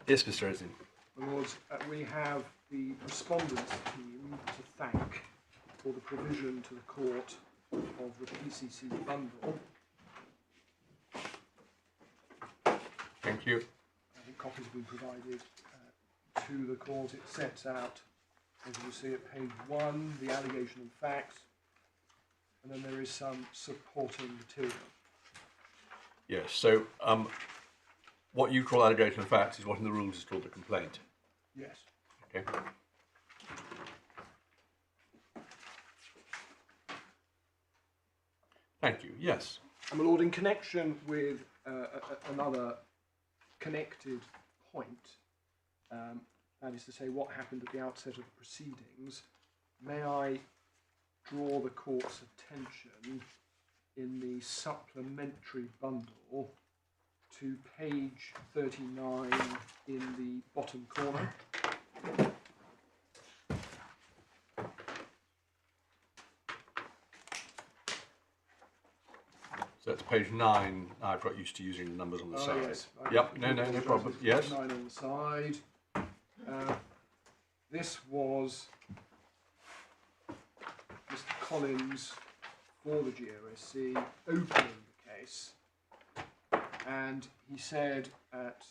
Yes, Mr. Eslin. My Lords, we have the Respondent's team to thank for the provision to the court of the PCC bundle. Thank you. I think copies have been provided to the court. It sets out, as you see at page 1, the allegation and facts, and then there is some supporting material. Yes, so what you call allegation of facts is what in the rules is called a complaint. Yes. Okay. Thank you. Yes. And my Lord, in connection with another connected point, that is to say what happened at the outset of the proceedings, may I draw the court's attention in the supplementary bundle to page 39 in the bottom corner. So that's page 9. I've got used to using the numbers on the side. Yes. Yep, no problem. Yes. 9 on the side. This was Mr. Collins for the GOSC opening the case, and he said at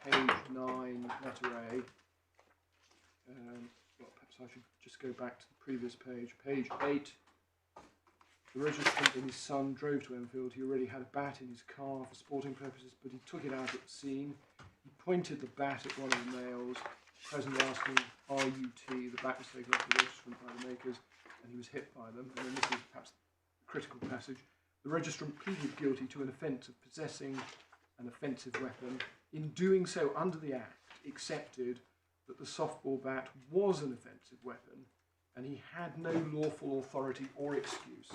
page 9, letter A, well, perhaps I should just go back to the previous page, page 8, the registrant and his son drove to Enfield. He already had a bat in his car for sporting purposes, but he took it out at the scene. He pointed the bat at one of the males, presently asking RUT. The bat was taken off the registrant by the makers, and he was hit by them. And then this is perhaps the critical passage. The registrant pleaded guilty to an offence of possessing an offensive weapon. In doing so, under the Act, accepted that the softball bat was an offensive weapon, and he had no lawful authority or excuse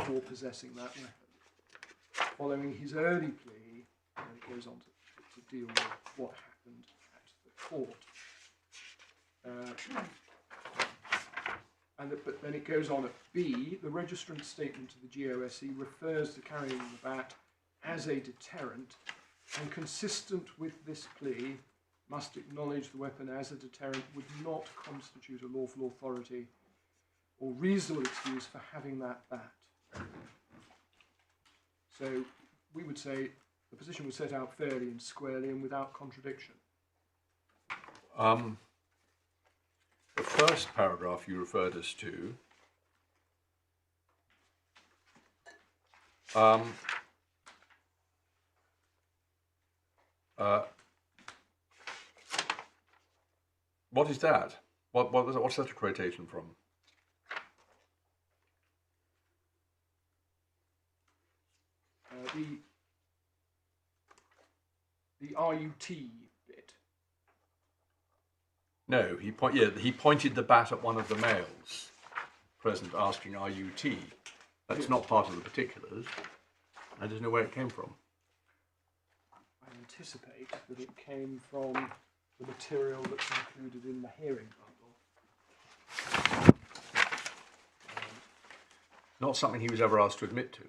for possessing that weapon. Following his early plea, and it goes on to deal with what happened at the court. But then it goes on at B, the registrant's statement to the GOSC refers to carrying the bat as a deterrent, and consistent with this plea, must acknowledge the weapon as a deterrent would not constitute a lawful authority or reasonable excuse for having that bat. So we would say the position was set out fairly and squarely and without contradiction. The first paragraph you referred us to what is that? What's that a quotation from? The RUT bit. No, he pointed the bat at one of the males present, asking RUT. That's not part of the particulars. I don't know where it came from. I anticipate that it came from the material that's included in the hearing bundle. Not something he was ever asked to admit to.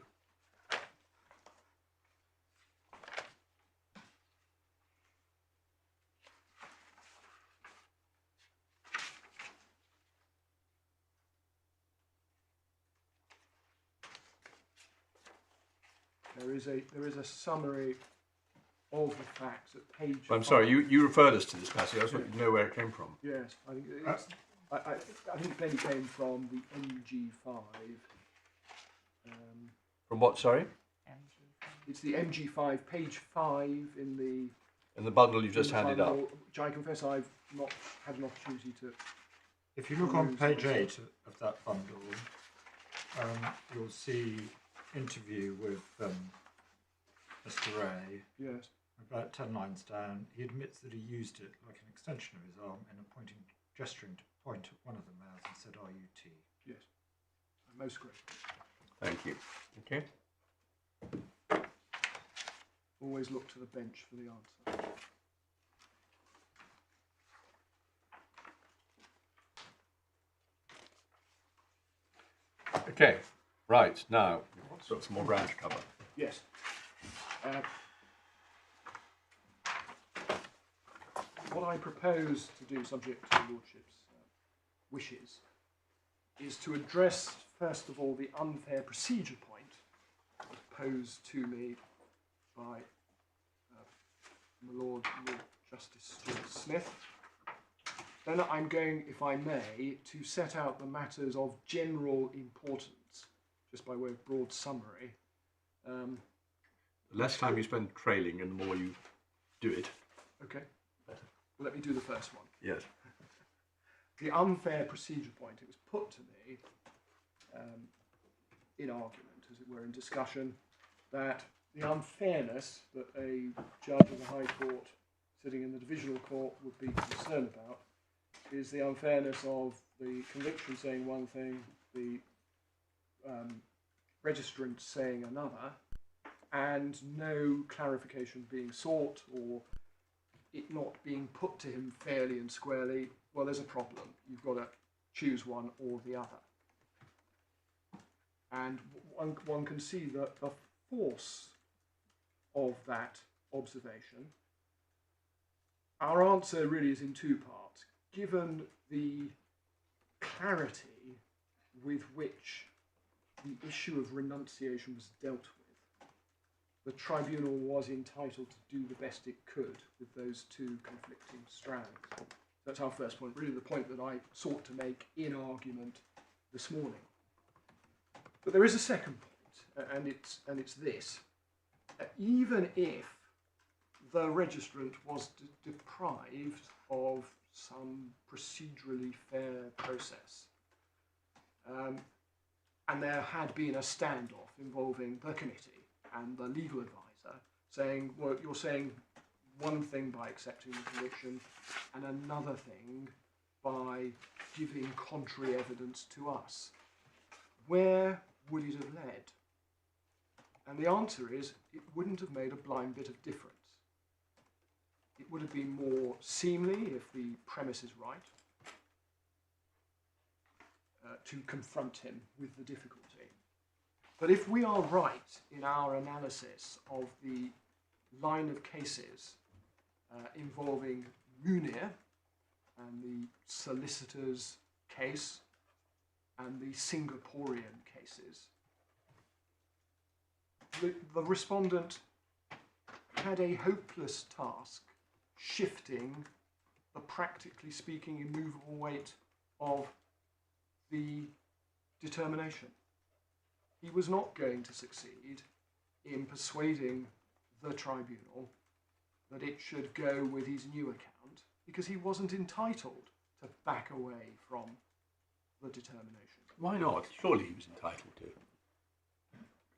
There is a summary of the facts at page. I'm sorry, you referred us to this passage. I just wanted to know where it came from. Yes, I think it's, I think it maybe came from the MG5. From what? Sorry. It's the MG5, page 5 in the bundle you've just handed up. Which I confess I've not had an opportunity to. If you look on page 8 of that bundle, you'll see interview with Mr. Wray. Yes. About 10 lines down, he admits that he used it like an extension of his arm in gesturing to point at one of the males and said RUT. Yes. Most grateful. Thank you. Okay. Always look to the bench for the answer. Okay. Right, now, we've got some more ground to cover. Yes. what I propose to do, subject to the Lordship's wishes, is to address, first of all, the unfair procedure point posed to me by my Lord Justice Stuart-Smith. Then I'm going, if I may, to set out the matters of general importance, just by way of broad summary. The less time you spend trailing and the more you do it. Okay. Better. Well, let me do the first one. Yes. The unfair procedure point. It was put to me in argument, as it were, in discussion, that the unfairness that a judge of the High Court sitting in the Divisional Court would be concerned about is the unfairness of the conviction saying one thing, the registrant saying another, and no clarification being sought or it not being put to him fairly and squarely. Well, there's a problem. You've got to choose one or the other. And one can see that the force of that observation. Our answer really is in two parts. Given the clarity with which the issue of renunciation was dealt with, the tribunal was entitled to do the best it could with those two conflicting strands. That's our first point, really the point that I sought to make in argument this morning. But there is a second point, and it's this. Even if the registrant was deprived of some procedurally fair process, and there had been a standoff involving the committee and the legal advisor saying, well, you're saying one thing by accepting the conviction and another thing by giving contrary evidence to us. Where would it have led? And the answer is, it wouldn't have made a blind bit of difference. It would have been more seemly, if the premise is right, to confront him with the difficulty. But if we are right in our analysis of the line of cases involving Munir and the solicitor's case and the Singaporean cases, the respondent had a hopeless task shifting the practically speaking immovable weight of the determination. He was not going to succeed in persuading the tribunal that it should go with his new account because he wasn't entitled to back away from the determination. Why not? Surely he was entitled to.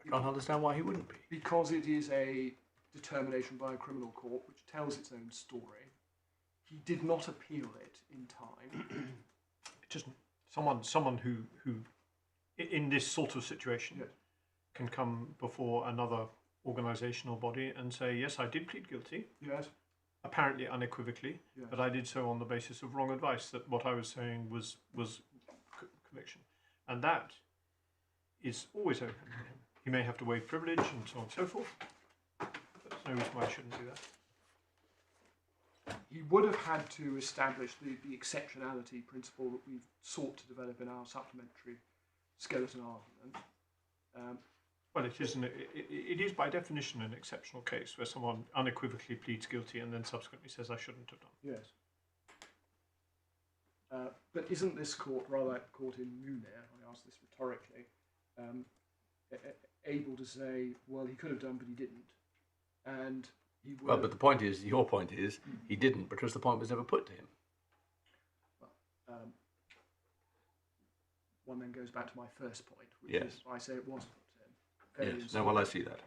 I can't understand why he wouldn't be. Because it is a determination by a criminal court which tells its own story. He did not appeal it in time. Just someone who in this sort of situation Yes. can come before another organisational body and say, yes, I did plead guilty, Yes. apparently unequivocally, Yes. but I did so on the basis of wrong advice, that what I was saying was conviction. And that is always open to him. He may have to waive privilege and so on and so forth, but there's no reason why he shouldn't do that. He would have had to establish the exceptionality principle that we've sought to develop in our supplementary skeleton argument. Well, it is by definition an exceptional case where someone unequivocally pleads guilty and then subsequently says, I shouldn't have done. Yes. But isn't this court, rather like the court in Munir, I ask this rhetorically, able to say, well, he could have done, but he didn't, and he would. Well, but the point is, your point is, he didn't because the point was never put to him. Well, one then goes back to my first point, which Yes. is I say it was put to him. Yes. No, well, I see that.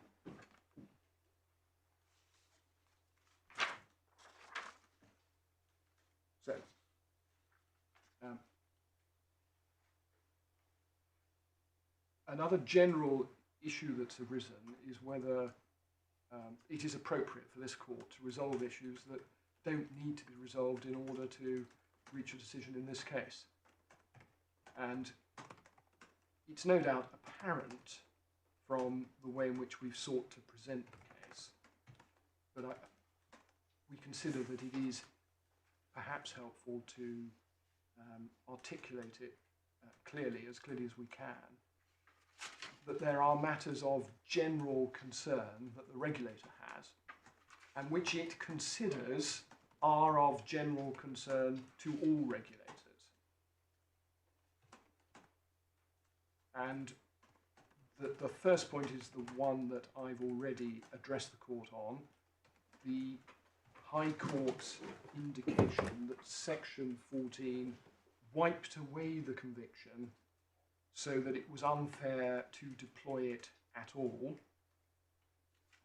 So, another general issue that's arisen is whether it is appropriate for this court to resolve issues that don't need to be resolved in order to reach a decision in this case. And it's no doubt apparent from the way in which we've sought to present the case, but we consider that it is perhaps helpful to articulate it clearly as we can, that there are matters of general concern that the regulator has, and which it considers are of general concern to all regulators. And the first point is the one that I've already addressed the court on, the High Court's indication that Section 14 wiped away the conviction so that it was unfair to deploy it at all.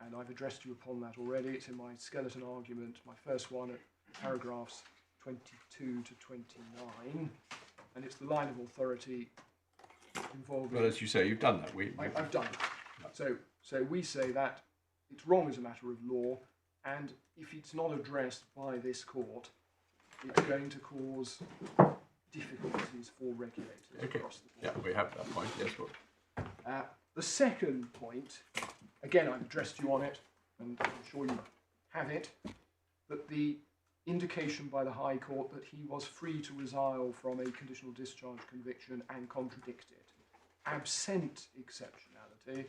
And I've addressed you upon that already. It's in my skeleton argument, my first one at paragraphs 22 to 29. And it's the line of authority involving... Well, as you say, you've done that. I've done it. So we say that it's wrong as a matter of law, and if it's not addressed by this court, it's going to cause difficulties for regulators across the board. Yeah, we have that point, yes. Well. The second point, again, I've addressed you on it, and I'm sure you have it, that the indication by the High Court that he was free to resile from a conditional discharge conviction and contradict it, absent exceptionality,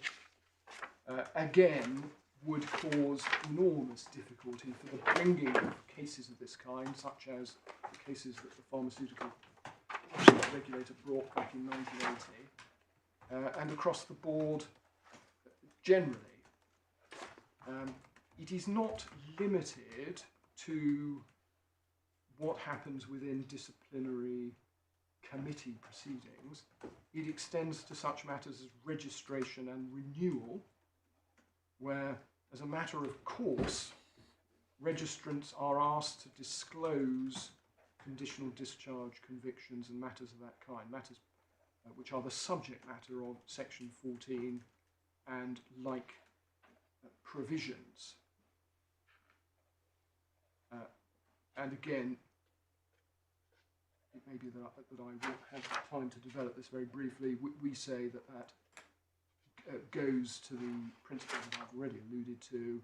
again, would cause enormous difficulty for the bringing of cases of this kind, such as the cases that the pharmaceutical regulator brought back in 1980, and across the board generally. It is not limited to what happens within disciplinary committee proceedings. It extends to such matters as registration and renewal, where, as a matter of course, registrants are asked to disclose conditional discharge convictions and matters of that kind, matters which are the subject matter of Section 14 and like provisions. And again, it may be that I will have time to develop this very briefly. We say that goes to the principle that I've already alluded to.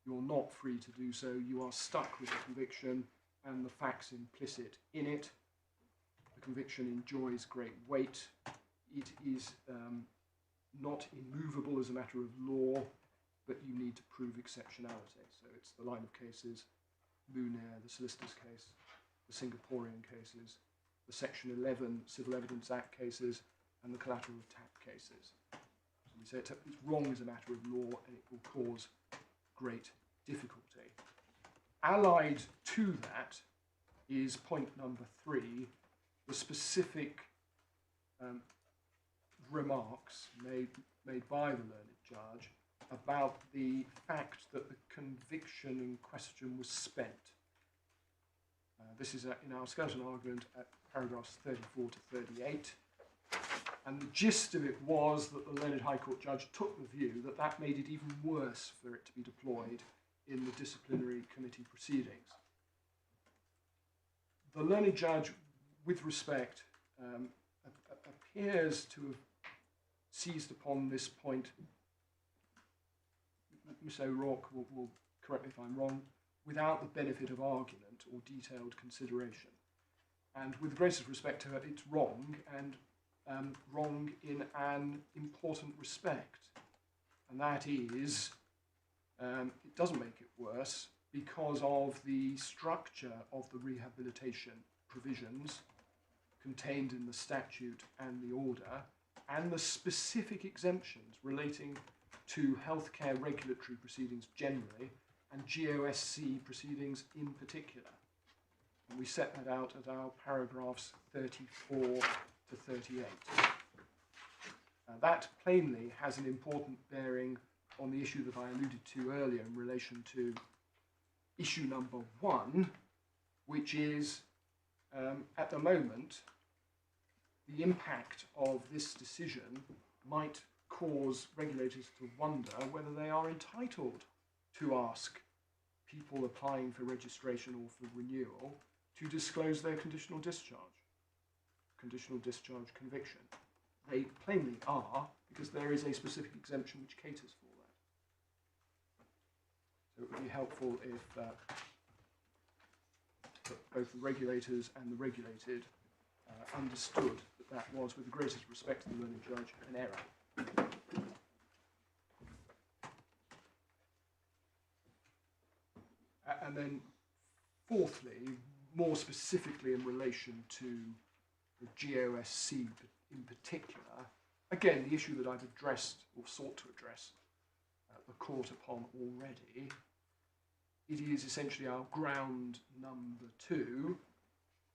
You're not free to do so. You are stuck with the conviction and the facts implicit in it. The conviction enjoys great weight. It is not immovable as a matter of law, but you need to prove exceptionality. So it's the line of cases, Lunaire, the solicitor's case, the Singaporean cases, the Section 11 Civil Evidence Act cases, and the collateral attack cases. So we say it's wrong as a matter of law, and it will cause great difficulty. Allied to that is point number 3, the specific remarks made by the learned judge about the fact that the conviction in question was spent. This is in our skeleton argument at paragraphs 34 to 38. And the gist of it was that the learned High Court judge took the view that that made it even worse for it to be deployed in the disciplinary committee proceedings. The learned judge, with respect, appears to have seized upon this point. Miss O'Rourke will correct me if I'm wrong, without the benefit of argument or detailed consideration. And with the greatest respect to her, it's wrong, and wrong in an important respect. And that is, it doesn't make it worse because of the structure of the rehabilitation provisions contained in the statute and the order, and the specific exemptions relating to healthcare regulatory proceedings generally, and GOSC proceedings in particular. And we set that out at our paragraphs 34 to 38. That plainly has an important bearing on the issue that I alluded to earlier in relation to issue number 1, which is, at the moment, the impact of this decision might cause regulators to wonder whether they are entitled to ask people applying for registration or for renewal to disclose their conditional discharge conviction. They plainly are, because there is a specific exemption which caters for that. So it would be helpful if that both the regulators and the regulated understood that was, with the greatest respect to the learned judge, an error. And then, fourthly, more specifically in relation to the GOSC in particular, again, the issue that I've addressed, or sought to address, the court upon already, it is essentially our ground number 2,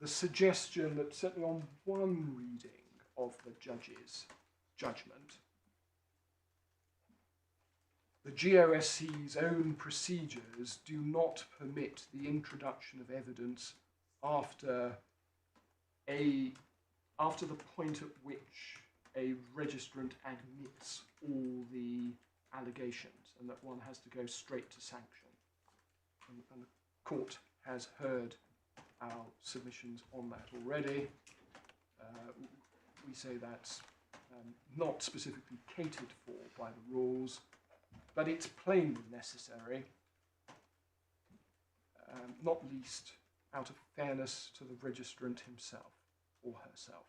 the suggestion that certainly on one reading of the judge's judgment, the GOSC's own procedures do not permit the introduction of evidence after the point at which a registrant admits all the allegations, and that one has to go straight to sanction. And the court has heard our submissions on that already. We say that's not specifically catered for by the rules, but it's plainly necessary, not least out of fairness to the registrant himself or herself.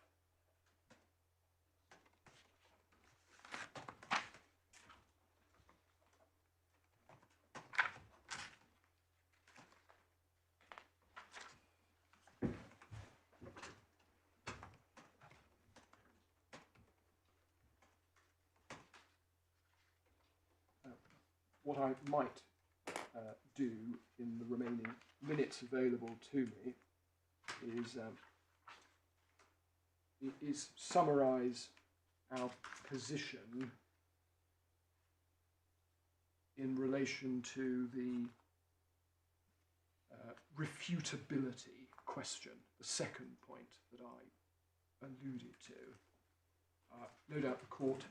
What I might do in the remaining minutes available to me is summarise our position in relation to the refutability question, the second point that I alluded to. No doubt the court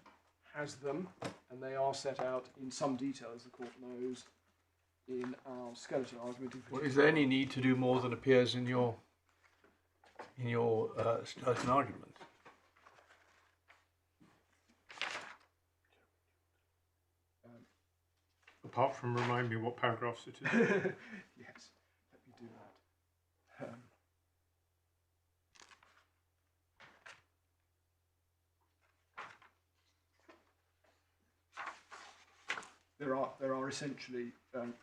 has them, and they are set out in some detail, as the court knows, in our skeleton argument. Well, is there any need to do more than appears in your skeleton argument? Apart from remind me what paragraphs it is. Yes, let me do that. There are essentially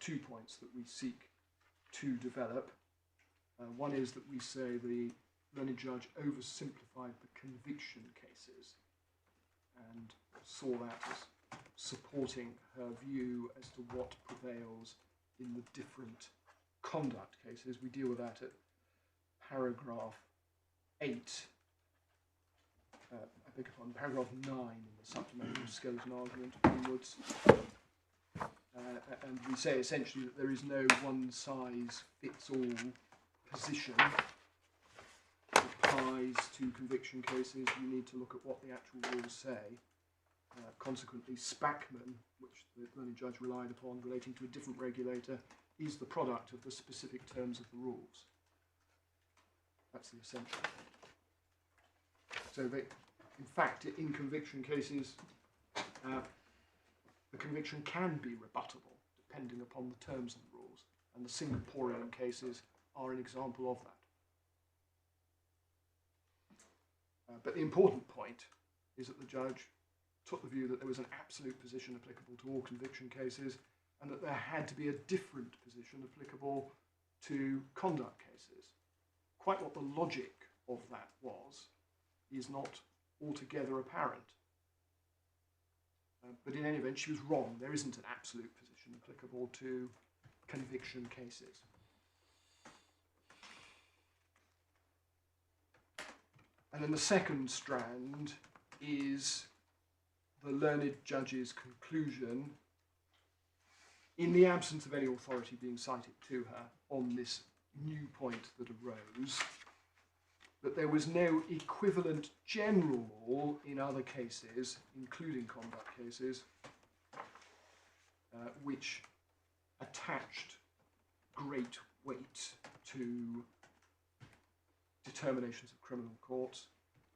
2 points that we seek to develop. One is that we say the learned judge oversimplified the conviction cases and saw that as supporting her view as to what prevails in the different conduct cases. We deal with that at paragraph 8. I beg your pardon, paragraph 9 in the supplementary skeleton argument onwards. And we say essentially that there is no one-size-fits-all position that applies to conviction cases. You need to look at what the actual rules say. Consequently, Spackman, which the learned judge relied upon relating to a different regulator, is the product of the specific terms of the rules. That's the essential. So that, in fact, in conviction cases, the conviction can be rebuttable depending upon the terms of the rules, and the Singaporean cases are an example of that. But the important point is that the judge took the view that there was an absolute position applicable to all conviction cases, and that there had to be a different position applicable to conduct cases. Quite what the logic of that was is not altogether apparent. But in any event, she was wrong. There isn't an absolute position applicable to conviction cases. And then the second strand is the learned judge's conclusion, in the absence of any authority being cited to her on this new point that arose, that there was no equivalent general law in other cases, including conduct cases, which attached great weight to determinations of criminal courts,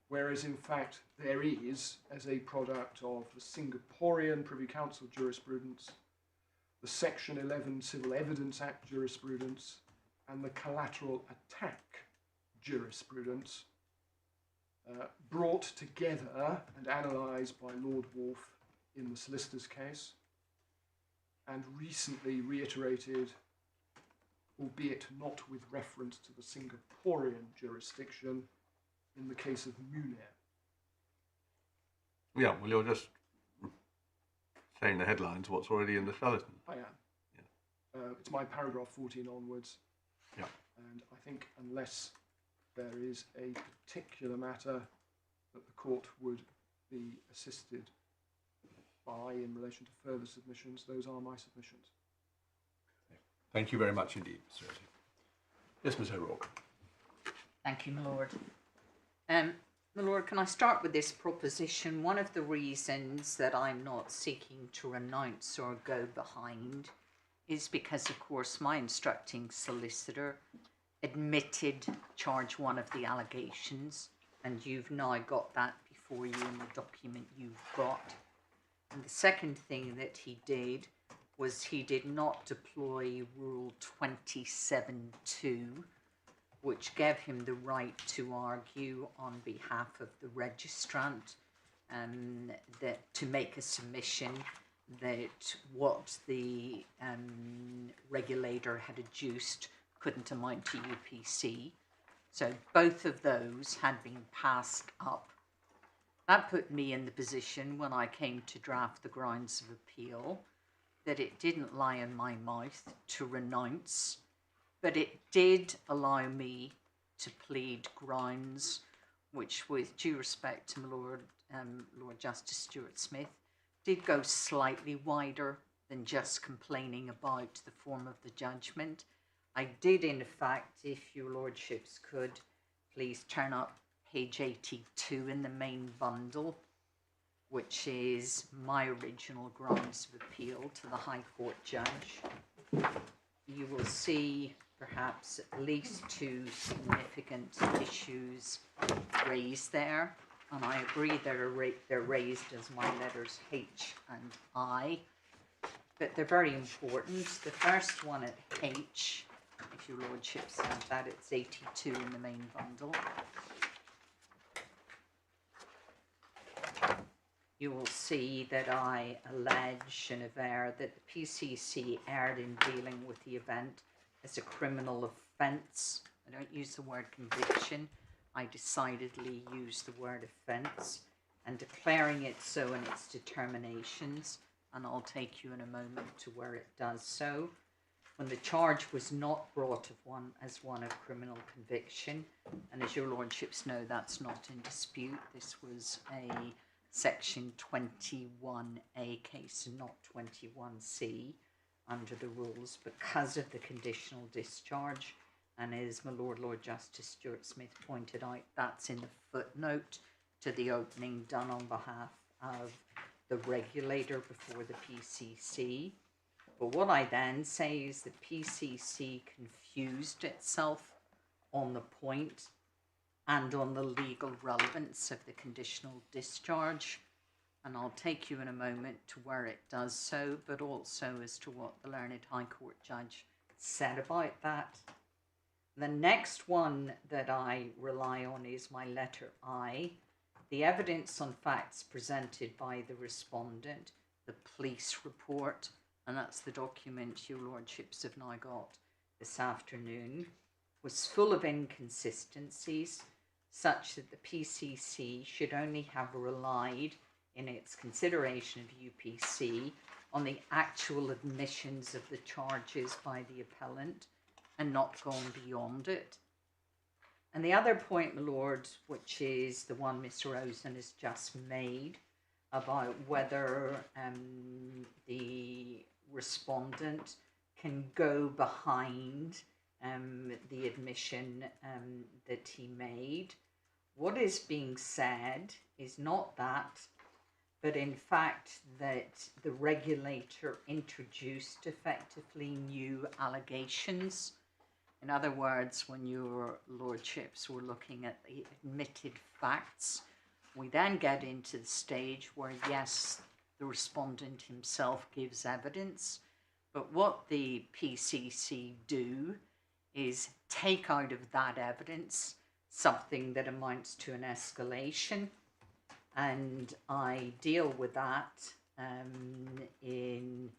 whereas in fact there is, as a product of the Singaporean Privy Council jurisprudence, the Section 11 Civil Evidence Act jurisprudence, and the collateral attack jurisprudence brought together and analysed by Lord Wolfe in the solicitor's case, and recently reiterated, albeit not with reference to the Singaporean jurisdiction, in the case of Munir. Yeah, well, you're just saying the headlines, what's already in the skeleton. I am. Yeah. It's my paragraph 14 onwards. Yeah. And I think unless there is a particular matter that the court would be assisted by in relation to further submissions, those are my submissions. Thank you very much indeed, Mr. Osie. Yes, Ms. O'Rourke. Thank you, my lord. My lord, can I start with this proposition? One of the reasons that I'm not seeking to renounce or go behind is because, of course, my instructing solicitor admitted charge one of the allegations, and you've now got that before you in the document you've got. And the second thing that he did was he did not deploy Rule 27.2, which gave him the right to argue on behalf of the registrant, that to make a submission that what the regulator had adduced couldn't amount to UPC. So both of those had been passed up. That put me in the position when I came to draft the grounds of appeal that it didn't lie in my mouth to renounce, but it did allow me to plead grounds which, with due respect to my Lord Justice Stuart-Smith, did go slightly wider than just complaining about the form of the judgment. I did, in fact, if your lordships could please turn up page 82 in the main bundle, which is my original grounds of appeal to the High Court judge. You will see perhaps at least two significant issues raised there, and I agree they're raised as my letters H and I, but they're very important. The first one at H, if your lordships have that, it's 82 in the main bundle. You will see that I allege and aver that the PCC erred in dealing with the event as a criminal offence. I don't use the word conviction. I decidedly use the word offence, and declaring it so in its determinations, and I'll take you in a moment to where it does so, when the charge was not brought as one of criminal conviction, and as your lordships know, that's not in dispute. This was a Section 21A case and not 21C under the rules because of the conditional discharge. And as my Lord Justice Stuart-Smith pointed out, that's in the footnote to the opening done on behalf of the regulator before the PCC. But what I then say is the PCC confused itself on the point and on the legal relevance of the conditional discharge. And I'll take you in a moment to where it does so, but also as to what the learned High Court judge said about that. The next one that I rely on is my letter I, the evidence on facts presented by the respondent, the police report, and that's the document your lordships have now got this afternoon, was full of inconsistencies, such that the PCC should only have relied in its consideration of UPC on the actual admissions of the charges by the appellant and not gone beyond it. And the other point, my lord, which is the one Mr. Rosen has just made about whether the respondent can go behind the admission that he made. What is being said is not that, but in fact that the regulator introduced effectively new allegations. In other words, when your lordships were looking at the admitted facts, we then get into the stage where, yes, the respondent himself gives evidence, but what the PCC do is take out of that evidence something that amounts to an escalation, and I deal with that in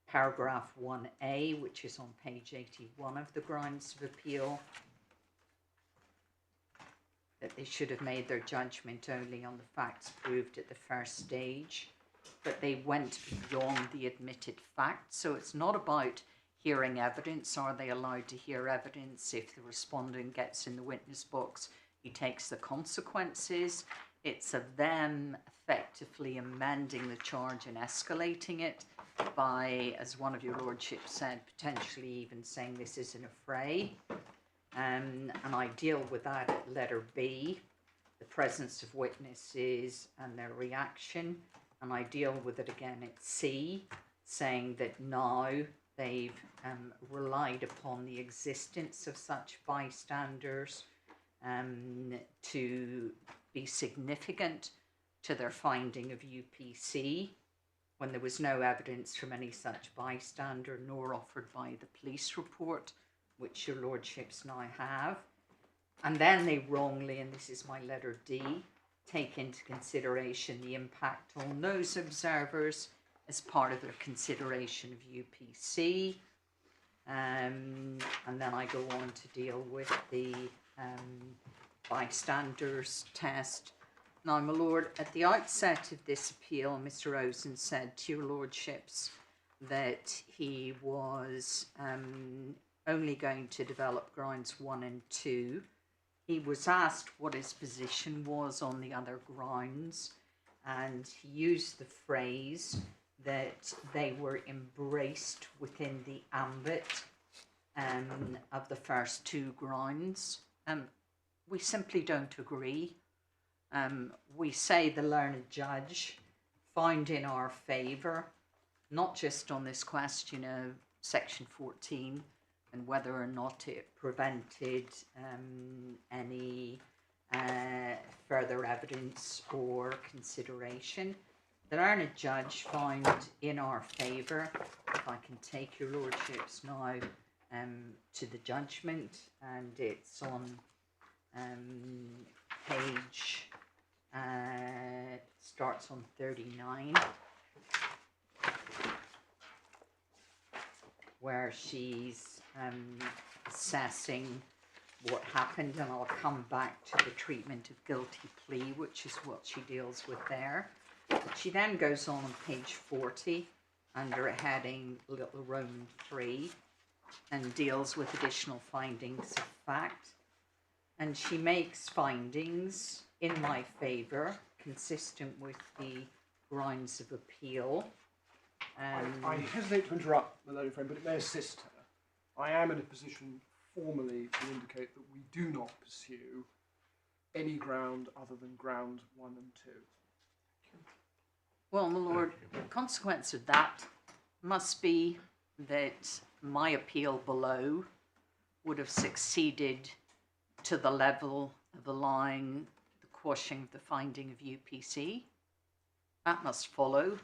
paragraph 1A, which is on page 81 of the grounds of appeal, that they should have made their judgment only on the facts proved at the first stage, but they went beyond the admitted facts. So it's not about hearing evidence. Are they allowed to hear evidence? If the respondent gets in the witness box, he takes the consequences. It's of them effectively amending the charge and escalating it by, as one of your lordships said, potentially even saying this isn't a fray. And I deal with that at letter B, the presence of witnesses and their reaction. And I deal with it again at C, saying that now they've relied upon the existence of such bystanders to be significant to their finding of UPC, when there was no evidence from any such bystander nor offered by the police report, which your lordships now have. And then they wrongly, and this is my letter D, take into consideration the impact on those observers as part of their consideration of UPC. And then I go on to deal with the Bystanders Test. Now, my lord, at the outset of this appeal, Mr. Rosen said to your lordships that he was only going to develop grounds 1 and 2. He was asked what his position was on the other grounds, and he used the phrase that they were embraced within the ambit of the first 2 grounds. We simply don't agree. We say the learned judge found in our favour, not just on this question of section 14 and whether or not it prevented any further evidence or consideration. The learned judge found in our favour, if I can take your lordships now to the judgment, and it's on page, starts on 39, where she's assessing what happened, and I'll come back to the treatment of guilty plea, which is what she deals with there. But she then goes on page 40 under a heading little Roman 3 and deals with additional findings of fact. And she makes findings in my favour, consistent with the grounds of appeal. I hesitate to interrupt the learned friend, but it may assist her. I am in a position formally to indicate that we do not pursue any ground other than ground 1 and 2. Well, my lord, the consequence of that must be that my appeal below would have succeeded to the level of allowing the quashing of the finding of UPC. That must follow.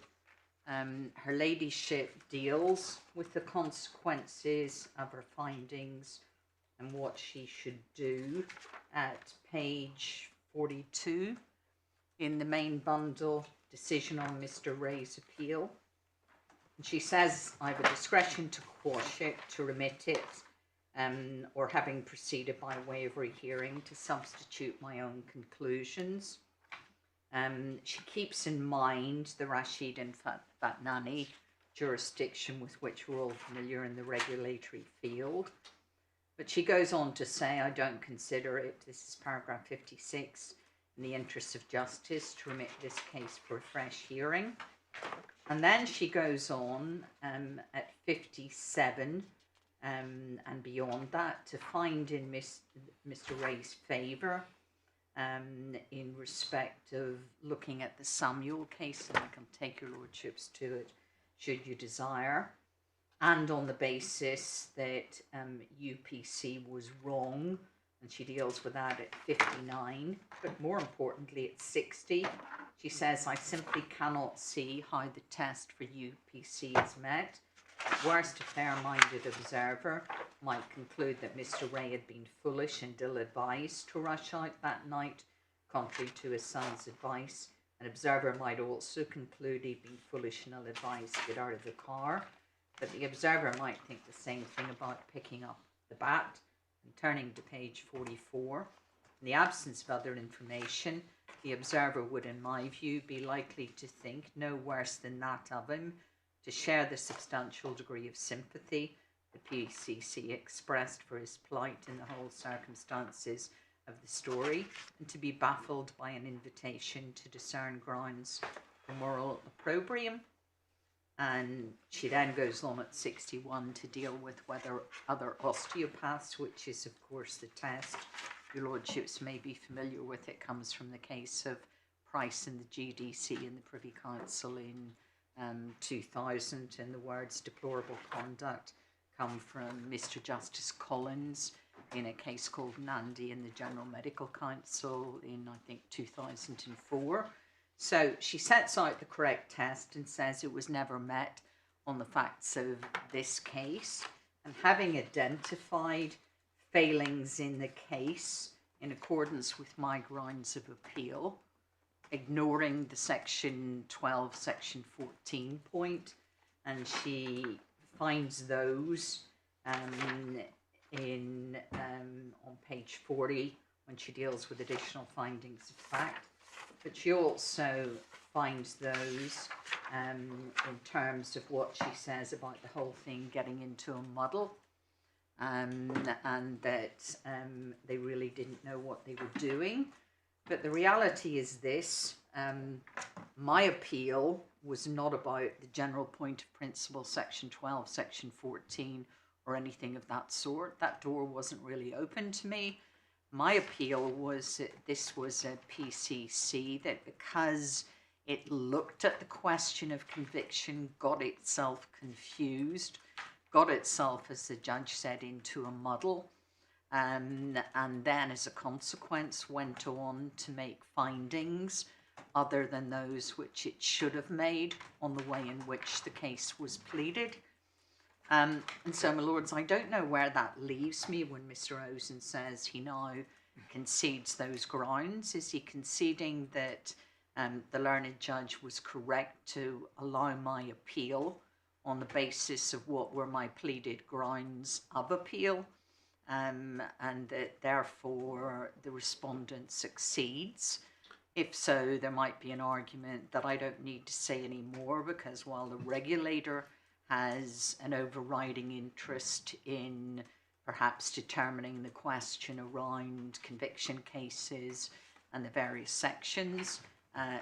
Her ladyship deals with the consequences of her findings and what she should do at page 42 in the main bundle, decision on Mr. Wray's appeal. And she says I have a discretion to quash it, to remit it, or having proceeded by way of rehearing, to substitute my own conclusions. She keeps in mind the Rashid and Fatnani jurisdiction with which we're all familiar in the regulatory field. But she goes on to say, I don't consider it, this is paragraph 56, in the interest of justice, to remit this case for a fresh hearing. And then she goes on at 57 and beyond that to find in Mr. Wray's favour in respect of looking at the Samuel case, and I can take your lordships to it should you desire, and on the basis that UPC was wrong, and she deals with that at 59, but more importantly at 60, she says, I simply cannot see how the test for UPC is met. At worst, a fair-minded observer might conclude that Mr. Wray had been foolish and ill-advised to rush out that night, contrary to his son's advice. An observer might also conclude he'd been foolish and ill-advised to get out of the car, but the observer might think the same thing about picking up the bat. And turning to page 44, in the absence of other information, the observer would, in my view, be likely to think no worse than that of him, to share the substantial degree of sympathy the PCC expressed for his plight in the whole circumstances of the story, and to be baffled by an invitation to discern grounds for moral opprobrium. And she then goes on at 61 to deal with whether other osteopaths, which is of course the test your lordships may be familiar with. It comes from the case of Price and the GDC and the Privy Council in 2000, and the words deplorable conduct come from Mr. Justice Collins in a case called Nandy and the General Medical Council in, I think, 2004. So she sets out the correct test and says it was never met on the facts of this case. And having identified failings in the case in accordance with my grounds of appeal, ignoring the section 12, section 14 point, and she finds those on page 40 when she deals with additional findings of fact. But she also finds those in terms of what she says about the whole thing getting into a muddle, and that they really didn't know what they were doing. But the reality is this, my appeal was not about the general point of principle, section 12, section 14, or anything of that sort. That door wasn't really open to me. My appeal was that this was a PCC that, because it looked at the question of conviction, got itself confused, got itself, as the judge said, into a muddle, and then as a consequence went on to make findings other than those which it should have made on the way in which the case was pleaded. And so, my lords, I don't know where that leaves me when Mr. Osen says he now concedes those grounds. Is he conceding that the learned judge was correct to allow my appeal on the basis of what were my pleaded grounds of appeal, and that therefore the respondent succeeds? If so, there might be an argument that I don't need to say any more, because while the regulator has an overriding interest in perhaps determining the question around conviction cases and the various sections,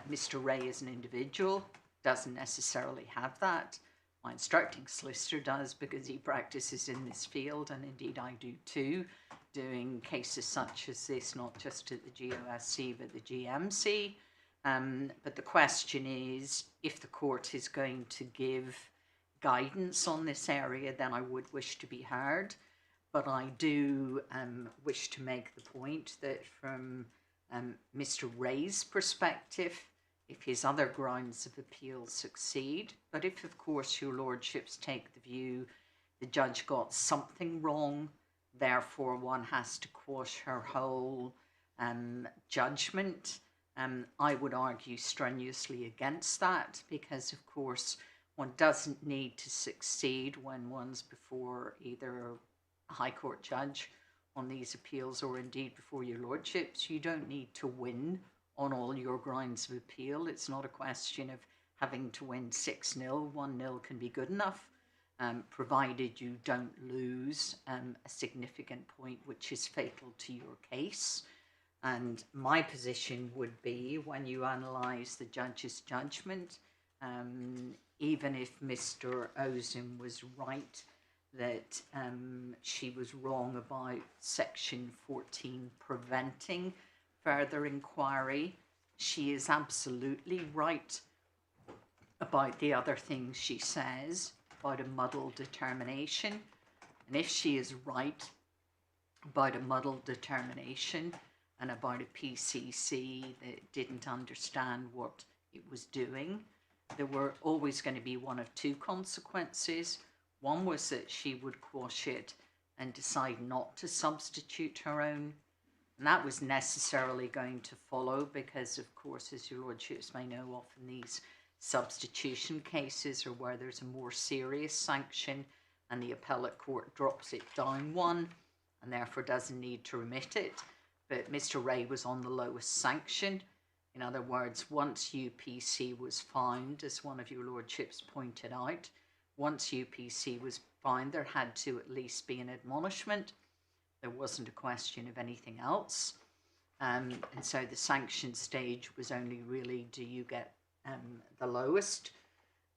Mr. Wray as an individual doesn't necessarily have that. My instructing solicitor does, because he practices in this field, and indeed I do too, doing cases such as this, not just at the GOSC but the GMC. But the question is, if the court is going to give guidance on this area, then I would wish to be heard. But I do wish to make the point that from Mr. Wray's perspective, if his other grounds of appeal succeed, but if of course your lordships take the view the judge got something wrong, therefore one has to quash her whole judgment, I would argue strenuously against that, because of course one doesn't need to succeed when one's before either a High Court judge on these appeals or indeed before your lordships. You don't need to win on all your grounds of appeal. It's not a question of having to win 6-0. 1-0 can be good enough, provided you don't lose a significant point which is fatal to your case. And my position would be, when you analyse the judge's judgment, even if Mr. Osen was right that she was wrong about section 14 preventing further inquiry, she is absolutely right about the other things she says about a muddled determination. And if she is right about a muddled determination and about a PCC that didn't understand what it was doing, there were always going to be one of two consequences. One was that she would quash it and decide not to substitute her own. And that was necessarily going to follow because, of course, as your lordships may know, often these substitution cases are where there's a more serious sanction and the appellate court drops it down one and therefore doesn't need to remit it. But Mr. Wray was on the lowest sanction. In other words, once UPC was found, as one of your lordships pointed out, once UPC was found, there had to at least be an admonishment. There wasn't a question of anything else. And so the sanction stage was only really, do you get the lowest?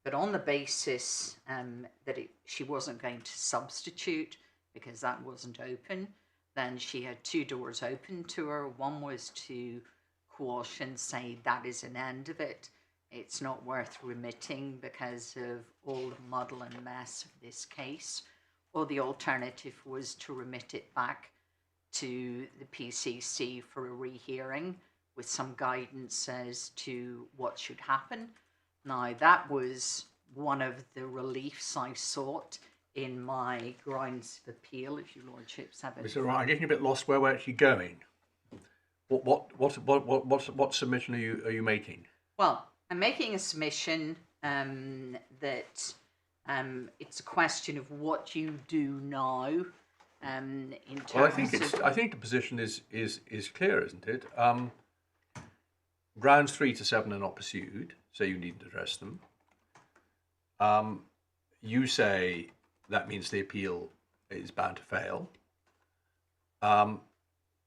But on the basis that she wasn't going to substitute because that wasn't open, then she had two doors open to her. One was to quash and say that is an end of it. It's not worth remitting because of all the muddle and mess of this case. Or the alternative was to remit it back to the PCC for a rehearing with some guidance as to what should happen. Now, that was one of the reliefs I sought in my grounds of appeal, if your lordships have it. Mr. Wright, I'm getting a bit lost where we're actually going. What submission are you making? Well, I'm making a submission that it's a question of what you do now. In terms Well, I think the position is clear, isn't it? Grounds 3 to 7 are not pursued, so you needn't address them. You say that means the appeal is bound to fail. I'm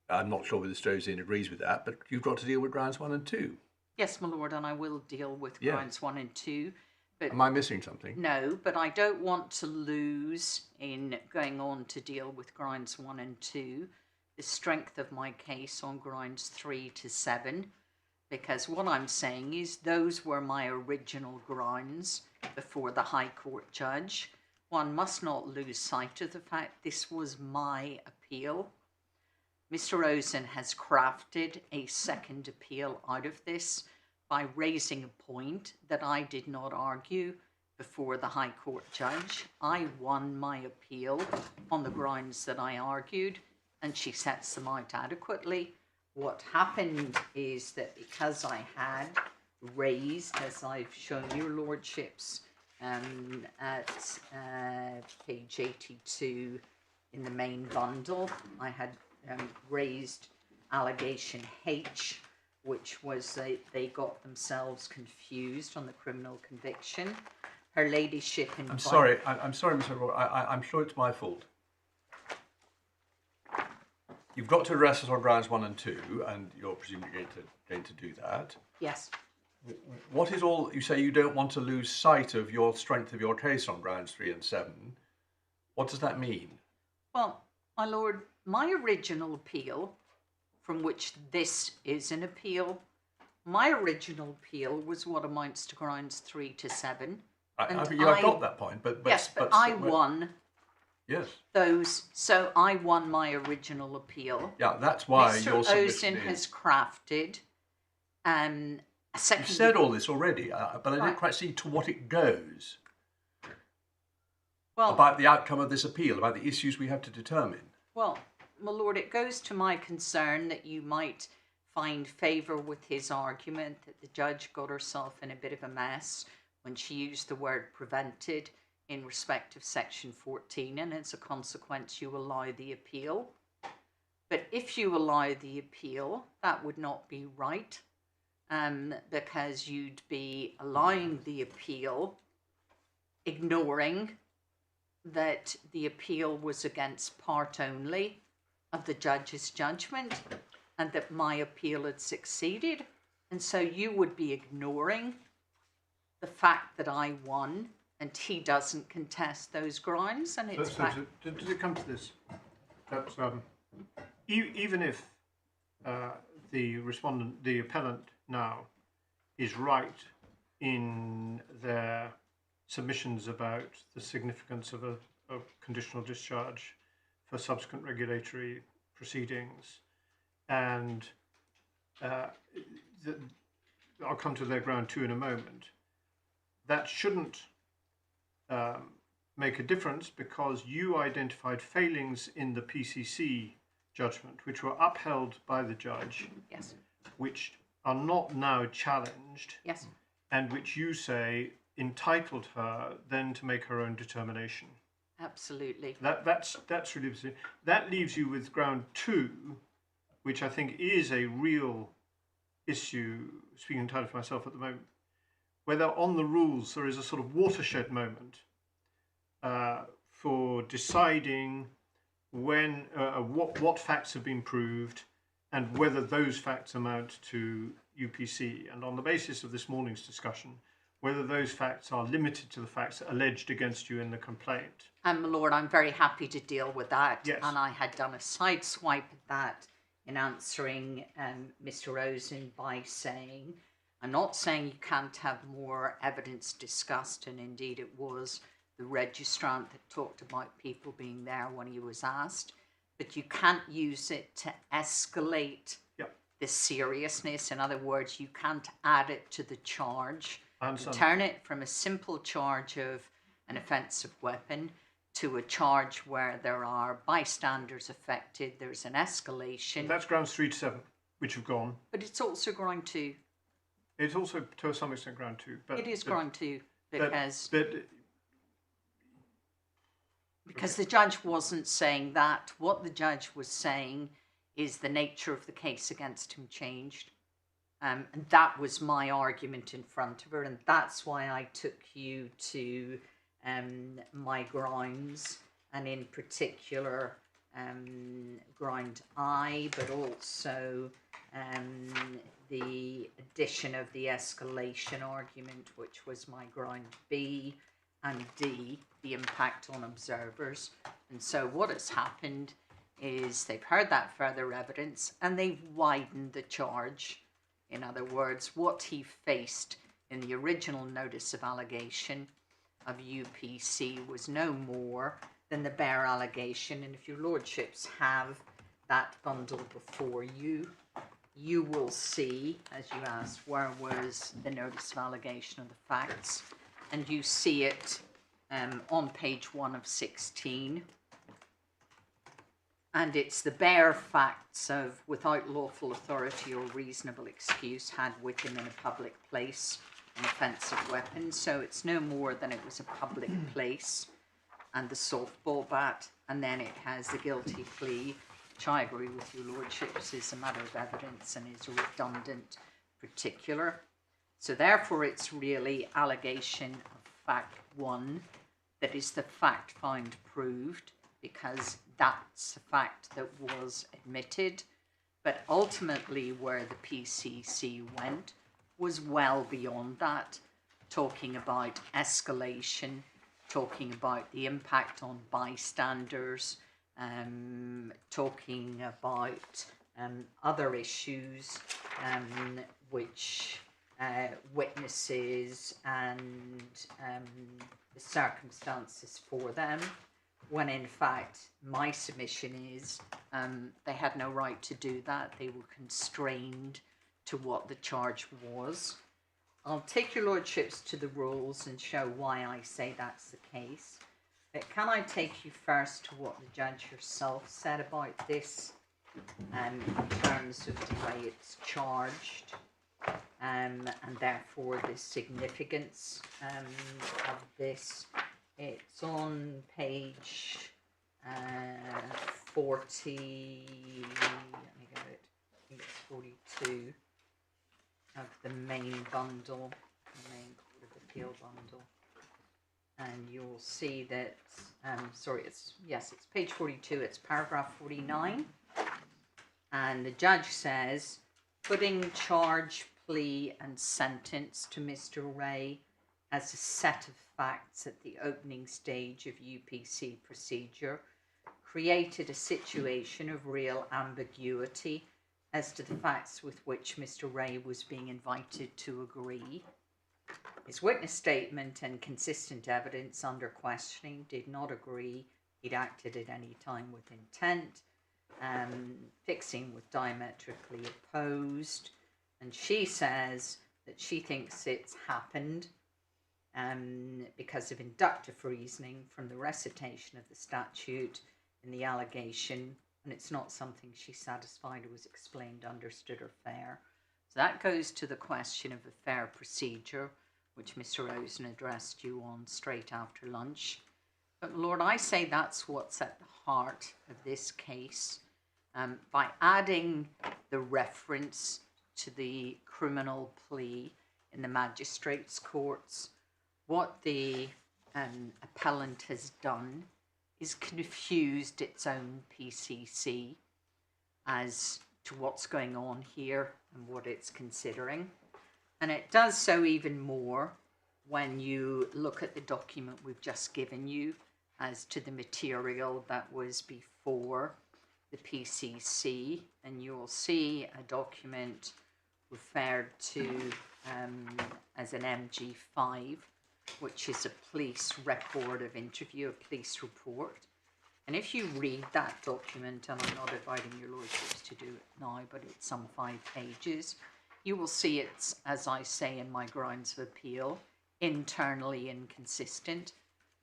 not sure whether Strozin agrees with that, but you've got to deal with grounds 1 and 2. Yes, my lord, and I will deal with grounds 1 and 2. But am I missing something? No, but I don't want to lose in going on to deal with grounds 1 and 2 the strength of my case on grounds 3 to 7, because what I'm saying is those were my original grounds before the High Court judge. One must not lose sight of the fact this was my appeal. Mr. Rosen has crafted a second appeal out of this by raising a point that I did not argue before the High Court judge. I won my appeal on the grounds that I argued, and she sets them out adequately. What happened is that because I had raised, as I've shown your lordships, at page 82 in the main bundle, I had raised allegation H, which was they got themselves confused on the criminal conviction. Her ladyship invited... I'm sorry, Mr. Roy. I'm sure it's my fault. You've got to address us on grounds 1 and 2, and you're presumably going to do that. Yes. What is all... You say you don't want to lose sight of your strength of your case on grounds 3 and 7. What does that mean? Well, my lord, my original appeal, from which this is an appeal, my original appeal was what amounts to grounds 3 to 7. I've got that point, but yes, but I won. Yes. Those, so I won my original appeal. Yeah, that's why your submission Osen has crafted a second... You've said all this already, but I didn't quite see to what it goes. Well, about the outcome of this appeal, about the issues we have to determine. Well, my lord, it goes to my concern that you might find favour with his argument that the judge got herself in a bit of a mess when she used the word prevented in respect of section 14, and as a consequence you allow the appeal. But if you allow the appeal, that would not be right, because you'd be allowing the appeal, ignoring that the appeal was against part only of the judge's judgment and that my appeal had succeeded. And so you would be ignoring the fact that I won and he doesn't contest those grounds. And it's does it come to this? Perhaps, even if the respondent, the appellant now, is right in their submissions about the significance of a conditional discharge for subsequent regulatory proceedings, and I'll come to their ground 2 in a moment, that shouldn't make a difference because you identified failings in the PCC judgment, which were upheld by the judge, Yes. which are not now challenged, Yes. and which you say entitled her then to make her own determination. Absolutely. That's really that leaves you with ground 2, which I think is a real issue. Speaking entirely for myself at the moment, whether on the rules there is a sort of watershed moment for deciding when what facts have been proved and whether those facts amount to UPC, and on the basis of this morning's discussion, whether those facts are limited to the facts alleged against you in the complaint. And my lord, I'm very happy to deal with that. Yes. And I had done a side swipe at that in answering Mr. Rosen by saying, I'm not saying you can't have more evidence discussed, and indeed it was the registrant that talked about people being there when he was asked, but you can't use it to escalate the seriousness. In other words, you can't add it to the charge and turn it from a simple charge of an offensive weapon to a charge where there are bystanders affected, there's an escalation. That's grounds 3 to 7, which have gone. But it's also ground 2. It's also to some extent ground 2. But it is ground 2 because because the judge wasn't saying that. What the judge was saying is the nature of the case against him changed. And that was my argument in front of her, and that's why I took you to my grounds, and in particular ground I, but also the addition of the escalation argument, which was my ground B, and D, the impact on observers. And so what has happened is they've heard that further evidence and they've widened the charge. In other words, what he faced in the original notice of allegation of UPC was no more than the bare allegation. And if your lordships have that bundle before you, you will see, as you asked, where was the notice of allegation of the facts, and you see it on page 1 of 16. And it's the bare facts of without lawful authority or reasonable excuse had with him in a public place an offensive weapon. So it's no more than it was a public place, and the softball bat, and then it has the guilty plea, which I agree with you lordships is a matter of evidence and is a redundant particular. So therefore it's really allegation of fact 1 that is the fact found proved, because that's the fact that was admitted. But ultimately where the PCC went was well beyond that, talking about escalation, talking about the impact on bystanders, talking about other issues which witnesses and the circumstances for them, when in fact my submission is they had no right to do that. They were constrained to what the charge was. I'll take your lordships to the rules and show why I say that's the case. But can I take you first to what the judge herself said about this in terms of the way it's charged, and therefore the significance of this. It's on page 40, let me get it, I think it's 42 of the main bundle, the main Court of Appeal bundle. And you'll see that, it's page 42, it's paragraph 49. And the judge says, putting charge, plea and sentence to Mr. Wray as a set of facts at the opening stage of UPC procedure created a situation of real ambiguity as to the facts with which Mr. Wray was being invited to agree. His witness statement and consistent evidence under questioning did not agree he'd acted at any time with intent, fixing was diametrically opposed, and she says that she thinks it's happened because of inductive reasoning from the recitation of the statute in the allegation, and it's not something she's satisfied was explained, understood, or fair. So that goes to the question of a fair procedure, which Mr. Rosen addressed you on straight after lunch. But Lord, I say that's what's at the heart of this case. By adding the reference to the criminal plea in the Magistrates Courts, what the appellant has done is confused its own PCC as to what's going on here and what it's considering. And it does so even more when you look at the document we've just given you as to the material that was before the PCC, and you'll see a document referred to as an MG5, which is a police record of interview, a police report. And if you read that document, and I'm not inviting your lordships to do it now, but it's some 5 pages, you will see it's, as I say in my grounds of appeal, internally inconsistent,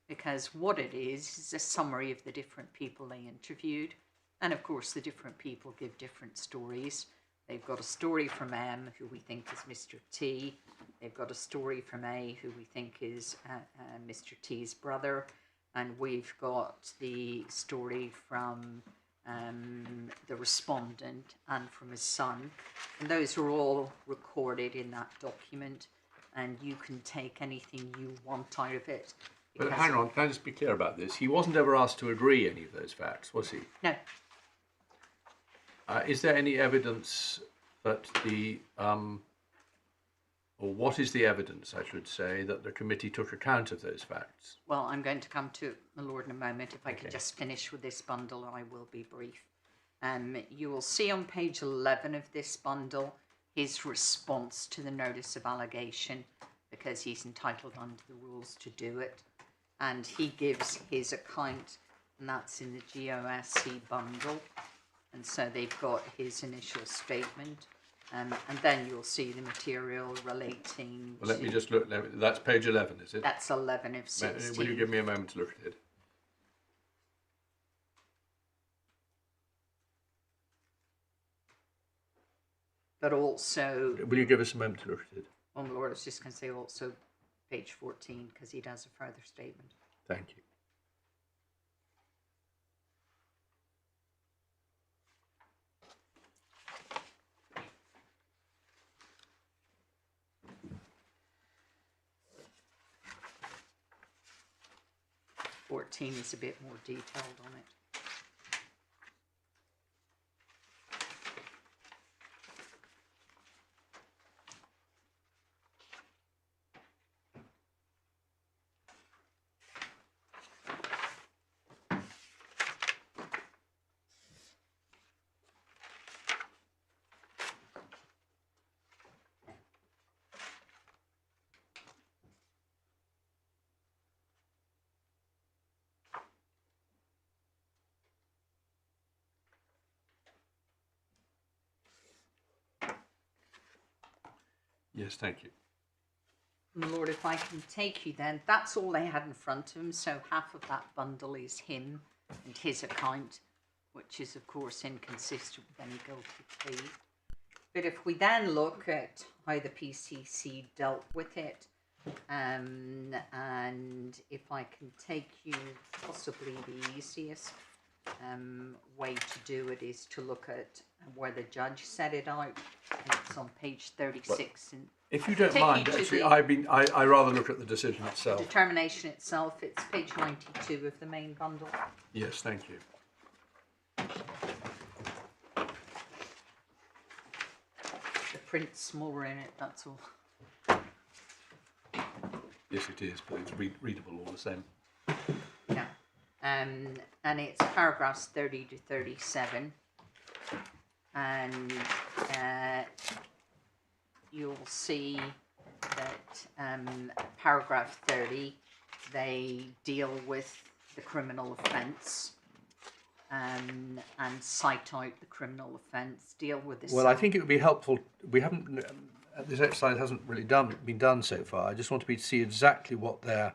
because what it is a summary of the different people they interviewed. And of course, the different people give different stories. They've got a story from M, who we think is Mr. T. They've got a story from A, who we think is Mr. T's brother. And we've got the story from the respondent and from his son. And those are all recorded in that document. And you can take anything you want out of it. But hang on, can I just be clear about this? He wasn't ever asked to agree any of those facts, was he? No. Is there any evidence that the, or what is the evidence, I should say, that the committee took account of those facts? Well, I'm going to come to my lord in a moment. If I Okay. can just finish with this bundle, I will be brief. You will see on page 11 of this bundle his response to the notice of allegation, because he's entitled under the rules to do it. And he gives his account, and that's in the GOSC bundle. And so they've got his initial statement. And then you'll see the material relating Well, let me just look. That's page 11, is it? That's 11 of 16. Will you give me a moment to look at it? But also, Will you give us a moment to look at it? oh my lord, I was just going to say also page 14, because he does a further statement. Thank you. Is a bit more detailed on it. Yes, thank you. My lord, if I can take you then, that's all they had in front of him, so half of that bundle is him and his account, which is of course inconsistent with any guilty plea. But if we then look at how the PCC dealt with it, and if I can take you, possibly the easiest way to do it is to look at where the judge set it out. And it's on page 36. And if you don't take mind, you to actually, the I rather look at the decision itself. determination itself. It's page 92 of the main bundle. Yes, thank you. The print's smaller in it, that's all. Yes, it is, but it's readable all the same. Yeah. And it's paragraphs 30 to 37. And you'll see that paragraph 30, they deal with the criminal offence and cite out the criminal offence, deal with this. Well, I think it would be helpful. We haven't this exercise hasn't really been done so far. I just want to see exactly what their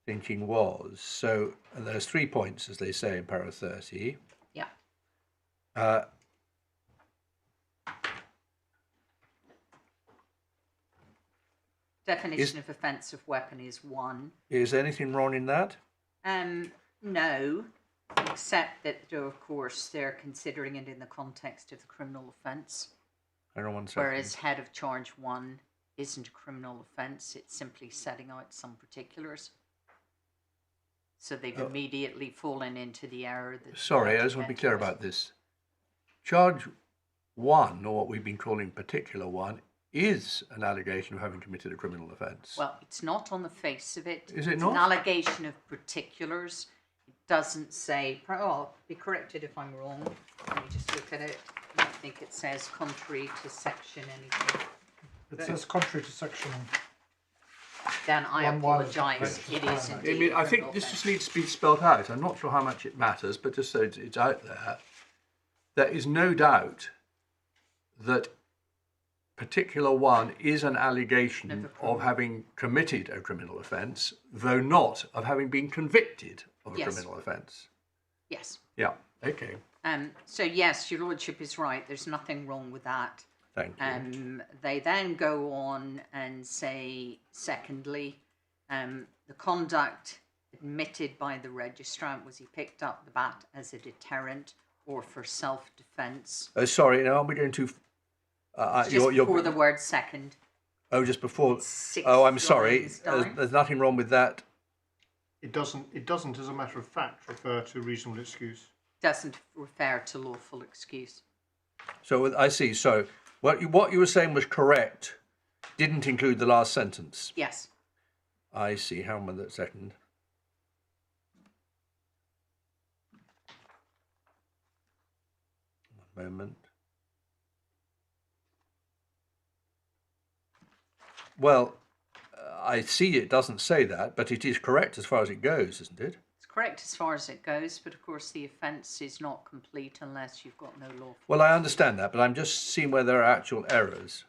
thinking was. So there's 3 points, as they say in paragraph 30. Yeah. Definition of offensive weapon is 1. Is there anything wrong in that? No, except that, of course, they're considering it in the context of the criminal offence. Hang on 1 second. Whereas head of charge 1 isn't a criminal offence, it's simply setting out some particulars. So they've immediately fallen into the error that... Sorry, I just want to be clear about this. Charge 1, or what we've been calling particular 1, is an allegation of having committed a criminal offence. Well, it's not on the face of it. Is it It's not? an allegation of particulars. It doesn't say... Oh, I'll be corrected if I'm wrong. Let me just look at it. I don't think it says contrary to section anything. It says contrary to section. Then I 1.1 apologise. is It is I indeed mean, a I think criminal this just offence. needs to be spelt out. I'm not sure how much it matters, but just so it's out there, there is no doubt that particular 1 is an allegation of having committed a criminal offence, though not of having been convicted of a Yes. criminal offence. Yes. Yeah, okay, So yes, your lordship is right. There's nothing wrong with that. thank you. They then go on and say, secondly, the conduct admitted by the registrant was he picked up the bat as a deterrent or for self-defence. Sorry, now aren't we going to... Just before the word second. Oh, just before... 6 Oh, I'm sorry. lines down. There's nothing wrong with that. It doesn't, as a matter of fact, refer to reasonable excuse. Doesn't refer to lawful excuse. So I see. So what you were saying was correct. Didn't include the last sentence. Yes. I see. How am I that second? One moment. Well, I see it doesn't say that, but it is correct as far as it goes, isn't it? It's correct as far as it goes, but of course the offence is not complete unless you've got no lawful Well, I understand that, but I'm just seeing where there are actual errors.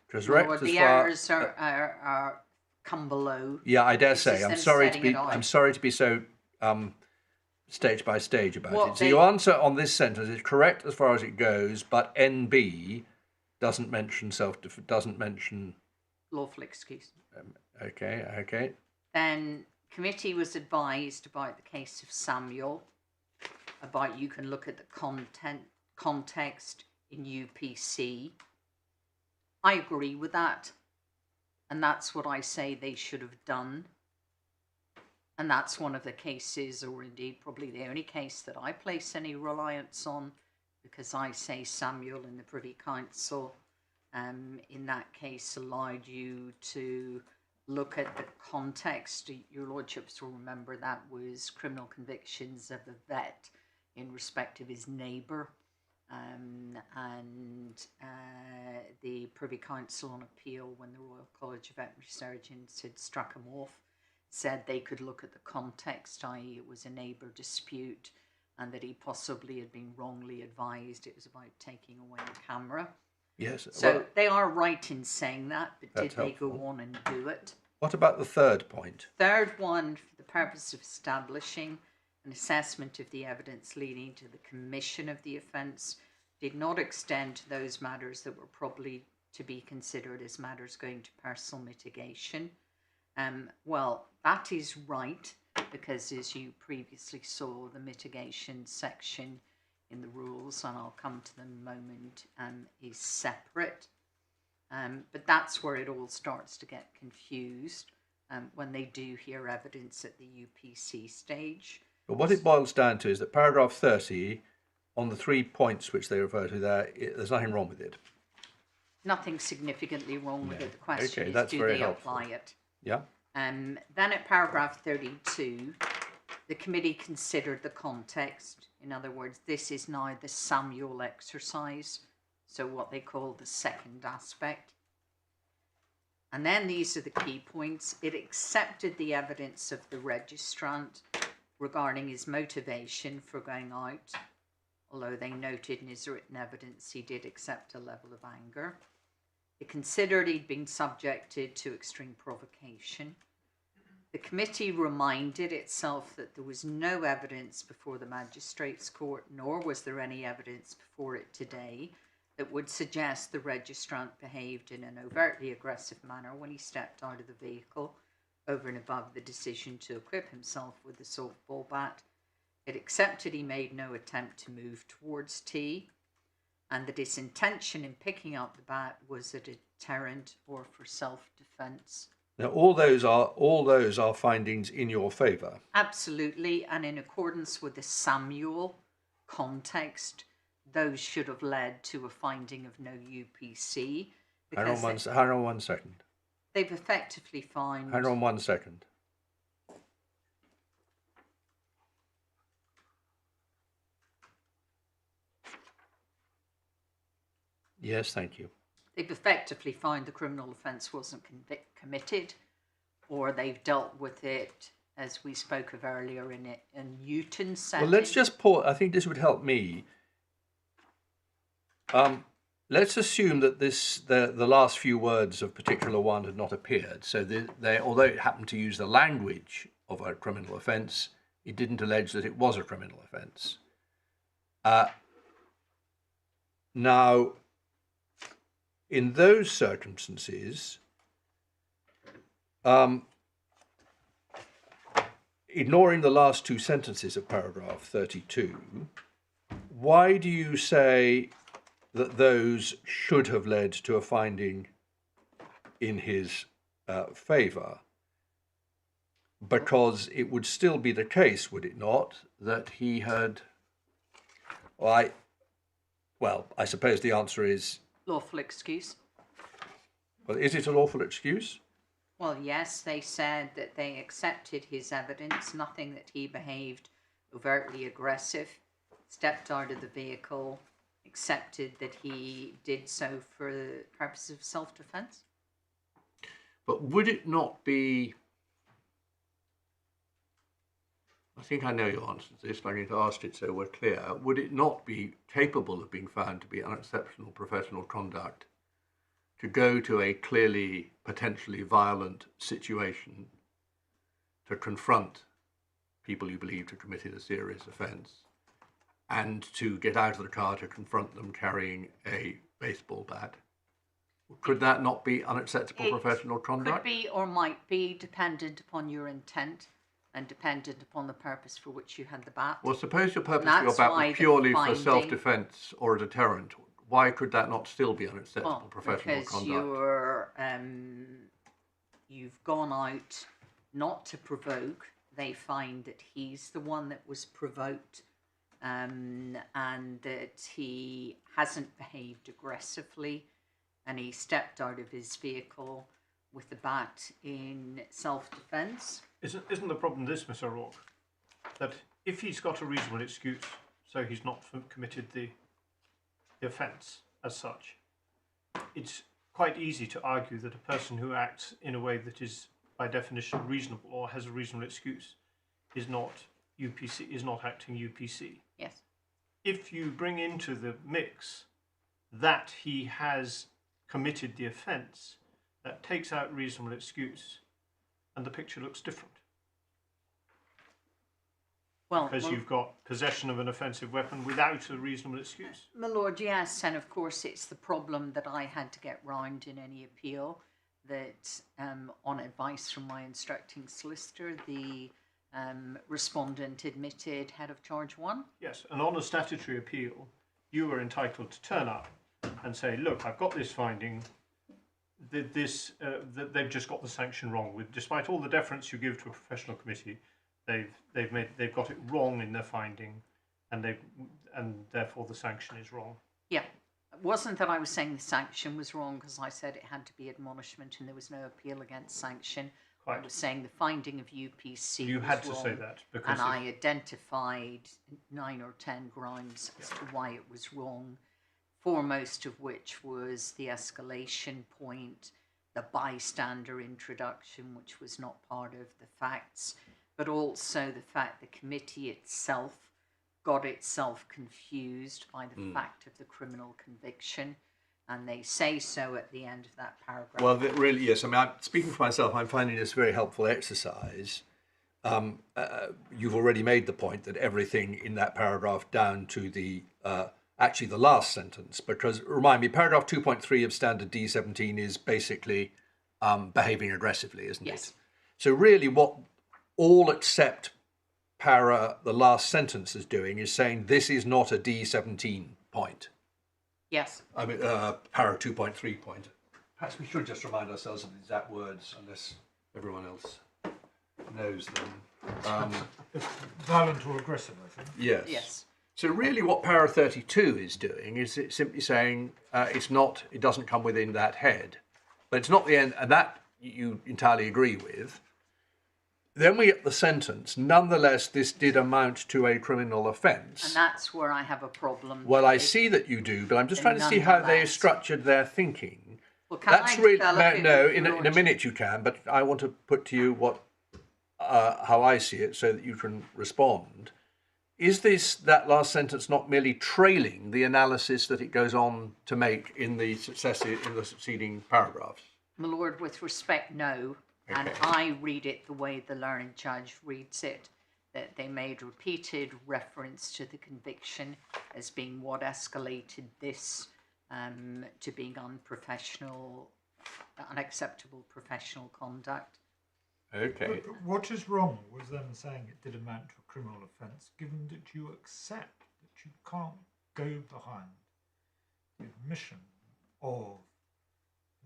Correct Well, as the far. errors are come below. Yeah, I dare This say. is I'm them sorry to setting be. it out. I'm sorry to be so stage by stage about What it. So they- your answer on this sentence is correct as far as it goes, but NB doesn't mention doesn't mention. Lawful excuse. Okay. Then committee was advised about the case of Samuel, about you can look at the context in UPC. I agree with that, and that's what I say they should have done. And that's one of the cases, or indeed probably the only case that I place any reliance on, because I say Samuel in the Privy Council in that case allowed you to look at the context. Your lordships will remember that was criminal convictions of a vet in respect of his neighbour, and the Privy Council on appeal, when the Royal College of Veterinary Surgeons had struck him off, said they could look at the context, i.e. it was a neighbour dispute and that he possibly had been wrongly advised it was about taking away a camera. Yes. So well, they are right in saying that, but did That's they go helpful. on and do it? what about the third point? Third one, for the purpose of establishing an assessment of the evidence leading to the commission of the offence, did not extend to those matters that were probably to be considered as matters going to personal mitigation. Well, that is right, because as you previously saw, the mitigation section in the rules, and I'll come to them in a moment, is separate. But that's where it all starts to get confused when they do hear evidence at the UPC stage. But what it boils down to is that paragraph 30, on the 3 points which they refer to there, there's nothing wrong with it. Nothing significantly wrong with it. The question Okay, is, that's do very they helpful. apply it? Yeah. Then at paragraph 32, the committee considered the context. In other words, this is now the Samuel exercise, so what they call the second aspect. And then these are the key points. It accepted the evidence of the registrant regarding his motivation for going out, although they noted in his written evidence he did accept a level of anger. It considered he'd been subjected to extreme provocation. The committee reminded itself that there was no evidence before the Magistrates Court, nor was there any evidence before it today, that would suggest the registrant behaved in an overtly aggressive manner when he stepped out of the vehicle, over and above the decision to equip himself with the softball bat. It accepted he made no attempt to move towards T, and that his intention in picking up the bat was a deterrent or for self-defence. Now, all those are findings in your favour. Absolutely, and in accordance with the Samuel context, those should have led to a finding of no UPC. Hang on one second. They've effectively found... Hang on 1 second. Yes, thank you. They've effectively found the criminal offence wasn't committed, or they've dealt with it, as we spoke of earlier, in a Newton setting. Well, let's just pause. I think this would help me. Let's assume that the last few words of particular one had not appeared. So although it happened to use the language of a criminal offence, it didn't allege that it was a criminal offence. Now, in those circumstances, ignoring the last two sentences of paragraph 32, why do you say that those should have led to a finding in his favour? Because it would still be the case, would it not, that he had... I suppose the answer is... Lawful excuse. Well, is it a lawful excuse? Well, yes, they said that they accepted his evidence, nothing that he behaved overtly aggressive, stepped out of the vehicle, accepted that he did so for the purpose of self-defence. But would it not be... I think I know your answer to this, but I'm going to ask it so we're clear. Would it not be capable of being found to be unexceptional professional conduct to go to a clearly potentially violent situation to confront people you believe to have committed a serious offence and to get out of the car to confront them carrying a baseball bat? Could that not be unacceptable professional conduct? Could be or might be, dependent upon your intent and dependent upon the purpose for which you had the bat. Well, suppose your purpose for your bat was purely for self-defence or a deterrent. Why could that not still be unacceptable professional conduct? Because you've gone out not to provoke. They find that he's the one that was provoked, and that he hasn't behaved aggressively, and he stepped out of his vehicle with the bat in self-defence. Isn't the problem this, Mr. O'Rourke, that if he's got a reasonable excuse, so he's not committed the offence as such, it's quite easy to argue that a person who acts in a way that is by definition reasonable or has a reasonable excuse is not acting UPC. Yes. If you bring into the mix that he has committed the offence, that takes out reasonable excuse, and the picture looks different. Because you've got possession of an offensive weapon without a reasonable excuse. My lord, yes, and of course it's the problem that I had to get round in any appeal, that on advice from my instructing solicitor, the respondent admitted head of charge 1. Yes, and on a statutory appeal, you were entitled to turn up and say, look, I've got this finding, that they've just got the sanction wrong. Despite all the deference you give to a professional committee, they've got it wrong in their finding, and therefore the sanction is wrong. Yeah, it wasn't that I was saying the sanction was wrong, because I said it had to be admonishment and there was no appeal against sanction. Quite. I was saying the finding of UPC you was had to wrong, say that, because and I identified 9 or 10 grounds as to why it was wrong, foremost of which was the escalation point, the bystander introduction, which was not part of the facts, but also the fact the committee itself got itself confused by the fact of the criminal conviction, And they say so at the end of that paragraph. Well, really, yes. I mean, speaking for myself, I'm finding this a very helpful exercise. You've already made the point that everything in that paragraph down to the actually the last sentence, because remind me, paragraph 2.3 of standard D17 is basically behaving aggressively, isn't it? Yes. So really what all except the last sentence is doing is saying this is not a D17 point. Yes. I mean, para 2.3 point. Perhaps we should just remind ourselves of the exact words, unless everyone else knows them. It's violent or aggressive, I think. Yes. Yes. So really what para 32 is doing is it's simply saying it doesn't come within that head. But it's not the end, and that you entirely agree with. Then we get the sentence, nonetheless, this did amount to a criminal offence. And that's where I have a problem. Well, I see that you do, but I'm just trying to see how they nonetheless. structured their thinking. Well, can That's I really develop it no. with In a minute you can, but I want to put to you what how I see it, so that you can respond. Is that last sentence not merely trailing the analysis that it goes on to make in the succeeding paragraphs? My Lord, with respect, no. And Okay. I read it the way the learned judge reads it, that they made repeated reference to the conviction as being what escalated this to being unacceptable professional conduct. Okay. But what is wrong with them saying it did amount to a criminal offence, given that you accept that you can't go behind the admission of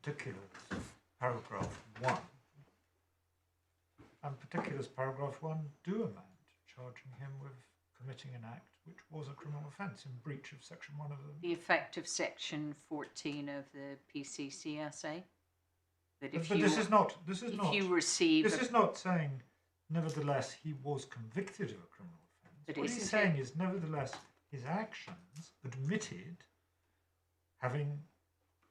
particulars, paragraph 1, and particulars, paragraph 1, do amount to charging him with committing an act which was a criminal offence in breach of section 1 of the... The effect of section 14 of the PCCSA. That if But you, this is not saying, nevertheless, he was convicted of a criminal offence. But What he's isn't saying is, nevertheless, his actions admitted having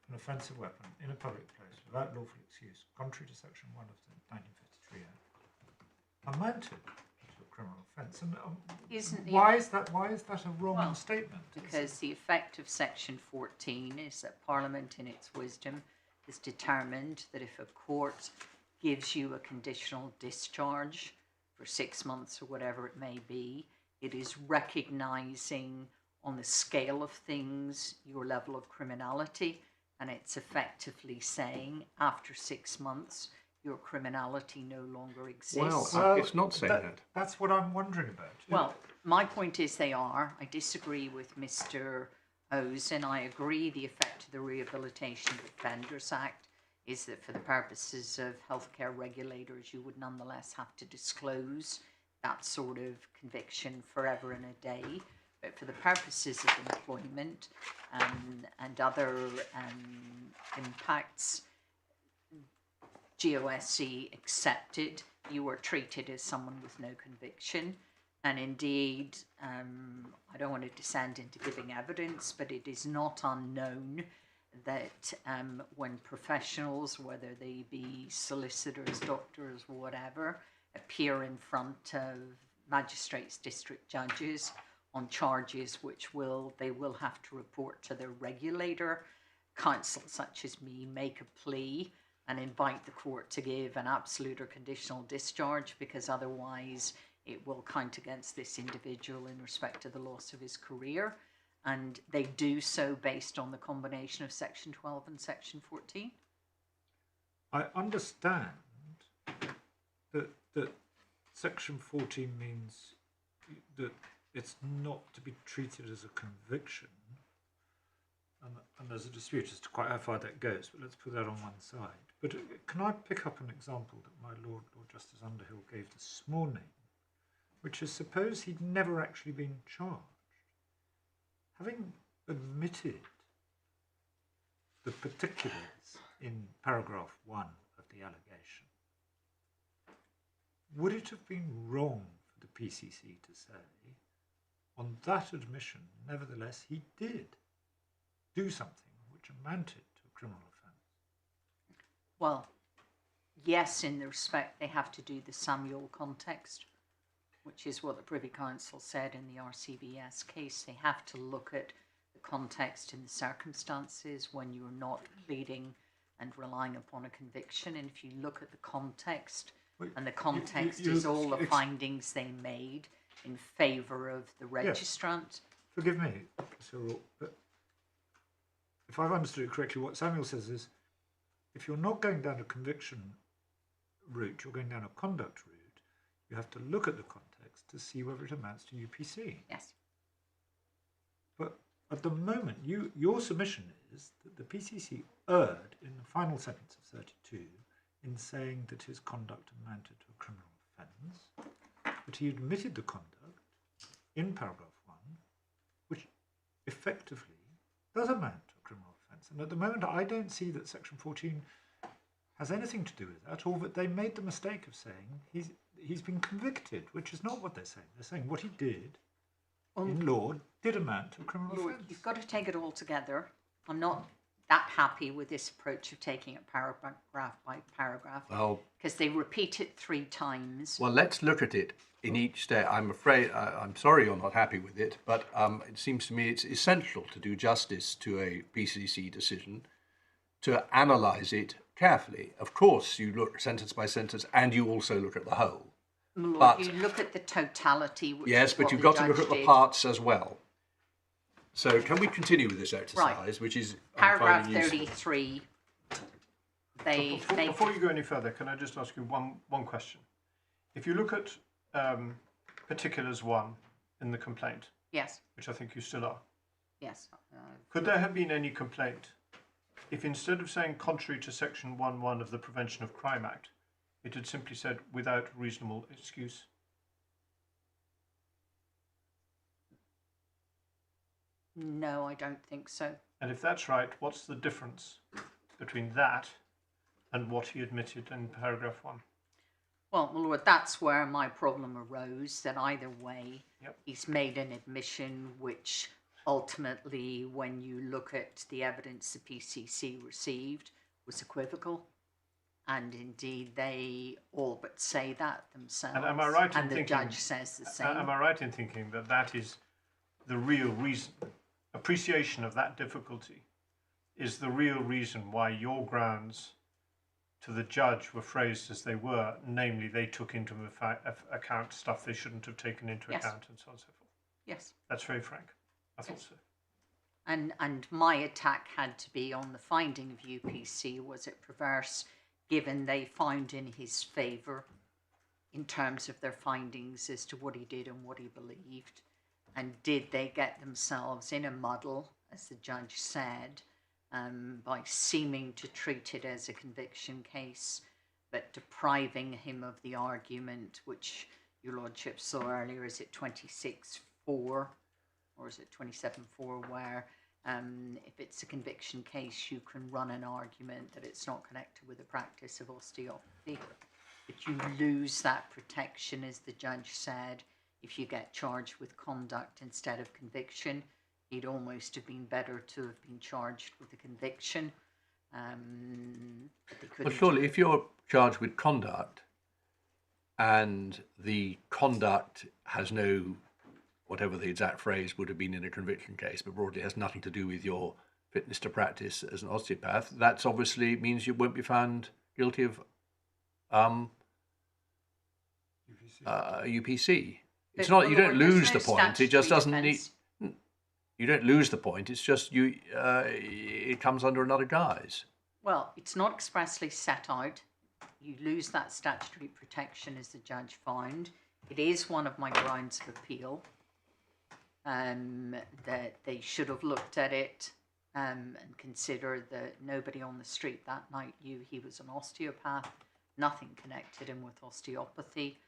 an offensive weapon in a public place without lawful excuse, contrary to section 1 of the 1953 Act, amounted to a criminal offence. And why is that a wrong statement? Because the effect of section 14 is that Parliament, in its wisdom, is determined that if a court gives you a conditional discharge for 6 months or whatever it may be, it is recognising on the scale of things your level of criminality, and it's effectively saying after 6 months your criminality no longer exists. Well, it's not saying that. That's what I'm wondering about. Well, my point is they are. I disagree with Mr. O's, and I agree the effect of the Rehabilitation Bystanders Act is that for the purposes of healthcare regulators, you would nonetheless have to disclose that sort of conviction forever and a day. But for the purposes of employment and other impacts, GOSC accepted you were treated as someone with no conviction. And indeed, I don't want to descend into giving evidence, but it is not unknown that when professionals, whether they be solicitors, doctors, whatever, appear in front of magistrates, district judges on charges which they will have to report to their regulator, counsel such as me make a plea and invite the court to give an absolute or conditional discharge, because otherwise it will count against this individual in respect to the loss of his career. And they do so based on the combination of section 12 and section 14. I understand that section 14 means that it's not to be treated as a conviction, and there's a dispute as to quite how far that goes, but let's put that on one side. But can I pick up an example that my Lord Justice Underhill gave this morning, which is, suppose he'd never actually been charged. Having admitted the particulars in paragraph 1 of the allegation, would it have been wrong for the PCC to say, on that admission, nevertheless, he did do something which amounted to a criminal offence? Well, yes, in the respect they have to do the Samuel context, which is what the Privy Council said in the RCBS case. They have to look at the context and the circumstances when you're not pleading and relying upon a conviction. And if you look at the context, and the context is all the findings they made in favour of the registrant. Forgive me, Cyril, but if I've understood it correctly, what Samuel says is, if you're not going down a conviction route, you're going down a conduct route, you have to look at the context to see whether it amounts to UPC. Yes. But at the moment, your submission is that the PCC erred in the final sentence of 32 in saying that his conduct amounted to a criminal offence, but he admitted the conduct in paragraph 1, which effectively does amount to a criminal offence. And at the moment, I don't see that section 14 has anything to do with that, or that they made the mistake of saying he's been convicted, which is not what they're saying. They're saying what he did in law did amount to a criminal offence. You've got to take it all together. I'm not that happy with this approach of taking it paragraph by paragraph, because they repeat it 3 times. Well, let's look at it in each step. I'm sorry you're not happy with it, but it seems to me it's essential to do justice to a PCC decision, to analyse it carefully. Of course, you look sentence by sentence, and you also look at the whole. Lord, but you look at the totality. Which yes, is but what you've the got to look judge at the did. parts as well. So can we continue with this exercise, Right. which is Paragraph I'm finding 33. They Before you go any further, can I just ask you one question? If you look at particulars 1 in the complaint, yes, which I think you still are, yes. could there have been any complaint if instead of saying contrary to section 1.1 of the Prevention of Crime Act, it had simply said without reasonable excuse? No, I don't think so. And if that's right, what's the difference between that and what he admitted in paragraph 1? Well, my Lord, that's where my problem arose, that either way, Yep. he's made an admission which ultimately, when you look at the evidence the PCC received, was equivocal. And indeed, they all but say that themselves. And am I right in and the thinking, judge says the same. Am I right in thinking that that is the real reason, appreciation of that difficulty is the real reason why your grounds to the judge were phrased as they were, namely they took into account stuff they shouldn't have taken into Yes. account and so on and so forth? Yes. That's very frank. I thought Yes. so. And my attack had to be on the finding of UPC. Was it perverse, given they found in his favour in terms of their findings as to what he did and what he believed? And did they get themselves in a muddle, as the judge said, by seeming to treat it as a conviction case, but depriving him of the argument, which your lordship saw earlier, is it 26.4 or is it 27.4, where if it's a conviction case, you can run an argument that it's not connected with the practice of osteopathy. But you lose that protection, as the judge said, if you get charged with conduct instead of conviction. He'd almost have been better to have been charged with a conviction. But they couldn't. Well, surely if you're charged with conduct and the conduct has no, whatever the exact phrase would have been in a conviction case, but broadly has nothing to do with your fitness to practice as an osteopath, that's obviously means you won't be found guilty of UPC. It's not, you don't lose the point, it just doesn't need... You don't lose the point. It's just it comes under another guise. Well, it's not expressly set out. You lose that statutory protection, as the judge found. It is one of my grounds of appeal. That they should have looked at it and considered that nobody on the street that night knew he was an osteopath. Nothing connected him with osteopathy.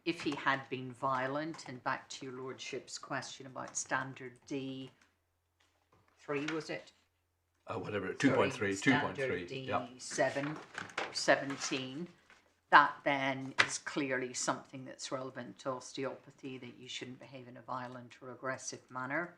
If he had been violent, and back to your lordship's question about standard D3, was it? Whatever, 2.3, Standard 2.3, yeah. 17, that then is clearly something that's relevant to osteopathy, that you shouldn't behave in a violent or aggressive manner.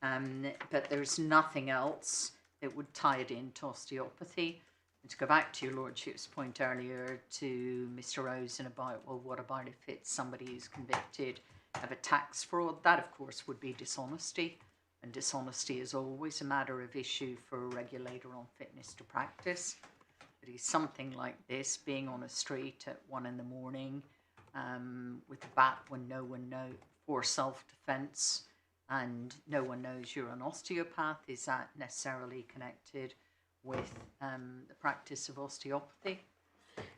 But there's nothing else that would tie it into osteopathy. And to go back to your lordship's point earlier to Mr. Rosen about, well, what about if it's somebody who's convicted of a tax fraud? That, of course, would be dishonesty. and dishonesty is always a matter of issue for a regulator on fitness to practice. But he's something like this, being on a street at 1 a.m, with a bat when no one knows, for self-defense, and no one knows you're an osteopath. Is that necessarily connected with the practice of osteopathy?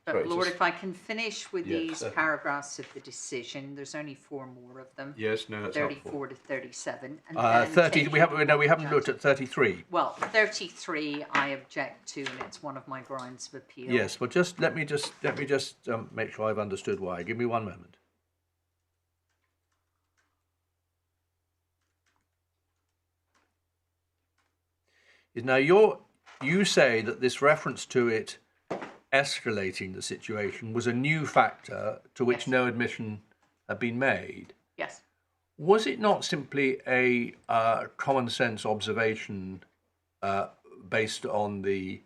But Sorry, Lord, just- if I can finish with Yes, these certainly. paragraphs of the decision, there's only 4 more of them. Yes, no, that's helpful. 34 to 37. And 30. then We haven't looked at 33. Well, 33 I object to, and it's one of my grounds of appeal. Yes. Well, let me just make sure I've understood why. Give me one moment. Now you say that this reference to it escalating the situation was a new factor to which Yes. no admission had been made. Yes. Was it not simply a common sense observation based on the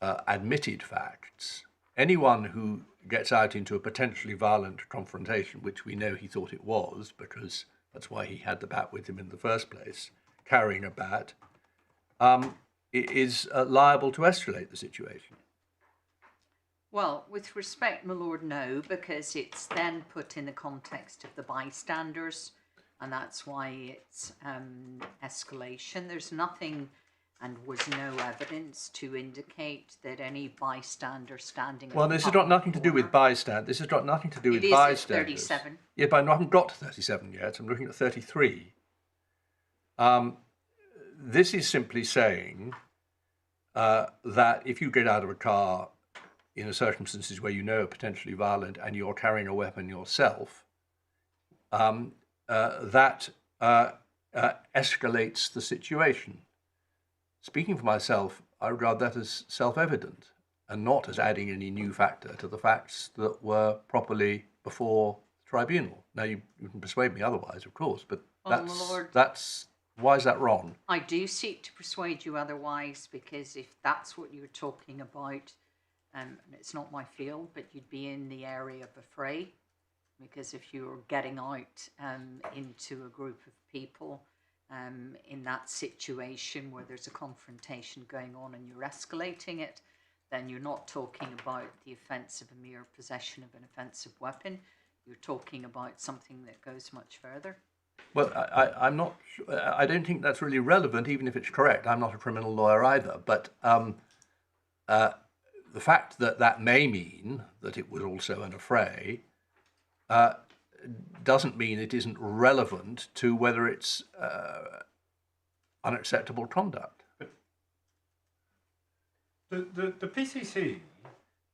admitted facts? Anyone who gets out into a potentially violent confrontation, which we know he thought it was, because that's why he had the bat with him in the first place, carrying a bat, is liable to escalate the situation. Well, with respect, my lord, no, because it's then put in the context of the bystanders, and that's why it's escalation. There's nothing and was no evidence to indicate that any bystander standing. Well, this has got nothing to do with bystand. This has got nothing to do with It is at bystanders. 37. Yeah, but I haven't got to 37 yet. I'm looking at 33. This is simply saying that if you get out of a car in circumstances where you know are potentially violent and you're carrying a weapon yourself, that escalates the situation. Speaking for myself, I regard that as self-evident and not as adding any new factor to the facts that were properly before the tribunal. Now, you can persuade me otherwise, of course, but Oh, my lord. that's why is that wrong? I do seek to persuade you otherwise, because if that's what you're talking about, and it's not my field, but you'd be in the area of a fray, because if you're getting out into a group of people in that situation where there's a confrontation going on and you're escalating it, then you're not talking about the offence of a mere possession of an offensive weapon. You're talking about something that goes much further. Well, I'm not. I don't think that's really relevant, even if it's correct. I'm not a criminal lawyer either, but the fact that that may mean that it was also an affray doesn't mean it isn't relevant to whether it's unacceptable conduct. The PCC,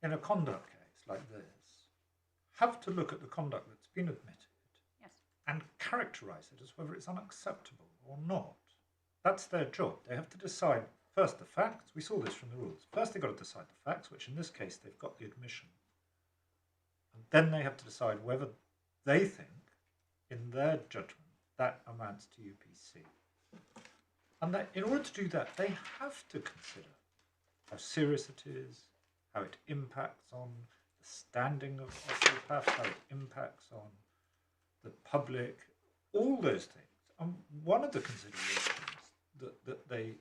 in a conduct case like this, have to look at the conduct that's been admitted and characterise it as whether it's unacceptable or not. That's their job. They have to decide first the facts. We saw this from the rules. First they've got to decide the facts, which in this case they've got the admission. And then they have to decide whether they think, in their judgment, that amounts to UPC. And that in order to do that, they have to consider how serious it is, how it impacts on the standing of osteopaths, how it impacts on the public, all those things. And one of the considerations that they,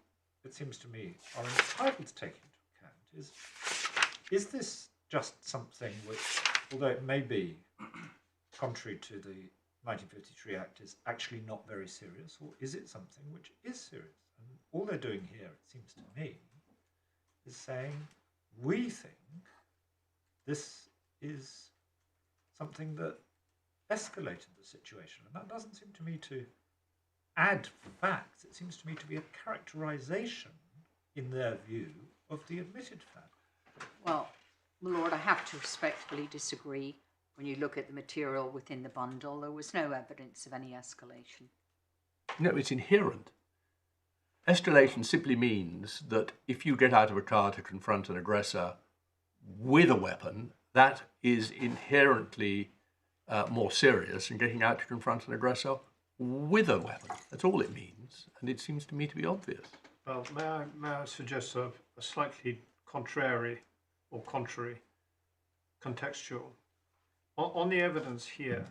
it seems to me, are entitled to take into account is this just something which, although it may be contrary to the 1953 Act, is actually not very serious, or is it something which is serious? And all they're doing here, it seems to me, is saying, we think this is something that escalated the situation. And that doesn't seem to me to add facts. It seems to me to be a characterisation, in their view, of the admitted fact. Well, my lord, I have to respectfully disagree. When you look at the material within the bundle, there was no evidence of any escalation. No, it's inherent. Escalation simply means that if you get out of a car to confront an aggressor with a weapon, that is inherently more serious than getting out to confront an aggressor with a weapon. That's all it means, and it seems to me to be obvious. Well, may I suggest a slightly contrary or contrary contextual? On the evidence here,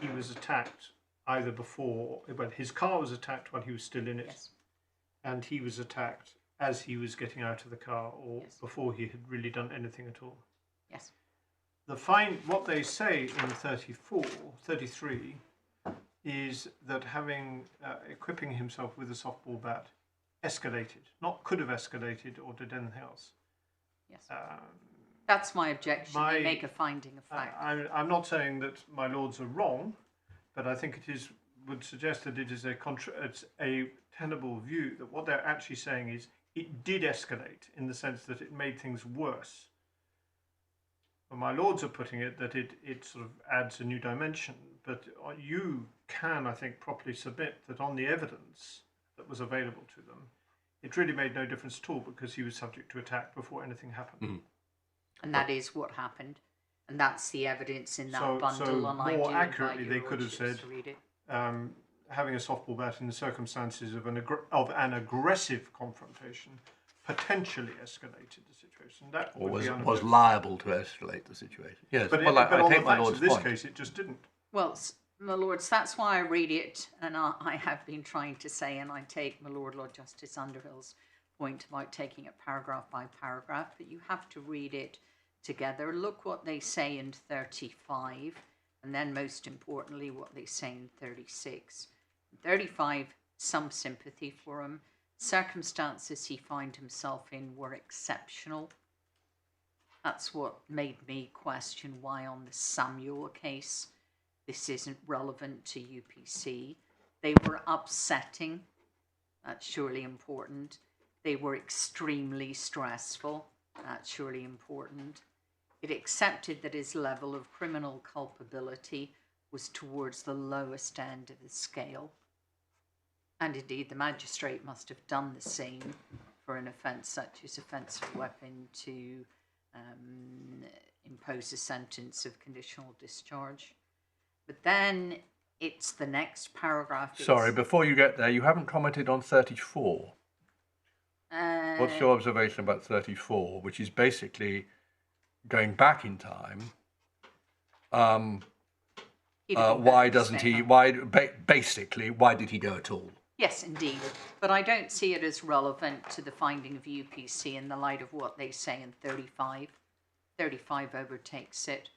he was attacked either before, well, his car was attacked while he was still in it, Yes. and he was attacked as he was getting out of the car, or Yes. before he had really done anything at all. Yes. What they say in 33 is that having equipping himself with a softball bat escalated, not could have escalated or did anything else. Yes. That's my objection. They my- make a finding of fact. I'm not saying that my lords are wrong, but I think would suggest that it is it's a tenable view that what they're actually saying is it did escalate in the sense that it made things worse. But my lords are putting it that it sort of adds a new dimension. But you can, I think, properly submit that on the evidence that was available to them, it really made no difference at all because he was subject to attack before anything happened. And that is what happened. And that's the evidence in that bundle. So and I more do accurately, invite they your could have lordships said, to read it. having a softball bat in the circumstances of an aggressive confrontation potentially escalated the situation. That Or would be was liable to escalate the situation. Yes, But, well, but I on take the my facts lord's of this point. case, it just didn't. Well, my lords, that's why I read it, and I have been trying to say, and I take my Lord Justice Underhill's point about taking it paragraph by paragraph, but you have to read it together. Look what they say in 35, and then most importantly, what they say in 36. In 35, some sympathy for him. Circumstances he found himself in were exceptional. That's what made me question why on the Samuel case this isn't relevant to UPC. They were upsetting. That's surely important. They were extremely stressful. That's surely important. It accepted that his level of criminal culpability was towards the lowest end of the scale. And indeed, the magistrate must have done the same for an offence such as offensive weapon to impose a sentence of conditional discharge. But then it's the next paragraph. Sorry, before you get there, you haven't commented on 34. What's your observation about 34, which is basically going back in time? Why doesn't he? Basically, why did he go at all? Yes, indeed. But I don't see it as relevant to the finding of UPC in the light of what they say in 35. 35 overtakes it.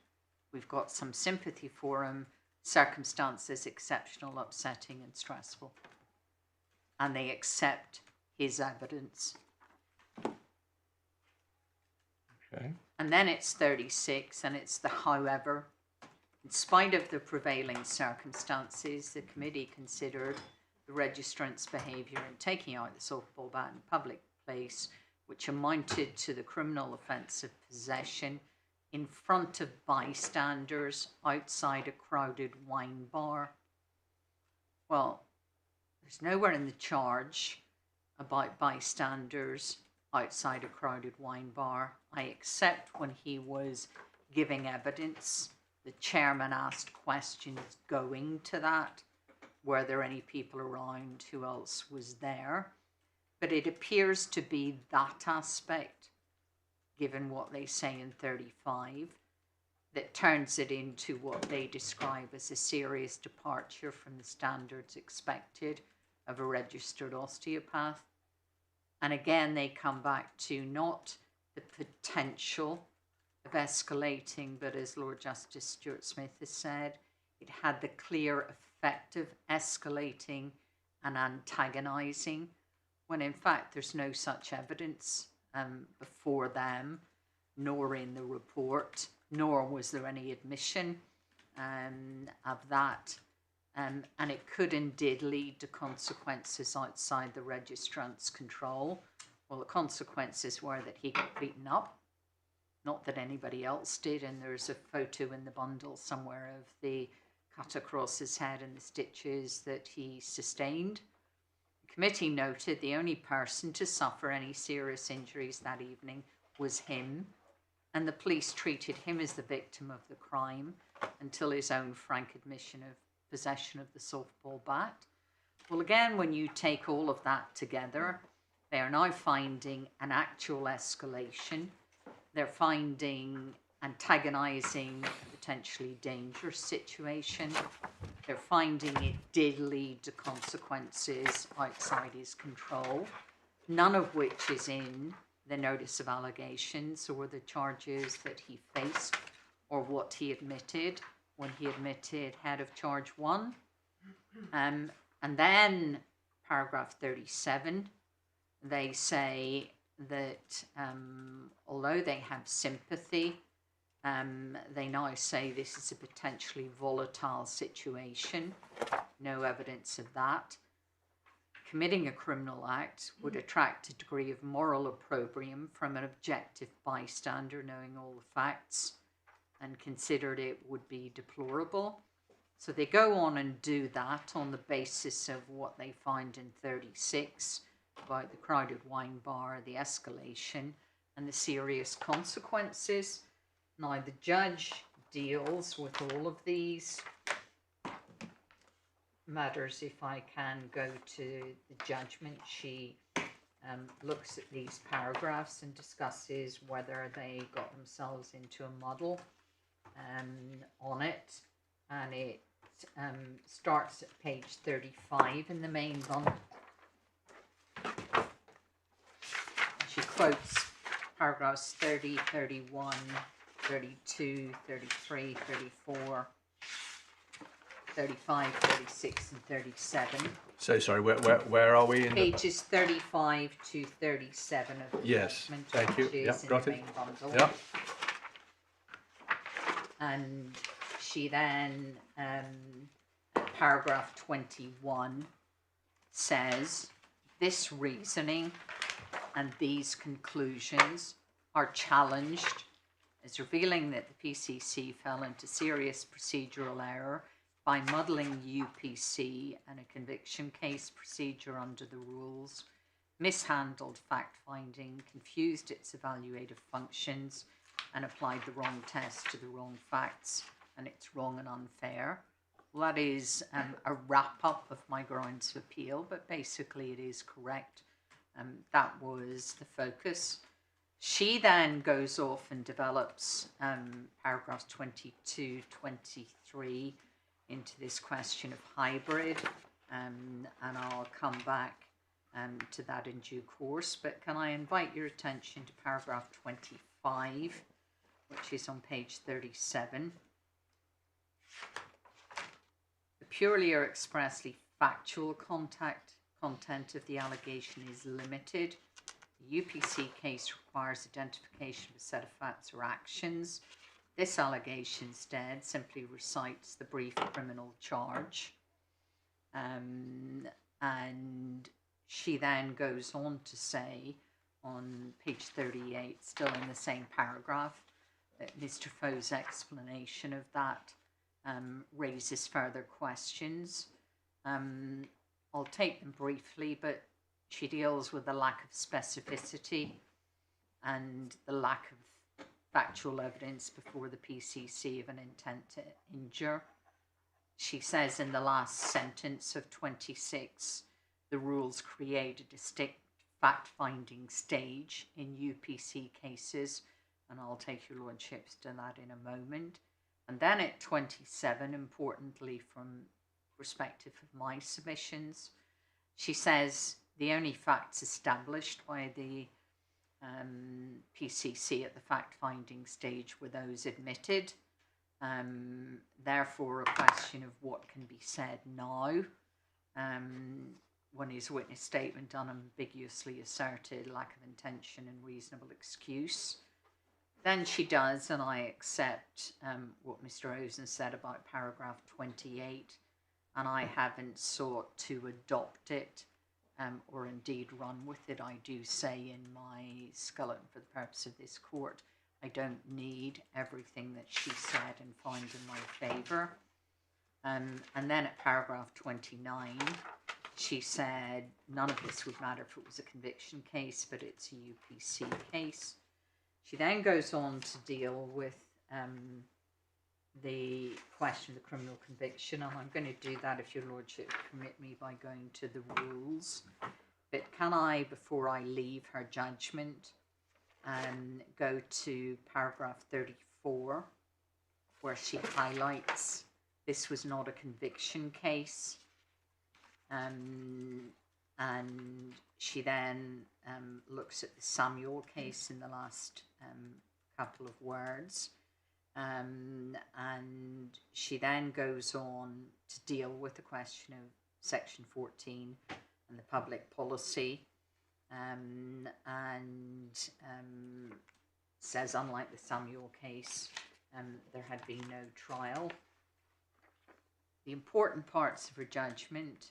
We've got some sympathy for him. Circumstances exceptional, upsetting and stressful. And they accept his evidence. Okay. And then it's 36, and it's the however. In spite of the prevailing circumstances, the committee considered the registrant's behaviour in taking out the softball bat in public place, which amounted to the criminal offence of possession in front of bystanders outside a crowded wine bar. Well, there's nowhere in the charge about bystanders outside a crowded wine bar. I accept when he was giving evidence, the chairman asked questions going to that. Were there any people around? Who else was there? But it appears to be that aspect, given what they say in 35, that turns it into what they describe as a serious departure from the standards expected of a registered osteopath. And again, they come back to not the potential of escalating, but as Lord Justice Stuart-Smith has said, it had the clear effect of escalating and antagonising, when in fact there's no such evidence before them, nor in the report, nor was there any admission of that. And it could indeed lead to consequences outside the registrant's control. Well, the consequences were that he got beaten up, not that anybody else did, and there's a photo in the bundle somewhere of the cut across his head and the stitches that he sustained. The committee noted the only person to suffer any serious injuries that evening was him, and the police treated him as the victim of the crime until his own frank admission of possession of the softball bat. Well, again, when you take all of that together, they are now finding an actual escalation. They're finding antagonising, potentially dangerous situation. they're finding it did lead to consequences outside his control, none of which is in the notice of allegations or the charges that he faced or what he admitted when he admitted head of charge 1. And then paragraph 37, they say that although they have sympathy, they now say this is a potentially volatile situation. No evidence of that. Committing a criminal act would attract a degree of moral opprobrium from an objective bystander knowing all the facts, and considered it would be deplorable. So they go on and do that on the basis of what they find in 36 about the crowded wine bar, the escalation, and the serious consequences. Now the judge deals with all of these matters. If I can go to the judgment, she looks at these paragraphs and discusses whether they got themselves into a muddle on it, and it starts at page 35 in the main bundle. She quotes paragraphs 30, 31, 32, 33, 34, 35, 36, and 37. So sorry, where are we? In Pages 35 to 37 of the yes, document, thank you. which is Yep, in got the it. main bundle. Yep. And she then, paragraph 21 says, this reasoning and these conclusions are challenged as revealing that the PCC fell into serious procedural error by muddling UPC and a conviction case procedure under the rules, mishandled fact-finding, confused its evaluative functions, and applied the wrong test to the wrong facts, and it's wrong and unfair. Well, that is a wrap-up of my grounds of appeal, but basically it is correct. That was the focus. She then goes off and develops paragraphs 22, 23 into this question of hybrid, and I'll come back to that in due course. But can I invite your attention to paragraph 25, which is on page 37. The purely or expressly factual content of the allegation is limited. The UPC case requires identification of a set of facts or actions. This allegation instead simply recites the brief criminal charge. And she then goes on to say on page 38, still in the same paragraph, that Mr. Foe's explanation of that raises further questions. I'll take them briefly, but she deals with the lack of specificity and the lack of factual evidence before the PCC of an intent to injure. She says in the last sentence of 26, the rules create a distinct fact-finding stage in UPC cases, and I'll take your lordships to that in a moment. And then at 27, importantly from perspective of my submissions, she says the only facts established by the PCC at the fact-finding stage were those admitted. Therefore, a question of what can be said now when his witness statement unambiguously asserted lack of intention and reasonable excuse. Then she does, and I accept what Mr. Ozen said about paragraph 28, and I haven't sought to adopt it or indeed run with it. I do say in my skeleton for the purpose of this court, I don't need everything that she said and find in my favour. And then at paragraph 29, she said none of this would matter if it was a conviction case, but it's a UPC case. She then goes on to deal with the question of the criminal conviction, and I'm going to do that, if your lordship permit me, by going to the rules. But can I, before I leave her judgment, go to paragraph 34, where she highlights this was not a conviction case. And she then looks at the Samuel case in the last couple of words. And she then goes on to deal with the question of Section 14 and the public policy, and says, unlike the Samuel case, there had been no trial. The important parts of her judgment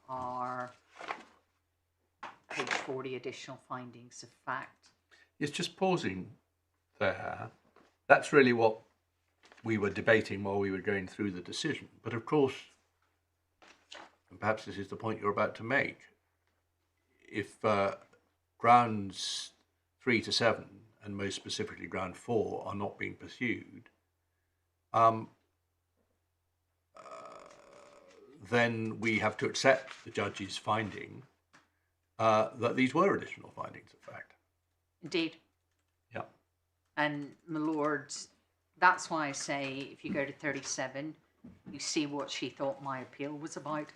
are page 40, additional findings of fact. It's just pausing there. That's really what we were debating while we were going through the decision. But of course, and perhaps this is the point you're about to make, if grounds 3 to 7, and most specifically ground 4, are not being pursued, then we have to accept the judge's finding that these were additional findings of fact. Indeed. Yeah. And my lord, that's why I say if you go to 37, you see what she thought my appeal was about.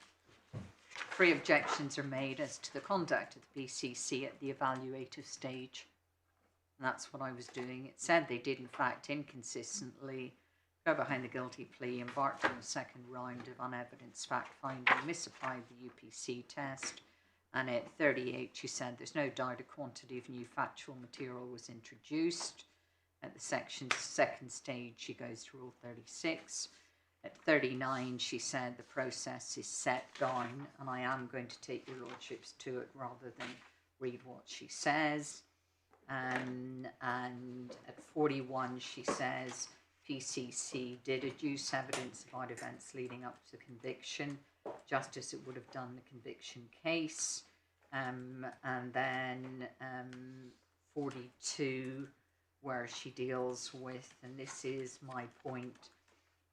3 objections are made as to the conduct of the BCC at the evaluative stage. And that's what I was doing. It said they did, in fact, inconsistently go behind the guilty plea, embarked on a second round of unevidenced fact-finding, misapplied the UPC test. And at 38, she said there's no doubt a quantity of new factual material was introduced. At the section's second stage, she goes to Rule 36. At 39, she said the process is set down, and I am going to take your lordships to it rather than read what she says. And at 41, she says PCC did adduce evidence about events leading up to conviction, just as it would have done the conviction case. And then 42, where she deals with, and this is my point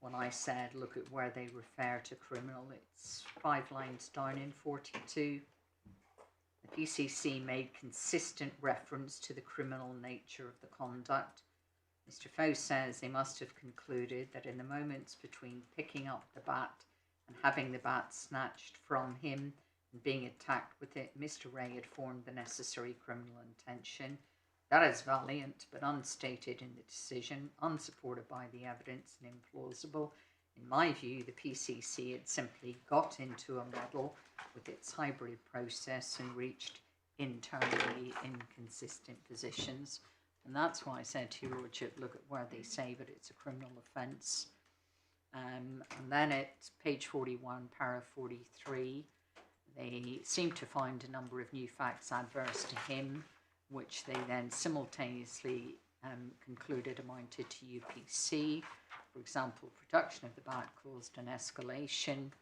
when I said look at where they refer to criminal, it's 5 lines down in 42. The PCC made consistent reference to the criminal nature of the conduct. Mr. Foe says they must have concluded that in the moments between picking up the bat and having the bat snatched from him and being attacked with it, Mr. Wray had formed the necessary criminal intention. That is valiant, but unstated in the decision, unsupported by the evidence, and implausible. In my view, the PCC had simply got into a muddle with its hybrid process and reached internally inconsistent positions. And that's why I said to your lordship, look at where they say that it's a criminal offence. And then at page 41, para 43, they seem to find a number of new facts adverse to him, which they then simultaneously concluded amounted to UPC. For example, production of the bat caused an escalation,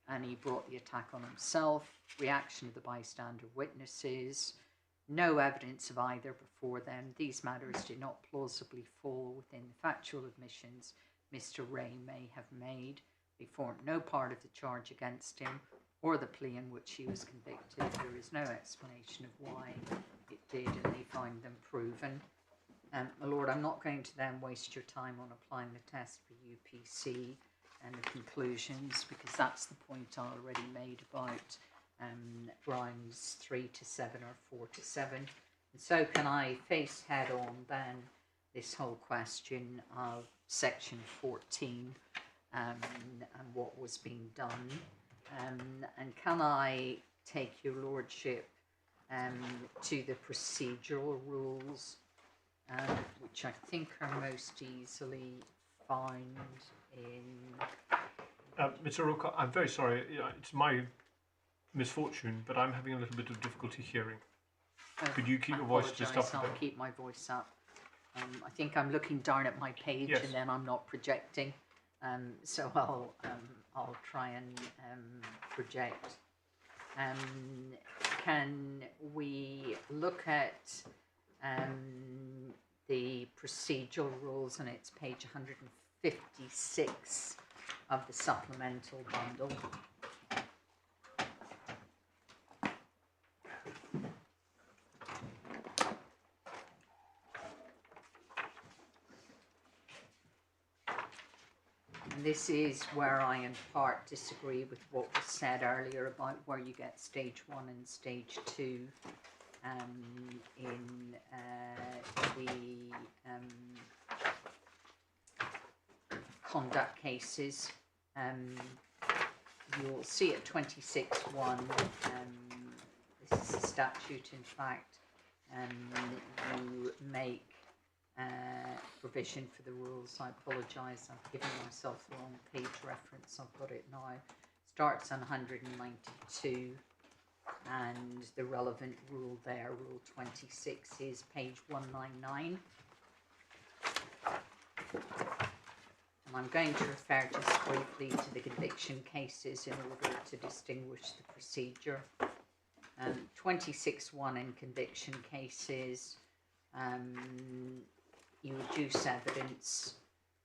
and he brought the attack on himself. Reaction of the bystander witnesses. No evidence of either before them. These matters did not plausibly fall within the factual admissions Mr. Wray may have made. They formed no part of the charge against him or the plea in which he was convicted. There is no explanation of why it did, and they find them proven. My lord, I'm not going to then waste your time on applying the test for UPC and the conclusions, because that's the point I already made about grounds 3 to 7 or 4 to 7. And so can I face head on then this whole question of section 14 and what was being done, and can I take your lordship to the procedural rules, which I think are most easily found in... Mr. Rook, I'm very sorry, it's my misfortune, but I'm having a little bit of difficulty hearing. Could you keep your voice just up a bit? I'll keep my voice up. I think I'm looking down at my page, yes, and then I'm not projecting. So I'll try and project. Can we look at the procedural rules, and it's page 156 of the supplemental bundle. And this is where I in part disagree with what was said earlier about where you get stage 1 and stage 2 in the conduct cases. You'll see at 26.1, this is a statute in fact, you make provision for the rules. I apologise, I've given myself the wrong page reference, I've got it now. Starts on 192 and the relevant rule there, rule 26, is page 199. And I'm going to refer just briefly to the conviction cases in order to distinguish the procedure. 26.1 in conviction cases, you reduce evidence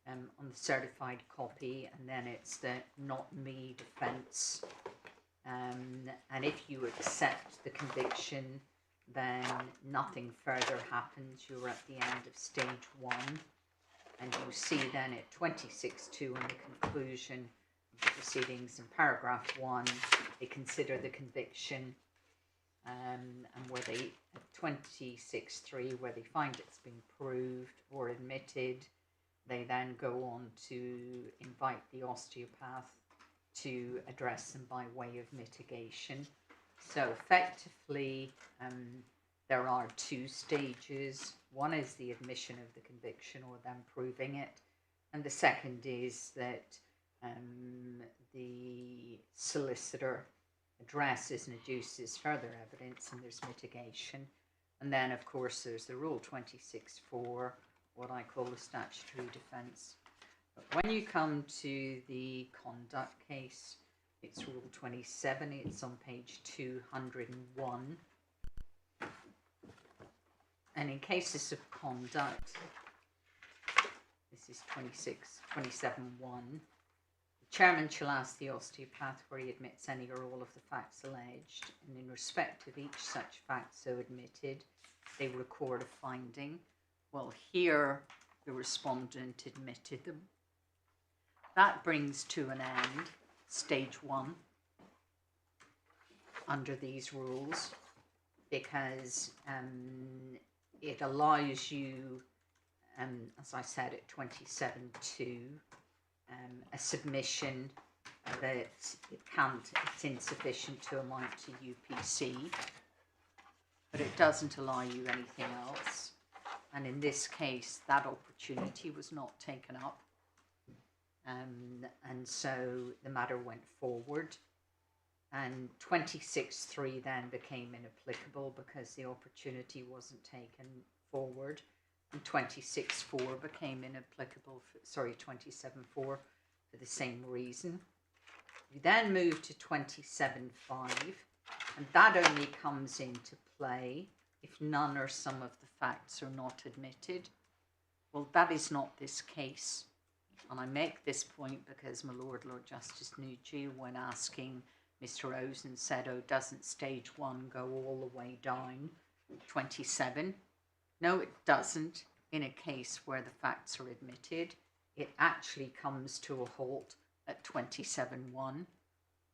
on the certified copy, and then it's the not me defence. And if you accept the conviction, then nothing further happens. You're at the end of stage 1. And you see then at 26.2 in the conclusion of the proceedings in paragraph 1, they consider the conviction, and where they, at 26.3, where they find it's been proved or admitted, they then go on to invite the osteopath to address them by way of mitigation. So effectively, there are 2 stages. One is the admission of the conviction or them proving it, and the second is that the solicitor addresses and adduces further evidence and there's mitigation. And then of course there's the rule 26.4, what I call the statutory defense. But when you come to the conduct case, it's rule 27, it's on page 201. And in cases of conduct, this is 27.1, the chairman shall ask the osteopath where he admits any or all of the facts alleged, and in respect of each such fact so admitted, they record a finding. Well, here the respondent admitted them. That brings to an end stage 1 under these rules, because it allows you, as I said at 27.2, a submission that it's insufficient to amount to UPC, but it doesn't allow you anything else. And in this case, that opportunity was not taken up. And so the matter went forward. And 26.3 then became inapplicable because the opportunity wasn't taken forward. And 26.4 became inapplicable, 27.4 for the same reason. You then move to 27.5, and that only comes into play if none or some of the facts are not admitted. Well, that is not this case. And I make this point because my Lord Justice Nugee, when asking Mr. Osen, said, oh, doesn't stage 1 go all the way down 27? No, it doesn't. In a case where the facts are admitted, it actually comes to a halt at 27.1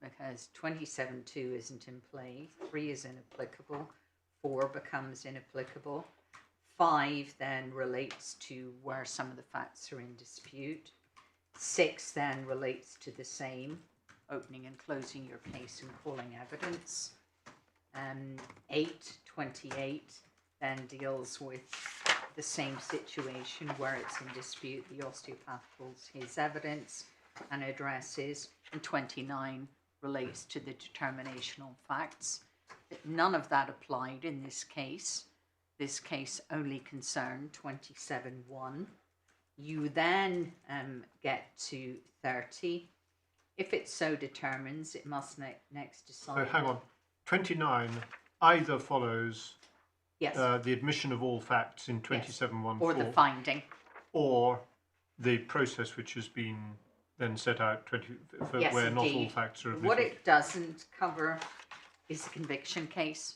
because 27.2 isn't in play, 3 is inapplicable, 4 becomes inapplicable, 5 then relates to where some of the facts are in dispute, 6 then relates to the same, opening and closing your case and calling evidence, 8.28 then deals with the same situation where it's in dispute, the osteopath pulls his evidence and addresses, and 29 relates to the determination on facts. But none of that applied in this case. This case only concerned 27.1. You then get to 30. If it so determines, it must next decide. So hang on, 29 either follows Yes. the admission of all facts in 27.1.4, Or the finding. or the process which has been then set out for Yes, where not all indeed. facts are admitted. What it doesn't cover is the conviction case.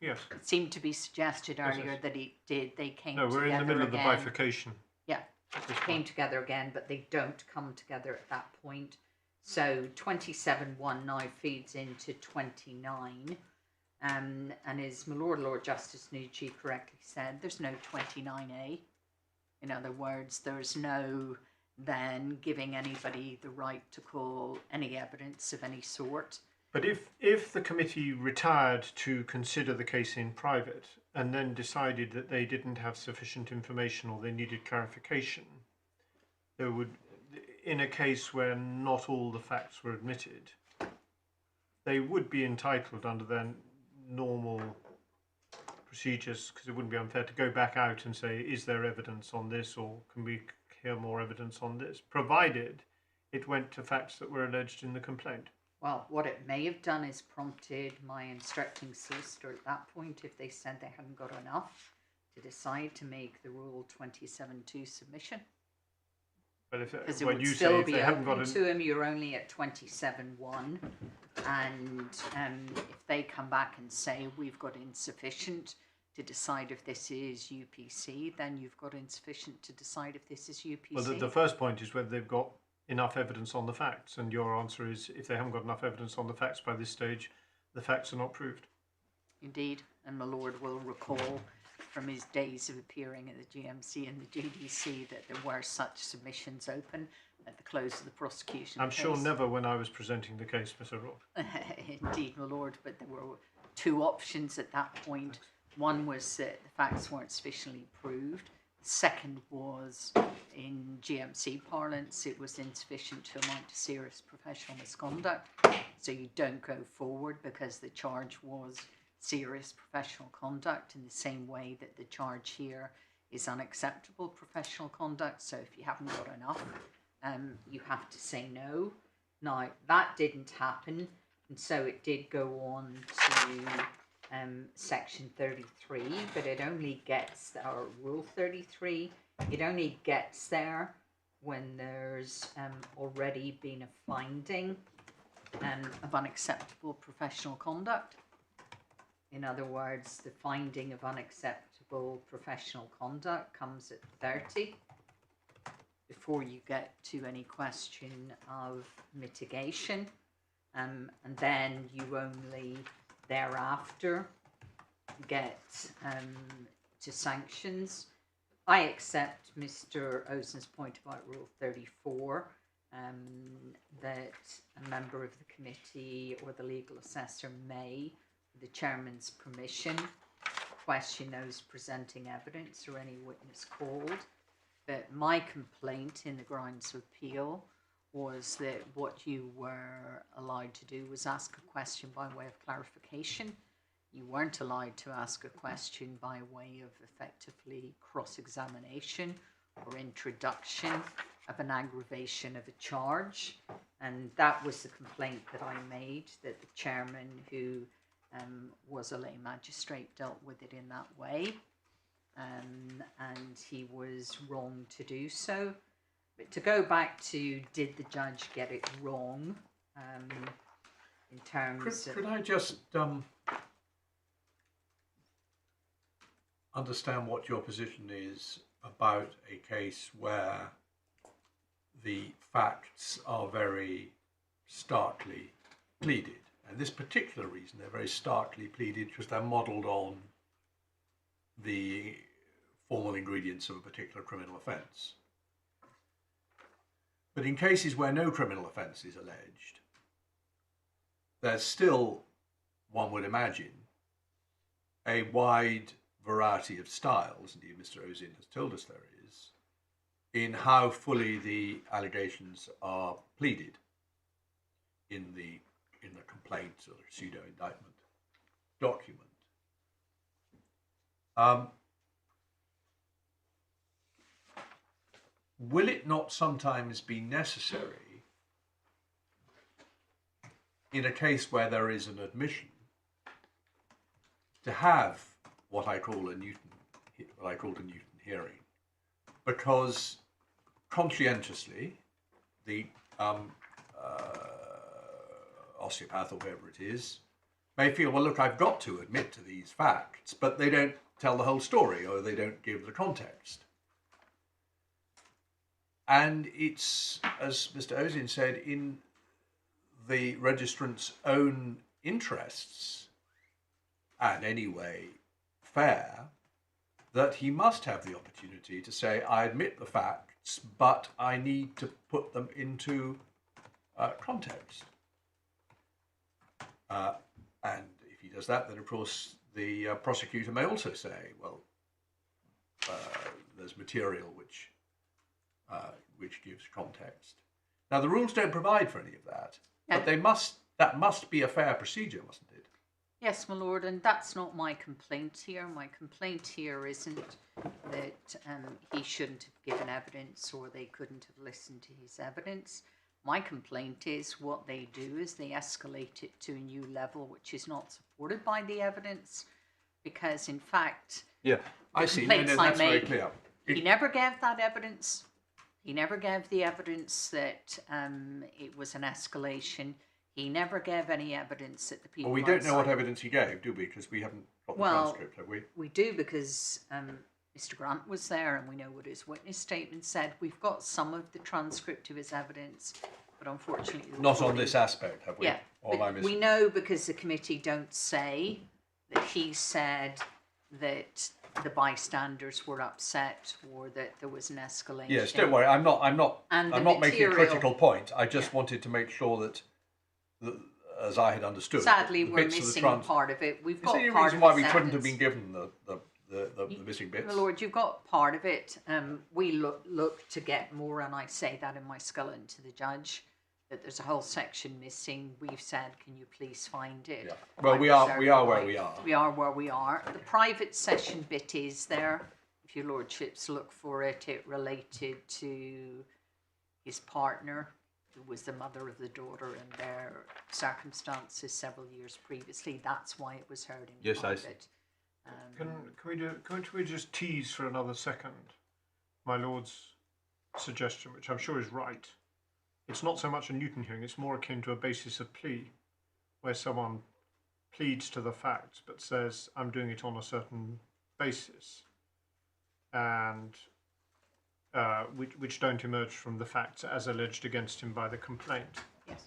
Yes. It seemed to be suggested Yes, earlier yes. that it did. They came No, we're together in the middle of the again. bifurcation. Yeah, came together again, but they don't come together at that point. So 27.1 now feeds into 29. And as my Lord Justice Nugee correctly said, there's no 29A. In other words, there's no then giving anybody the right to call any evidence of any sort. But if the committee retired to consider the case in private and then decided that they didn't have sufficient information or they needed clarification, there would, in a case where not all the facts were admitted, they would be entitled under their normal procedures, because it wouldn't be unfair to go back out and say, is there evidence on this, or can we hear more evidence on this, provided it went to facts that were alleged in the complaint. Well, what it may have done is prompted my instructing solicitor at that point, if they said they hadn't got enough, to decide to make the Rule 27.2 submission. But if Because it when would you still say if be they haven't got open to him, you're only at 27.1. And if they come back and say we've got insufficient to decide if this is UPC, then you've got insufficient to decide if this is UPC. Well, the first point is whether they've got enough evidence on the facts, and your answer is if they haven't got enough evidence on the facts by this stage, the facts are not proved. Indeed, and my lord will recall from his days of appearing at the GMC and the GDC that there were such submissions open at the close of the prosecution I'm case. sure never when I was presenting the case, Mr. Rourke. Indeed, my lord, but there were two options at that point. One was that the facts weren't sufficiently proved. The second was, in GMC parlance, it was insufficient to amount to serious professional misconduct. So you don't go forward because the charge was serious professional conduct, in the same way that the charge here is unacceptable professional conduct. So if you haven't got enough, you have to say no. Now, that didn't happen, and so it did go on to section 33, but it only gets, or rule 33, it only gets there when there's already been a finding of unacceptable professional conduct. In other words, the finding of unacceptable professional conduct comes at 30 before you get to any question of mitigation, and then you only thereafter get to sanctions. I accept Mr. Ozen's point about Rule 34, that a member of the committee or the legal assessor may, with the chairman's permission, question those presenting evidence or any witness called. But my complaint in the grounds of appeal was that what you were allowed to do was ask a question by way of clarification. You weren't allowed to ask a question by way of effectively cross-examination or introduction of an aggravation of a charge. And that was the complaint that I made, that the chairman, who was a lay magistrate, dealt with it in that way. And he was wrong to do so. But to go back to, did the judge get it wrong in terms of... Could I just understand what your position is about a case where the facts are very starkly pleaded? And this particular reason, they're very starkly pleaded because they're modelled on the formal ingredients of a particular criminal offence. But in cases where no criminal offence is alleged, there's still, one would imagine, a wide variety of styles, indeed Mr. Ozen has told us there is, in how fully the allegations are pleaded in the complaint or the pseudo-indictment document. Will it not sometimes be necessary, in a case where there is an admission, to have what I called a Newton hearing, because conscientiously the osteopath or whoever it is may feel, well, look, I've got to admit to these facts, but they don't tell the whole story or they don't give the context. and it's, as Mr. Ozin said, in the registrant's own interests, and anyway fair, that he must have the opportunity to say, I admit the facts, but I need to put them into context. And if he does that, then of course the prosecutor may also say, well, there's material which gives context. Now the rules don't provide for any of that, but that must be a fair procedure, mustn't it? Yes, my lord, and that's not my complaint here. My complaint here isn't that he shouldn't have given evidence or they couldn't have listened to his evidence. My complaint is what they do is they escalate it to a new level which is not supported by the evidence, because in fact, yeah, I see. No, that's very clear. He never gave that evidence. He never gave the evidence that it was an escalation. He never gave any evidence that the people. Well, we don't know what evidence he gave, do we? Because we haven't got the transcript, have we? We do, because Mr. Grant was there and we know what his witness statement said. We've got some of the transcript of his evidence, but unfortunately... Not on this aspect, have we? Yeah, but we know because the committee don't say that he said that the bystanders were upset or that there was an escalation. Yes, don't worry. I'm not making a critical point. I just wanted to make sure that, as I had understood, sadly we're missing part of it. We've got part of it. Is there any reason why we couldn't have been given the missing bits? My lord, you've got part of it. We look to get more, and I say that in my skeleton to the judge, that there's a whole section missing. We've said, can you please find it? Yeah. Well, we are where we are. We are where we are. The private session bit is there. If your lordships look for it, it related to his partner, who was the mother of the daughter, and their circumstances several years previously. That's why it was heard in private. Can we just tease for another second my lord's suggestion, which I'm sure is right? It's not so much a Newton hearing, it's more akin to a basis of plea, where someone pleads to the facts but says, I'm doing it on a certain basis, and which don't emerge from the facts as alleged against him by the complaint. Yes.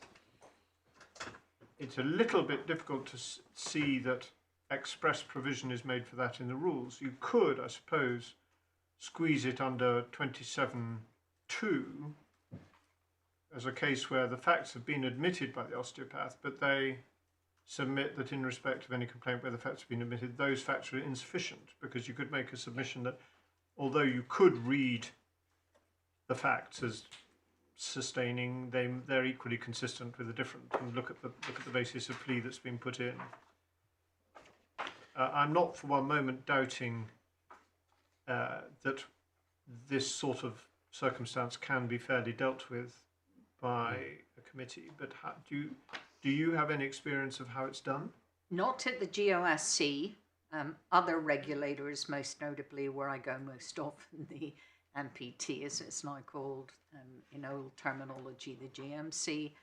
It's a little bit difficult to see that express provision is made for that in the rules. You could, I suppose, squeeze it under 27(2) as a case where the facts have been admitted by the osteopath, but they submit that in respect of any complaint where the facts have been admitted, those facts are insufficient, because you could make a submission that although you could read the facts as sustaining, they're equally consistent with the different, and look at the basis of plea that's been put in. I'm not for one moment doubting that this sort of circumstance can be fairly dealt with by a committee, but do you have any experience of how it's done? Not at the GOSC. Other regulators, most notably where I go most often, the MPT, as it's now called in old terminology, the GMC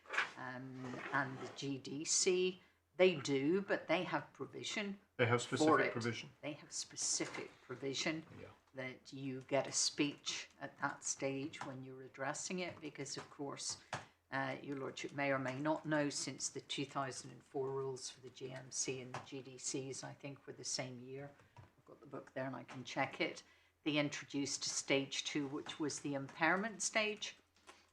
and the GDC, they do, but they have provision. They have specific provision. They have specific provision that you get a speech at that stage when you're addressing it, because of course your lordship may or may not know, since the 2004 rules for the GMC and the GDCs I think were the same year. I've got the book there and I can check it. They introduced stage 2, which was the impairment stage,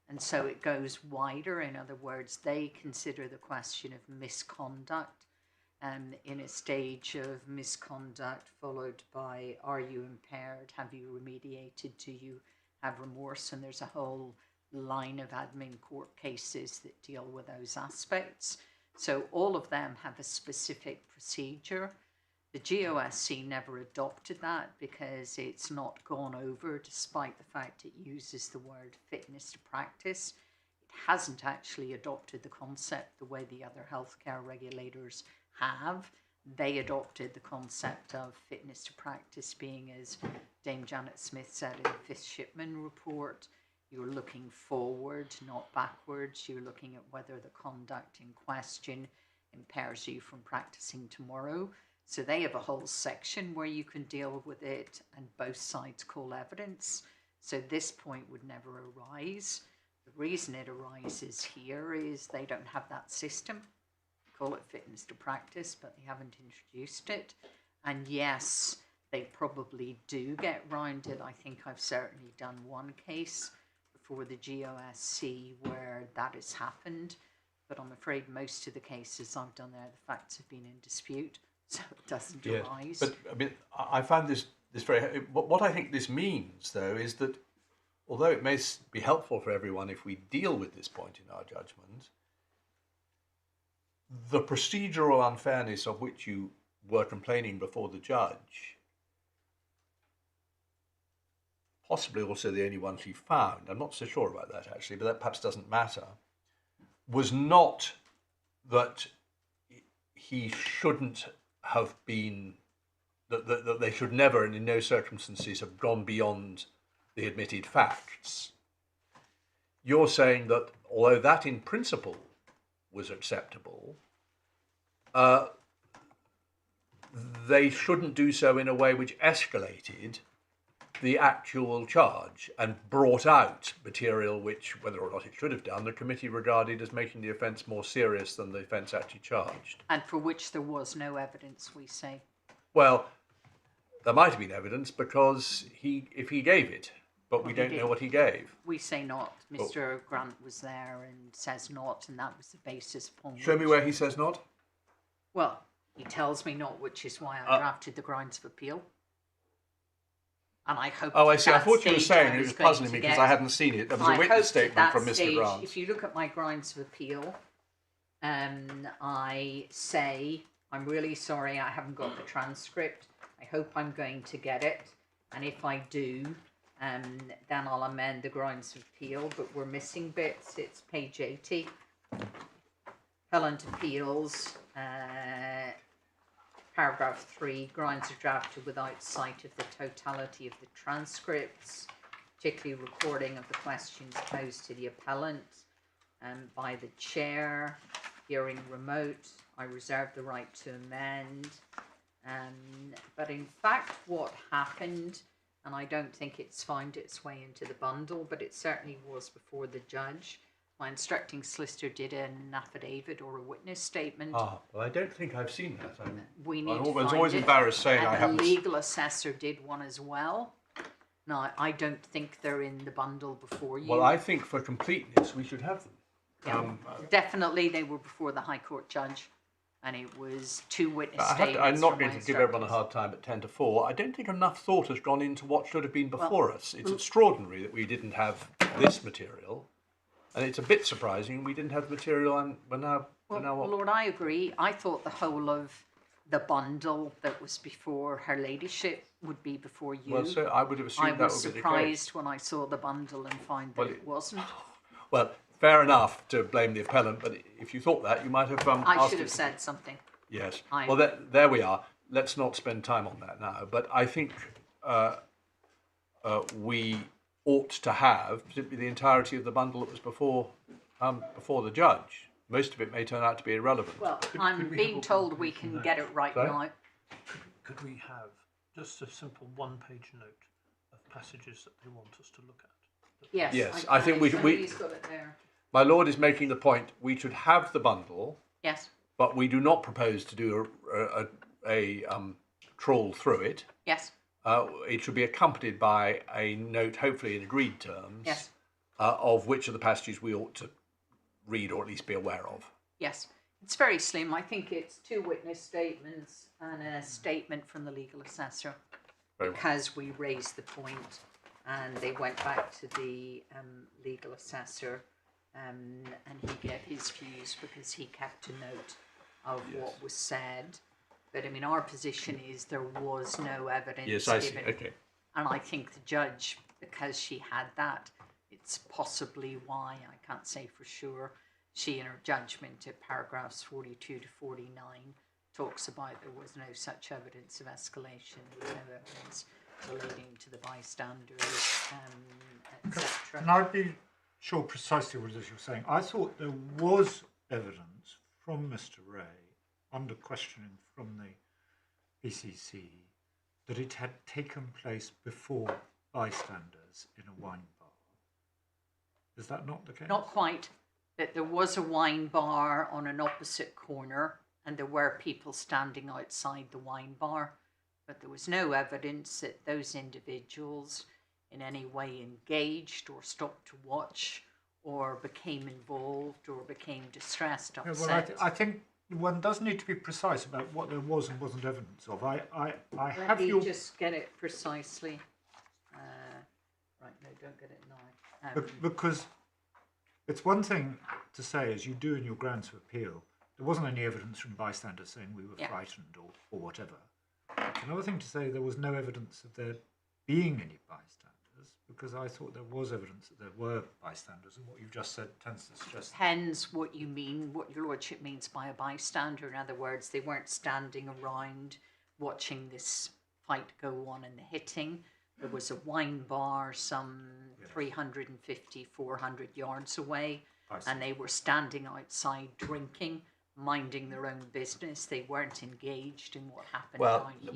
and so it goes wider. In other words, they consider the question of misconduct in a stage of misconduct followed by, are you impaired, have you remediated, do you have remorse, and there's a whole line of admin court cases that deal with those aspects. So all of them have a specific procedure. The GOSC never adopted that because it's not gone over, despite the fact it uses the word fitness to practice. It hasn't actually adopted the concept the way the other healthcare regulators have. They adopted the concept of fitness to practice being, as Dame Janet Smith said in the 5th Shipman report, you're looking forward, not backwards. You're looking at whether the conduct in question impairs you from practicing tomorrow. So they have a whole section where you can deal with it, and both sides call evidence. So this point would never arise. The reason it arises here is they don't have that system. Call it fitness to practice, but they haven't introduced it. And yes, they probably do get round it. I think I've certainly done one case before the GOSC where that has happened. But I'm afraid most of the cases I've done there, the facts have been in dispute, so it doesn't arise. But I mean, I find this very. What I think this means, though, is that although it may be helpful for everyone if we deal with this point in our judgment, the procedural unfairness of which you were complaining before the judge, possibly also the only one she found, I'm not so sure about that actually, but that perhaps doesn't matter, was not that he shouldn't have been, that they should never and in no circumstances have gone beyond the admitted facts. You're saying that although that in principle was acceptable, they shouldn't do so in a way which escalated the actual charge and brought out material which, whether or not it should have done, the committee regarded as making the offence more serious than the offence actually charged. And for which there was no evidence, we say. Well, there might have been evidence because if he gave it, but we don't know what he gave. We say not. Mr. Grant was there and says not, and that was the basis upon Show me where he says not. Well, he tells me not, which is why I drafted the grounds of appeal. And I hope. Oh, I see. I thought you were saying it was puzzling me because I hadn't seen it. There was a witness statement from Mr. Grant. If you look at my grounds of appeal, I say, I'm really sorry I haven't got the transcript. I hope I'm going to get it. And if I do, then I'll amend the grounds of appeal. But we're missing bits. It's page 80. Appellant appeals. Paragraph 3, grounds are drafted without sight of the totality of the transcripts, particularly recording of the questions posed to the appellant by the chair, hearing remote. I reserve the right to amend. But in fact, what happened, and I don't think it's found its way into the bundle, but it certainly was before the judge. My instructing solicitor did an affidavit or a witness statement. Ah, well, I don't think I've seen that. I'm always embarrassed saying I haven't. The legal assessor did one as well. Now, I don't think they're in the bundle before you. Well, I think for completeness we should have them. Yeah, definitely they were before the High Court judge, and it was 2 witness statements. I'm not going to give everyone a hard time at 10 to 4. I don't think enough thought has gone into what should have been before us. It's extraordinary that we didn't have this material. And it's a bit surprising we didn't have the material, and we're now. Lord, I agree. I thought the whole of the bundle that was before Her Ladyship would be before you. Well, so I would have assumed that would be the case. I was surprised when I saw the bundle and found that it wasn't. Well, fair enough to blame the appellant, but if you thought that, you might have I should have said something. Yes. Well, there we are. Let's not spend time on that now. But I think we ought to have simply the entirety of the bundle that was before the judge. Most of it may turn out to be irrelevant. Well, I'm being told we can get it right now. Could we have just a simple one-page note of passages that they want us to look at? Yes. I think we. Somebody's got it there. My lord is making the point. We should have the bundle. Yes. But we do not propose to do a trawl through it. Yes. It should be accompanied by a note, hopefully in agreed terms, yes. Of which of the passages we ought to read or at least be aware of. Yes, it's very slim. I think it's 2 witness statements and a statement from the legal assessor, because we raised the point and they went back to the legal assessor and he gave his views because he kept a note of what was said. But I mean, our position is there was no evidence Yes, I given. see. Okay. And I think the judge, because she had that, it's possibly why, I can't say for sure, she in her judgment at paragraphs 42 to 49 talks about there was no such evidence of escalation, there was no evidence relating to the bystanders, etc. Can I be sure precisely what it is you're saying? I thought there was evidence from Mr. Wray under questioning from the PCC that it had taken place before bystanders in a wine bar. Is that not the case? Not quite. That there was a wine bar on an opposite corner and there were people standing outside the wine bar, but there was no evidence that those individuals in any way engaged or stopped to watch or became involved or became distressed, Yeah, upset. well, I think one does need to be precise about what there was and wasn't evidence of. I Let have me your... just get it precisely. Right, no, don't get it now. Because it's one thing to say, as you do in your grounds of appeal, there wasn't any evidence from bystanders saying we were frightened or whatever. It's another thing to say there was no evidence of there being any bystanders, because I thought there was evidence that there were bystanders, and what you've just said tends to suggest... Depends what you mean, what your lordship means by a bystander. In other words, they weren't standing around watching this fight go on and the hitting. There was a wine bar some 350, 400 yards away, and they were standing outside drinking, minding their own business. They weren't engaged in what happened Well, down here.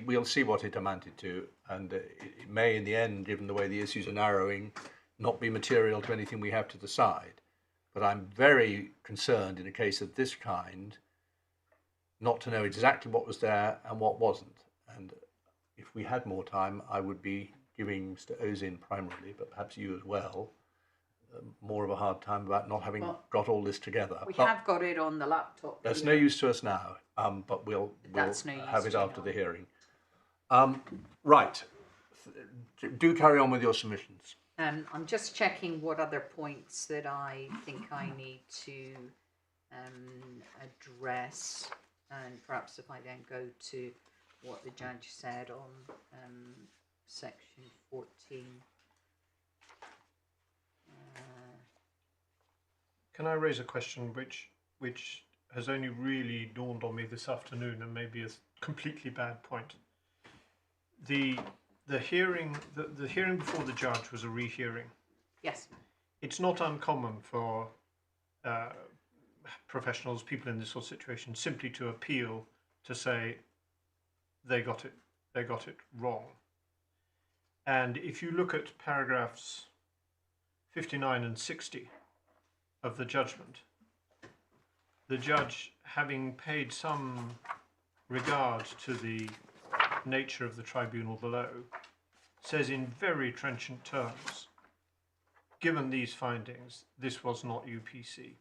we'll see what it amounted to, and it may, in the end, given the way the issues are narrowing, not be material to anything we have to decide. But I'm very concerned in a case of this kind not to know exactly what was there and what wasn't. And if we had more time, I would be giving Mr. Ozin primarily, but perhaps you as well, more of a hard time about not having got all this together. We have got it on the laptop. That's here. no use to us now, but we'll That's no use have it to after now. the hearing. Right. Do carry on with your submissions. I'm just checking what other points that I think I need to address, and perhaps if I then go to what the judge said on section 14. Can I raise a question which has only really dawned on me this afternoon and maybe a completely bad point? The hearing before the judge was a rehearing. Yes. It's not uncommon for professionals, people in this sort of situation, simply to appeal to say they got it wrong. And if you look at paragraphs 59 and 60 of the judgment, the judge, having paid some regard to the nature of the tribunal below, says in very trenchant terms, given these findings, this was not UPC.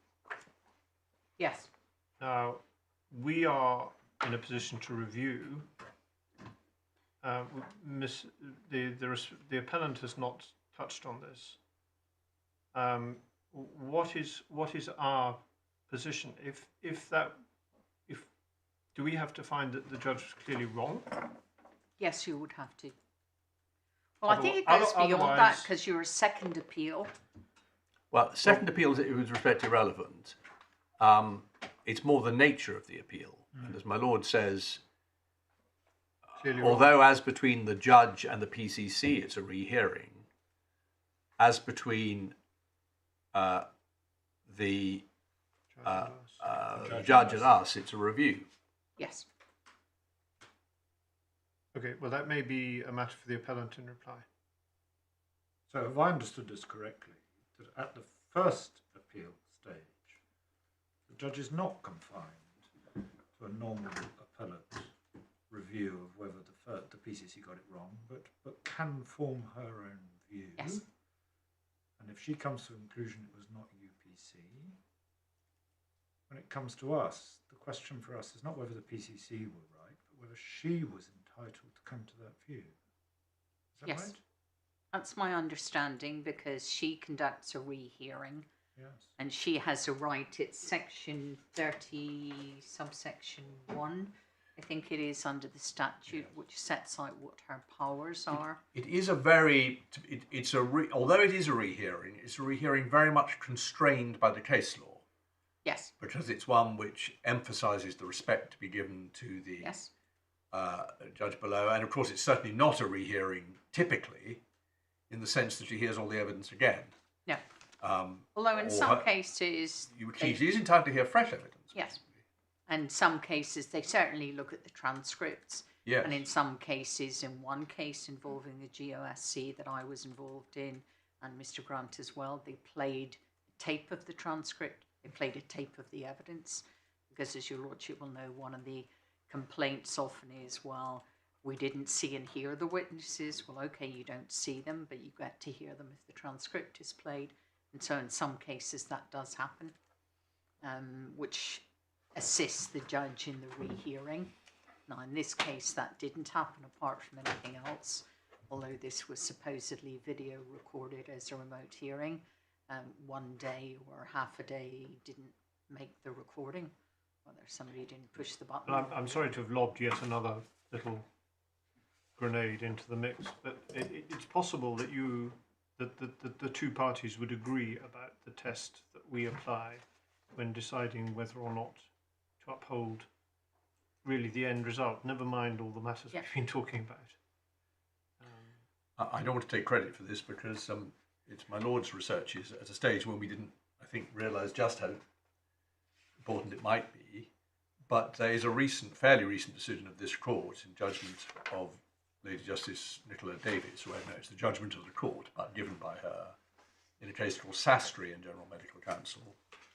Yes. Now, we are in a position to review. The appellant has not touched on this. What is our position? Do we have to find that the judge was clearly wrong? Yes, you would have to. Well, I think it Other- goes beyond that otherwise- because you're a second appeal. Well, second appeal is with respect irrelevant. It's more the nature of the appeal. And as my lord says, Clearly wrong. although as between the judge and the PCC it's a rehearing, as between the judge and us it's a review. Yes. Okay, well that may be a matter for the appellant in reply. So have I understood this correctly, that at the first appeal stage, the judge is not confined to a normal appellate review of whether the PCC got it wrong, but can form her own view. Yes. And if she comes to the conclusion it was not UPC, when it comes to us, the question for us is not whether the PCC were right, but whether she was entitled to come to that view. Is that Yes. right? That's my understanding because she conducts a rehearing Yes. and she has a right. It's section 30, subsection 1. I think it is under the statute which sets out what her powers are. It is although it is a rehearing, it's a rehearing very much constrained by the case law. Yes. Because it's one which emphasises the respect to be given to the Yes. judge below. And of course, it's certainly not a rehearing, typically, in the sense that she hears all the evidence again. No. Although in or some her- cases... She is entitled to hear fresh evidence. Yes. In some cases, they certainly look at the transcripts Yes. And in some cases, in one case involving the GOSC that I was involved in, and Mr. Grant as well, they played a tape of the transcript, they played a tape of the evidence, because as your lordship will know, one of the complaints often is, well, we didn't see and hear the witnesses. Well, okay, you don't see them, but you get to hear them if the transcript is played. And so in some cases that does happen, which assists the judge in the rehearing. Now, in this case, that didn't happen apart from anything else, although this was supposedly video recorded as a remote hearing. One day or half a day didn't make the recording, whether somebody didn't push the button. I'm sorry to have lobbed yet another little grenade into the mix, but it's possible that the two parties would agree about the test that we apply when deciding whether or not to uphold really the end result, never mind all the matters we've been talking about. I don't want to take credit for this because it's my lord's research is at a stage when we didn't, I think, realise just how important it might be. But there is a fairly recent decision of this court in judgment of Lady Justice Nicola Davis, who I know it's the judgment of the court, but given by her in a case called Sastry in General Medical Council.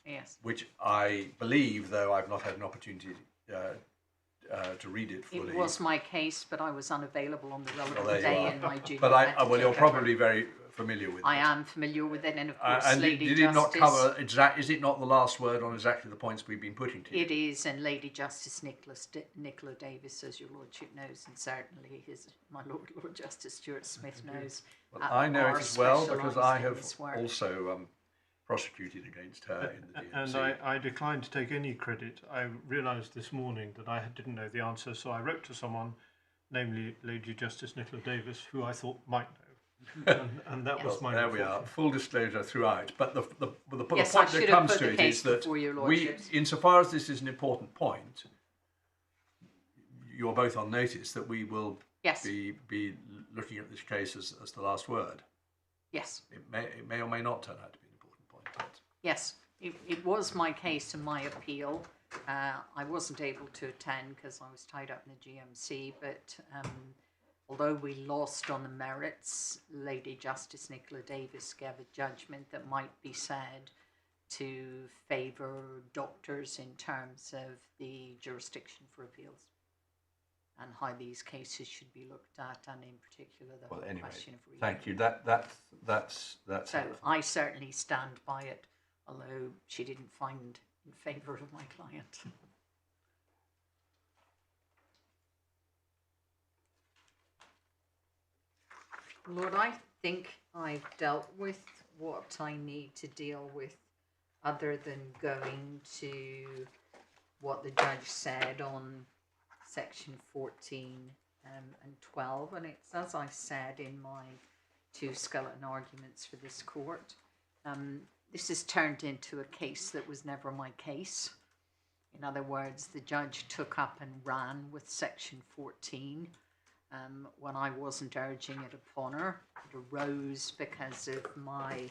Yes. Which I believe, though I've not had an opportunity to read it fully. It was my case, but I was unavailable on the relevant there you day are. in my duty. But well, you're probably very familiar with it. I am familiar with it, and of course, and Lady did Justice. it not cover is it not the last word on exactly the points we've been putting to you? It is, and Lady Justice Nicola Davis, as your lordship knows, and certainly my Lord Justice Stuart-Smith knows. Well, I know it as well because I have this work. also prosecuted against her in the DMC. And I declined to take any credit. I realised this morning that I didn't know the answer, so I wrote to someone, namely Lady Justice Nicola Davis, who I thought might know. And that was my There we are, full disclosure throughout. But the Yes, point I that should comes have put to the it case is that before your we, lordships. insofar as this is an important point, you're both on notice that we will Yes. be looking at this case as the last word. Yes. It may or may not turn out to be an important point. But Yes, it was my case and my appeal. I wasn't able to attend because I was tied up in the GMC, but although we lost on the merits, Lady Justice Nicola Davis gave a judgment that might be said to favour doctors in terms of the jurisdiction for appeals and how these cases should be looked at, and in particular the whole question of thank you. That's so I certainly stand by it, although she didn't find in favour of my client. Lord, I think I've dealt with what I need to deal with, other than going to what the judge said on section 14 and 12, and it's as I said in my two skeleton arguments for this court. This has turned into a case that was never my case. In other words, the judge took up and ran with section 14 when I wasn't urging it upon her. It arose because of my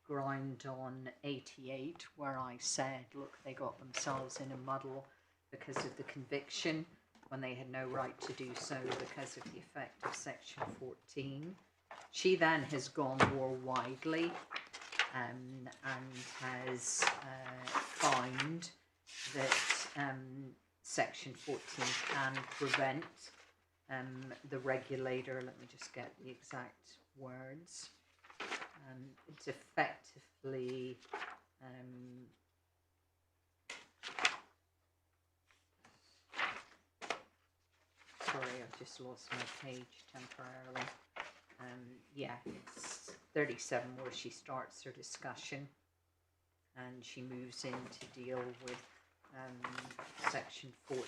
ground on 88, where I said, look, they got themselves in a muddle because of the conviction when they had no right to do so because of the effect of section 14. She then has gone more widely and has found that section 14 can prevent the regulator, let me just get the exact words, it's effectively sorry, I've just lost my page temporarily. Yeah, it's 37 where she starts her discussion and she moves in to deal with section 14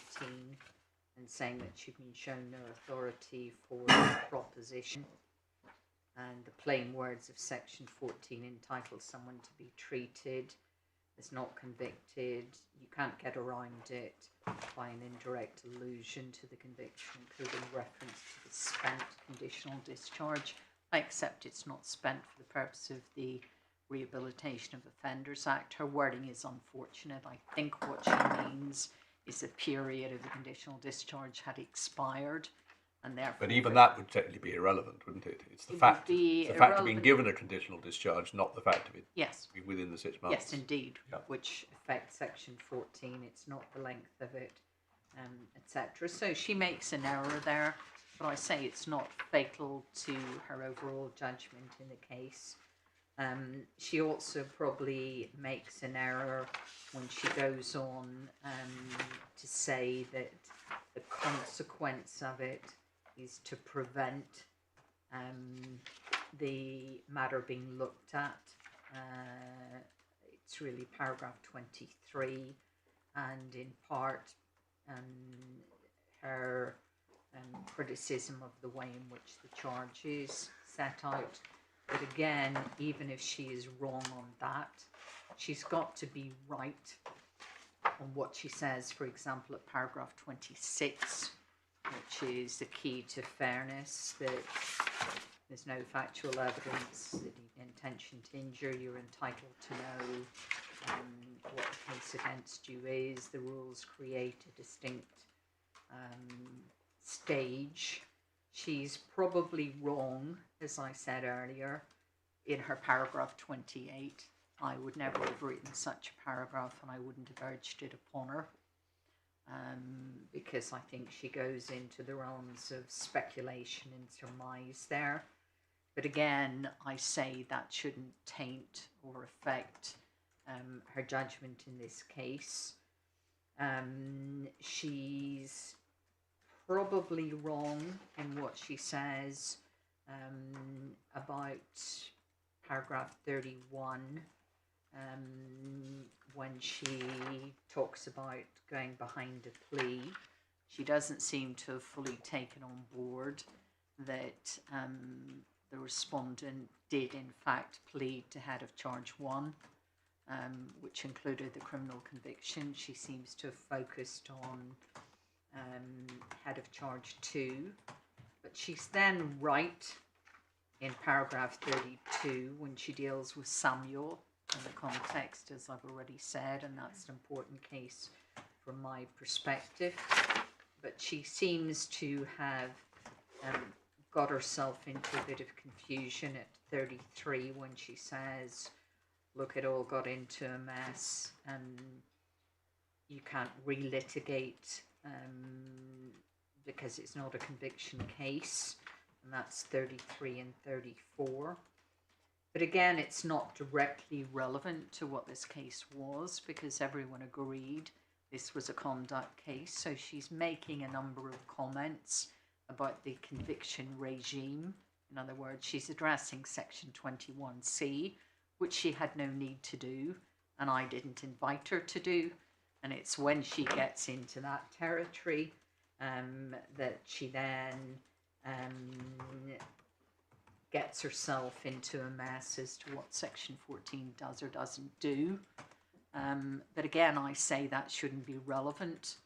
and saying that she'd been shown no authority for the proposition, and the plain words of section 14 entitle someone to be treated as not convicted. You can't get around it by an indirect allusion to the conviction, including reference to the spent conditional discharge. I accept it's not spent for the purpose of the Rehabilitation of Offenders Act. Her wording is unfortunate. I think what she means is the period of the conditional discharge had expired, and therefore. But even that would technically be irrelevant, wouldn't it? It's the It fact, would be it's the fact of being irrelevant. given a conditional discharge, not the fact of it Yes. being within the 6 months. Yes, indeed, Yeah. which affects section 14. It's not the length of it, etc. So she makes an error there, but I say it's not fatal to her overall judgment in the case. She also probably makes an error when she goes on to say that the consequence of it is to prevent the matter being looked at. It's really paragraph 23, and in part her criticism of the way in which the charge is set out. But again, even if she is wrong on that, she's got to be right on what she says, for example, at paragraph 26, which is the key to fairness, that there's no factual evidence that the intention to injure, you're entitled to know what the case against you is. The rules create a distinct stage. She's probably wrong, as I said earlier, in her paragraph 28. I would never have written such a paragraph, and I wouldn't have urged it upon her, because I think she goes into the realms of speculation and surmise there. But again, I say that shouldn't taint or affect her judgment in this case. She's probably wrong in what she says about paragraph 31, when she talks about going behind a plea. She doesn't seem to have fully taken on board that the respondent did in fact plead to head of charge 1, which included the criminal conviction. She seems to have focused on head of charge 2, but she's then right in paragraph 32 when she deals with Samuel in the context, as I've already said, and that's an important case from my perspective. But she seems to have got herself into a bit of confusion at 33 when she says, look, it all got into a mess and you can't relitigate because it's not a conviction case, and that's 33 and 34. But again, it's not directly relevant to what this case was, because everyone agreed this was a conduct case. So she's making a number of comments about the conviction regime. In other words, she's addressing section 21C, which she had no need to do, and I didn't invite her to do. And it's when she gets into that territory that she then gets herself into a mess as to what section 14 does or doesn't do. But again, I say that shouldn't be relevant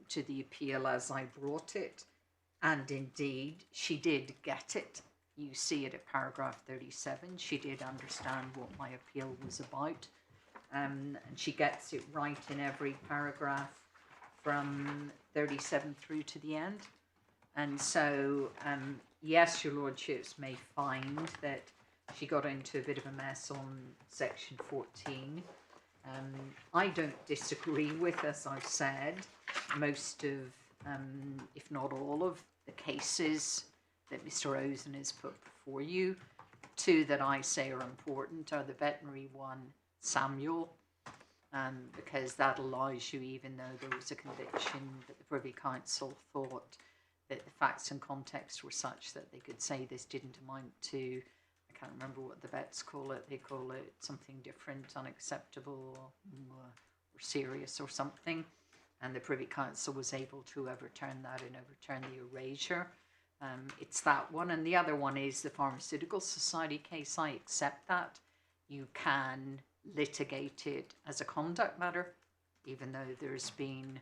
to the appeal as I brought it. And indeed, she did get it. You see it at paragraph 37. She did understand what my appeal was about. And she gets it right in every paragraph from 37 through to the end. And so, yes, your lordships may find that she got into a bit of a mess on section 14. I don't disagree with, as I've said, most of, if not all of, the cases that Mr. Ozen has put before you. Two that I say are important are the veterinary one, Samuel, because that allows you, even though there was a conviction, that the Privy Council thought that the facts and context were such that they could say this didn't amount to, I can't remember what the vets call it, they call it something different, unacceptable or serious or something, and the Privy Council was able to overturn that and overturn the erasure. It's that one, and the other one is the Pharmaceutical Society case. I accept that. You can litigate it as a conduct matter, even though there's been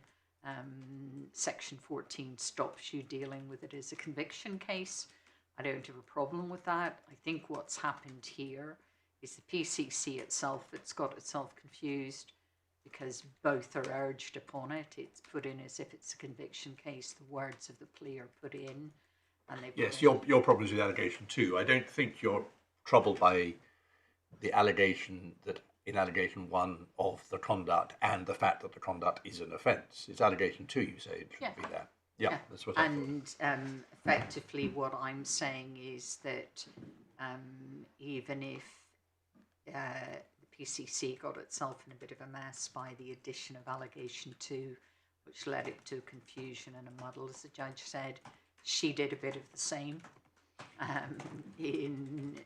section 14 stops you dealing with it as a conviction case. I don't have a problem with that. I think what's happened here is the PCC itself, it's got itself confused. because both are urged upon it. It's put in as if it's a conviction case. The words of the plea are put in, and they. Yes, your problem is with allegation 2. I don't think you're troubled by the allegation that in allegation 1 of the conduct and the fact that the conduct is an offence. It's allegation 2, you say it shouldn't be there. Yeah, that's what I thought. And effectively what I'm saying is that even if the PCC got itself in a bit of a mess by the addition of allegation 2, which led it to confusion and a muddle, as the judge said, she did a bit of the same in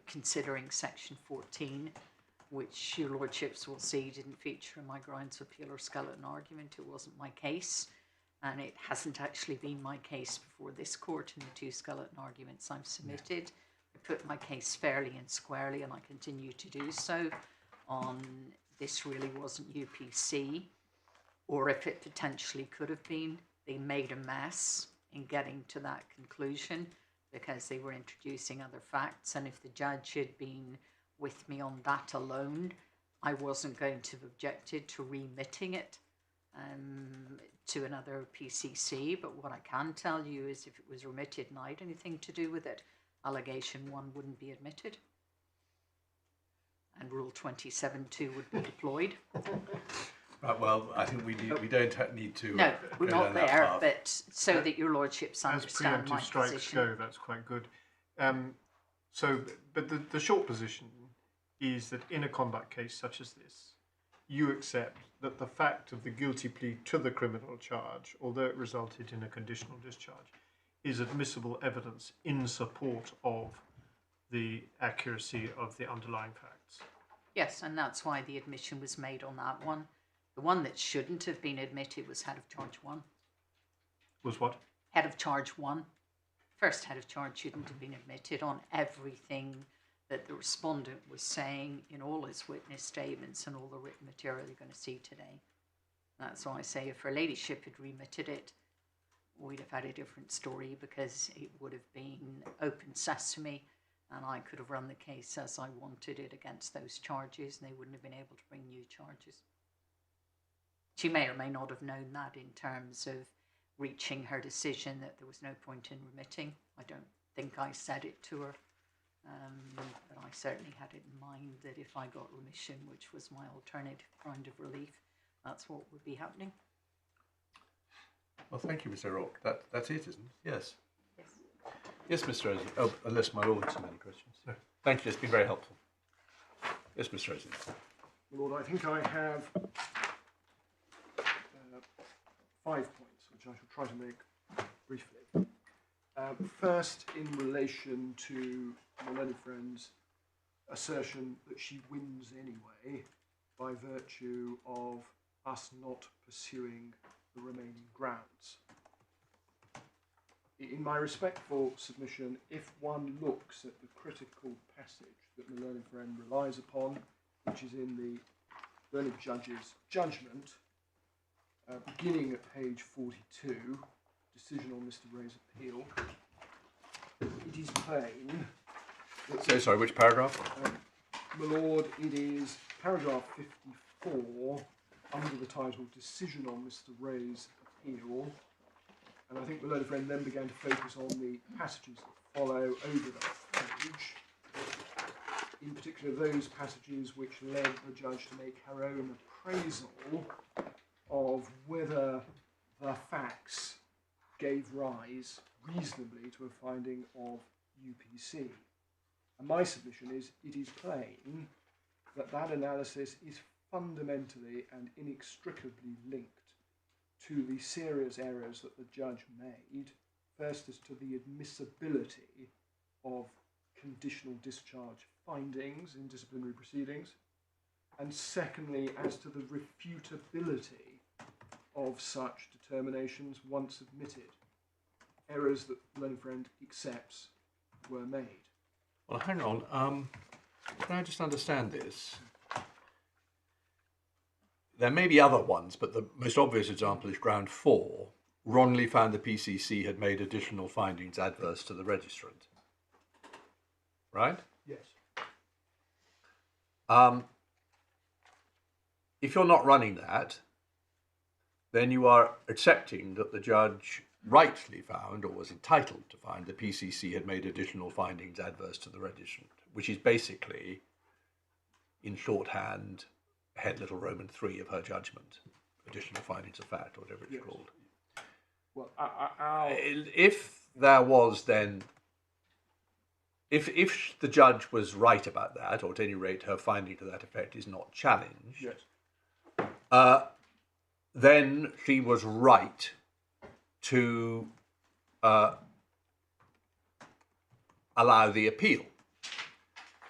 considering section 14, which your lordships will see didn't feature in my grounds of appeal or skeleton argument. It wasn't my case, and it hasn't actually been my case before this court in the 2 skeleton arguments I've submitted. I put my case fairly and squarely, and I continue to do so on this really wasn't UPC, or if it potentially could have been. They made a mess in getting to that conclusion because they were introducing other facts, and if the judge had been with me on that alone, I wasn't going to have objected to remitting it to another PCC. But what I can tell you is if it was remitted and I had anything to do with it, allegation 1 wouldn't be admitted, and Rule 27(2) would be deployed. Right, well, I think we don't need to. No, we're go not down that there, path. but so that your lordships As understand my preemptive strikes position. go, that's quite good. But the short position is that in a conduct case such as this, you accept that the fact of the guilty plea to the criminal charge, although it resulted in a conditional discharge, is admissible evidence in support of the accuracy of the underlying facts. Yes, and that's why the admission was made on that one. The one that shouldn't have been admitted was head of charge 1. Was what? Head of charge 1. First head of charge shouldn't have been admitted on everything that the respondent was saying in all his witness statements and all the written material you're going to see today. That's why I say if her ladyship had remitted it, we'd have had a different story, because it would have been open sesame and I could have run the case as I wanted it against those charges, and they wouldn't have been able to bring new charges. She may or may not have known that in terms of reaching her decision that there was no point in remitting. I don't think I said it to her, but I certainly had it in mind that if I got remission, which was my alternative kind of relief, that's what would be happening. Well, thank you, Mr. Rourke. That's it, isn't it? Yes. Yes. Yes, Mr. Rosen. Oh, unless my lord has any questions. No. Thank you. It's been very helpful. Yes, Mr. Rosen. Lord, I think I have 5 points, which I shall try to make briefly. First, in relation to my learned friend's assertion that she wins anyway by virtue of us not pursuing the remaining grounds. In my respectful submission, if one looks at the critical passage that my learned friend relies upon, which is in the learned judge's judgment, beginning at page 42, decision on Mr. Wray's appeal, it is plain that... So, sorry, which paragraph? My lord, it is paragraph 54, under the title Decision on Mr. Wray's Appeal, and I think my learned friend then began to focus on the passages that follow over that page, in particular those passages which led the judge to make her own appraisal of whether the facts gave rise reasonably to a finding of UPC. And my submission is it is plain that that analysis is fundamentally and inextricably linked to the serious errors that the judge made, first as to the admissibility of conditional discharge findings in disciplinary proceedings, and secondly as to the refutability of such determinations once admitted. Errors that the learned friend accepts were made. Well, hang on. Can I just understand this? There may be other ones, but the most obvious example is ground 4. Wrongly found the PCC had made additional findings adverse to the registrant. Right? Yes. if you're not running that, then you are accepting that the judge rightly found, or was entitled to find, the PCC had made additional findings adverse to the registrant, which is basically, in shorthand, head little Roman 3 of her judgment, additional findings of fact, or whatever it's called. Well, if there was then, if the judge was right about that, or at any rate her finding to that effect is not challenged, then she was right to allow the appeal.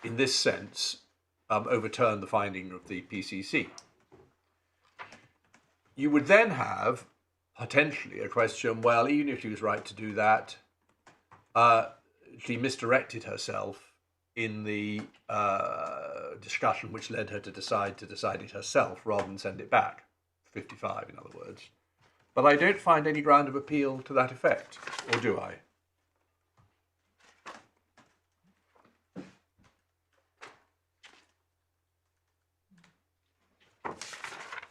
In this sense, overturn the finding of the PCC. You would then have potentially a question, well, even if she was right to do that, she misdirected herself in the discussion which led her to decide it herself rather than send it back. 55, in other words. But I don't find any ground of appeal to that effect, or do I?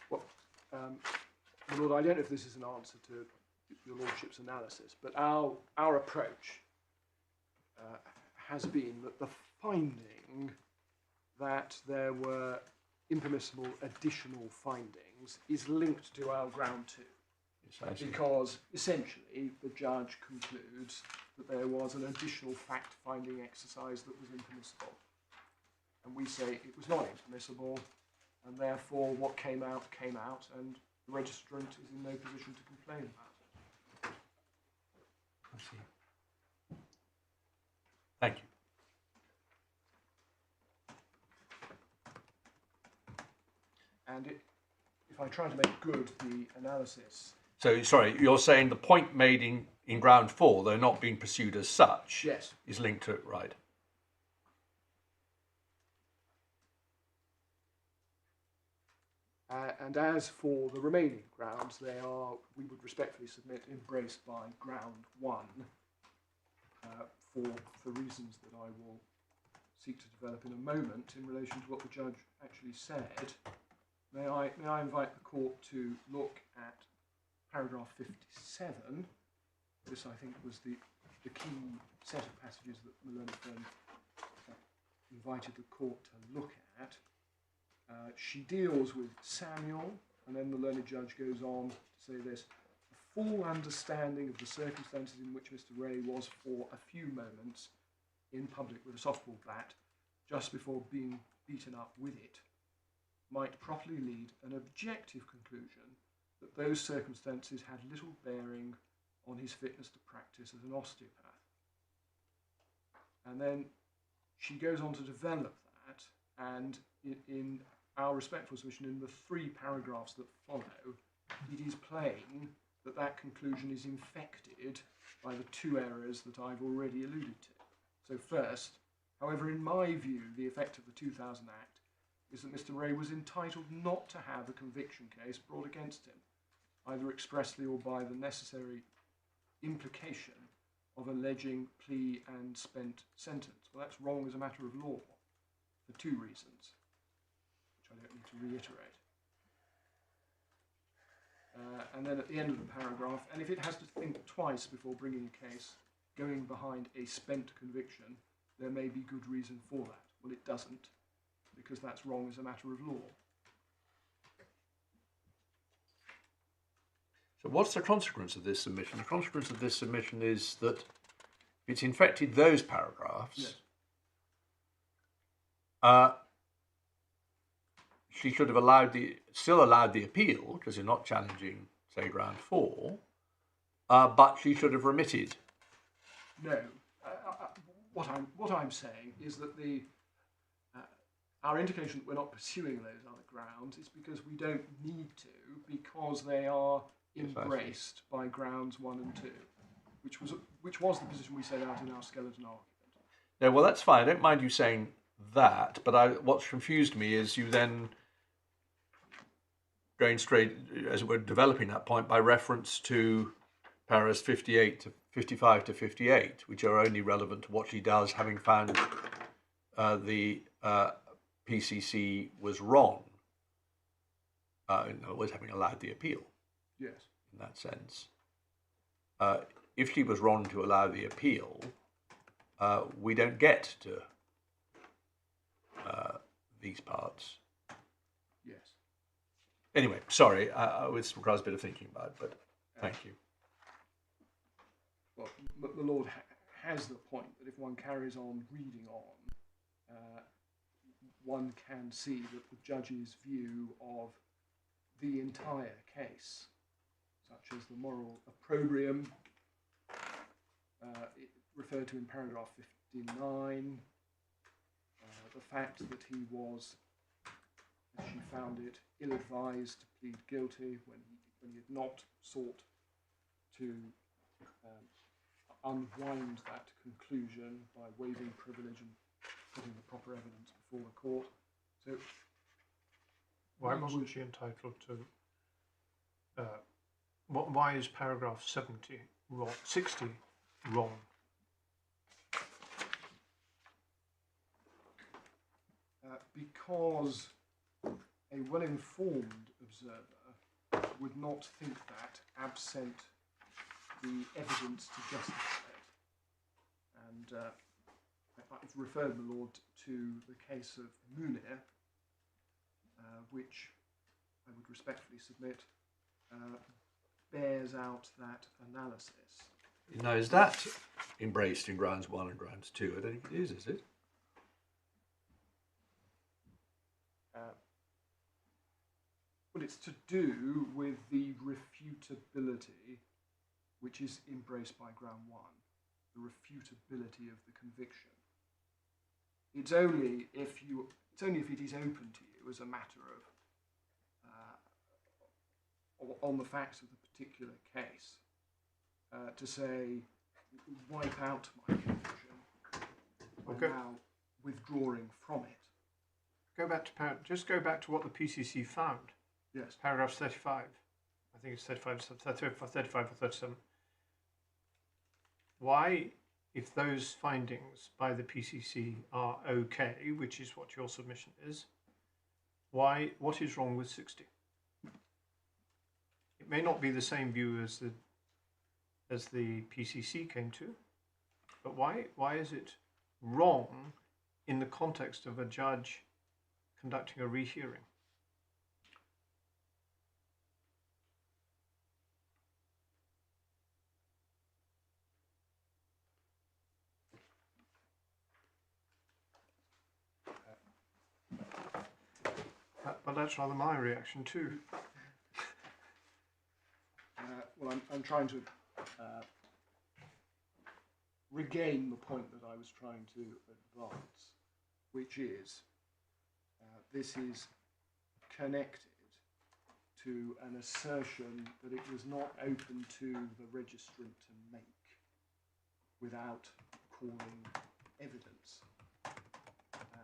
Well, my Lord, I don't know if this is an answer to your Lordship's analysis, but our approach has been that the finding that there were impermissible additional findings is linked to our ground 2. Because essentially the judge concludes that there was an additional fact-finding exercise that was impermissible. And we say it was not impermissible, and therefore what came out, and the registrant is in no position to complain about it. I see. Thank you. And if I try to make good the analysis... So, sorry, you're saying the point made in ground 4, though not being pursued as such, yes, is linked to it, right? And as for the remaining grounds, they are, we would respectfully submit, embraced by ground 1 for reasons that I will seek to develop in a moment in relation to what the judge actually said. May I invite the court to look at paragraph 57. This, I think, was the key set of passages that the learned friend invited the court to look at. She deals with Samuel, and then the learned judge goes on to say this: a full understanding of the circumstances in which Mr. Wray was for a few moments in public with a softball bat just before being beaten up with it might properly lead an objective conclusion that those circumstances had little bearing on his fitness to practice as an osteopath. And then she goes on to develop that, and in our respectful submission, in the 3 paragraphs that follow, it is plain that that conclusion is infected by the 2 errors that I've already alluded to. So first, however, in my view, the effect of the 2000 Act is that Mr. Wray was entitled not to have a conviction case brought against him, either expressly or by the necessary implication of alleging plea and spent sentence. Well, that's wrong as a matter of law for 2 reasons, which I don't need to reiterate. And then at the end of the paragraph, and if it has to think twice before bringing a case going behind a spent conviction, there may be good reason for that. Well, it doesn't, because that's wrong as a matter of law. So what's the consequence of this submission? The consequence of this submission is that it's infected those paragraphs. Yes. She should have still allowed the appeal, because you're not challenging, say, ground 4, but she should have remitted. No. What I'm saying is that our indication that we're not pursuing those other grounds is because we don't need to, because they are embraced by grounds 1 and 2, which was the position we set out in our skeleton argument. No, well, that's fine. I don't mind you saying that, but what's confused me is you then going straight, as it were, developing that point by reference to paras 55 to 58, which are only relevant to what she does, having found the PCC was wrong. in other words, having allowed the appeal Yes. in that sense. If she was wrong to allow the appeal, we don't get to these parts. Yes. Anyway, sorry, it requires a bit of thinking about it, but thank you. Well, the Lord has the point that if one carries on reading on, one can see that the judge's view of the entire case, such as the moral opprobrium, referred to in paragraph 59, the fact that he was, as she found it, ill-advised to plead guilty when he had not sought to unwind that conclusion by waiving privilege and putting the proper evidence before the court. So, Why wasn't she entitled to? Why is paragraph 70 wrong? 60 wrong? Because a well-informed observer would not think that, absent the evidence to justify it. And I've referred, my lord, to the case of Munir, which I would respectfully submit bears out that analysis. Now, is that embraced in grounds 1 and grounds 2? I don't think it is it? Well, it's to do with the refutability, which is embraced by ground 1, the refutability of the conviction. It's only if it is open to you as a matter of on the facts of the particular case to say, wipe out my conviction by now withdrawing from it. Just go back to what the PCC found. Yes. Paragraph 35. I think it's 35 or 37. Why, if those findings by the PCC are okay, which is what your submission is, what is wrong with 60? It may not be the same view as the PCC came to, but why is it wrong in the context of a judge conducting a rehearing? But that's rather my reaction too. Well, I'm trying to regain the point that I was trying to advance, which is this is connected to an assertion that it was not open to the registrant to make without calling evidence.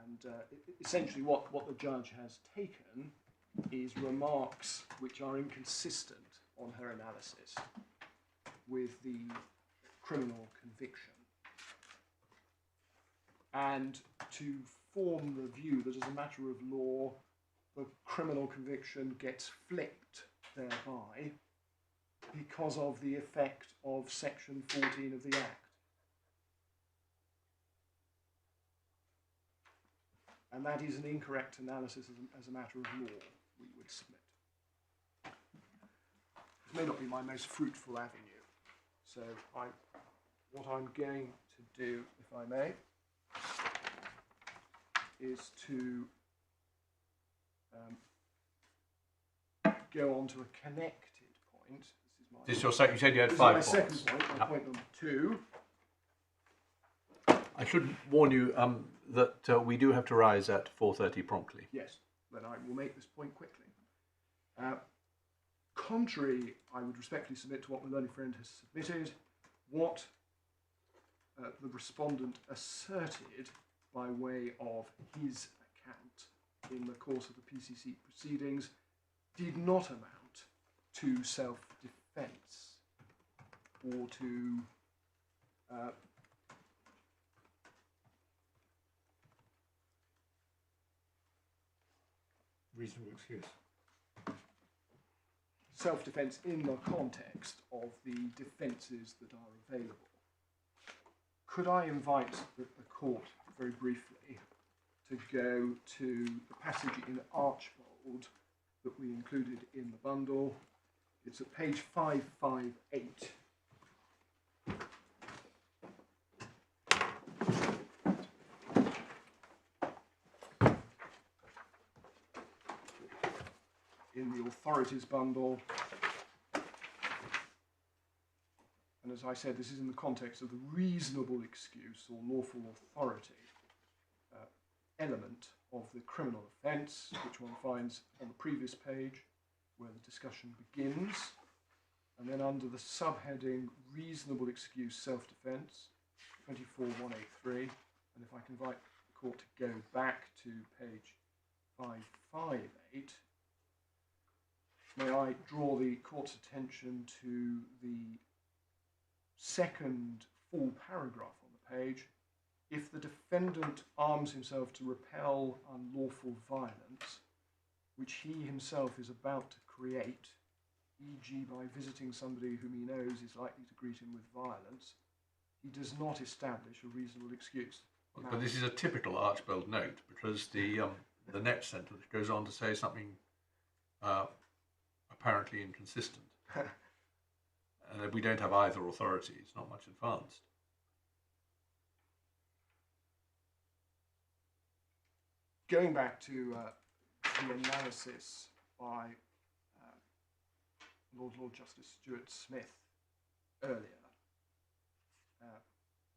And essentially what the judge has taken is remarks which are inconsistent on her analysis with the criminal conviction. And to form the view that as a matter of law, the criminal conviction gets flipped thereby because of the effect of section 14 of the Act. And that is an incorrect analysis as a matter of law, we would submit. It may not be my most fruitful avenue. So what I'm going to do, if I may, is to go on to a connected point. This is your second. You said you had This 5 is my points. second point, my point number 2. I should warn you that we do have to rise at 4:30 promptly. Yes, then I will make this point quickly. Contrary, I would respectfully submit to what my learned friend has submitted, what the respondent asserted by way of his account in the course of the PCC proceedings did not amount to self-defence or to reasonable excuse. self-defence in the context of the defences that are available. Could I invite the court, very briefly, to go to the passage in Archbold that we included in the bundle? It's at page 558. In the authorities bundle. And as I said, this is in the context of the reasonable excuse or lawful authority element of the criminal offence, which one finds on the previous page where the discussion begins. And then under the subheading reasonable excuse self-defence, 24183. And if I can invite the court to go back to page 558, may I draw the court's attention to the second full paragraph on the page. If the defendant arms himself to repel unlawful violence, which he himself is about to create, e.g. by visiting somebody whom he knows is likely to greet him with violence, he does not establish a reasonable excuse. But this is a typical Archbold note, because the next sentence goes on to say something apparently inconsistent. And if we don't have either authority, it's not much advanced. Going back to the analysis by Lord Justice Stuart-Smith earlier,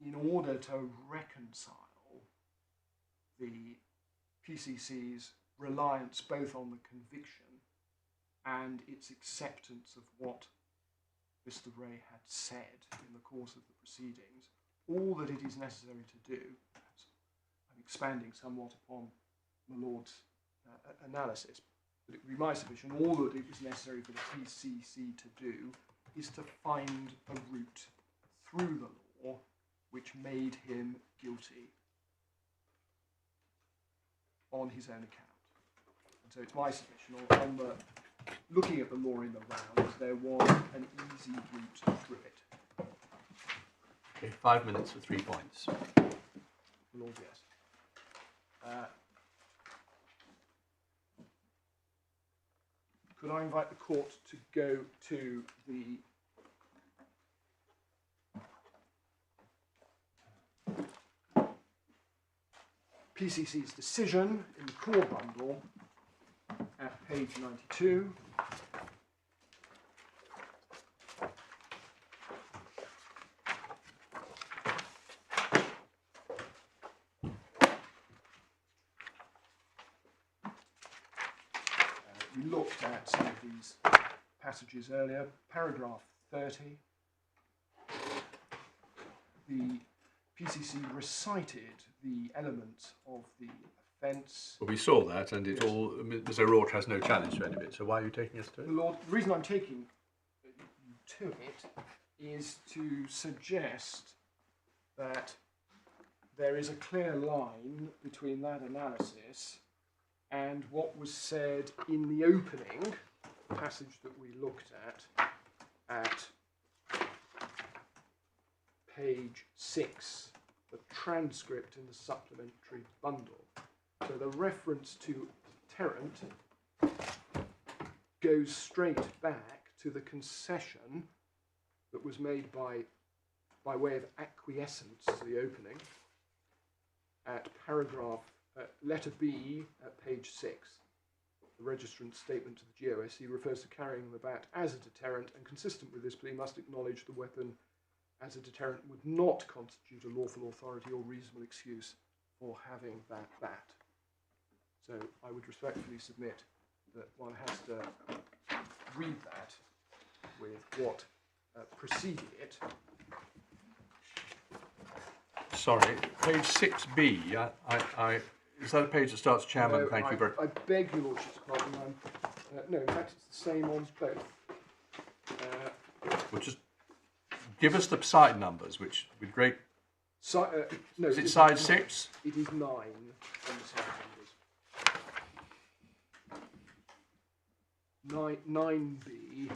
in order to reconcile the PCC's reliance both on the conviction and its acceptance of what Mr. Wray had said in the course of the proceedings, all that it is necessary to do, perhaps I'm expanding somewhat upon my Lord's analysis, but it would be my submission, all that it was necessary for the PCC to do is to find a route through the law which made him guilty on his own account. And so it's my submission, on the looking at the law in the round, there was an easy route through it. Okay, 5 minutes for 3 points. Lord, yes. Could I invite the court to go to the PCC's decision in the core bundle at page 92. We looked at some of these passages earlier. Paragraph 30. The PCC recited the elements of the offence. Well, we saw that, and it all. Mr. O'Rourke has no challenge to any of it. So why are you taking us to it? Lord, the reason I'm taking you to it is to suggest that there is a clear line between that analysis and what was said in the opening passage that we looked at page 6, the transcript in the supplementary bundle. So the reference to deterrent goes straight back to the concession that was made by way of acquiescence to the opening at paragraph letter B at page 6. The registrant's statement to the GOSC refers to carrying the bat as a deterrent, and consistent with this plea must acknowledge the weapon as a deterrent would not constitute a lawful authority or reasonable excuse for having that bat. So I would respectfully submit that one has to read that with what preceded it. Sorry, page 6B. Is that a page that starts Chairman? No, Thank you very much. I beg your Lordship's pardon. No, in fact, it's the same on both. Well, just give us the side numbers, which with great. No, Is it side 6? It is 9 on the side numbers. 9B.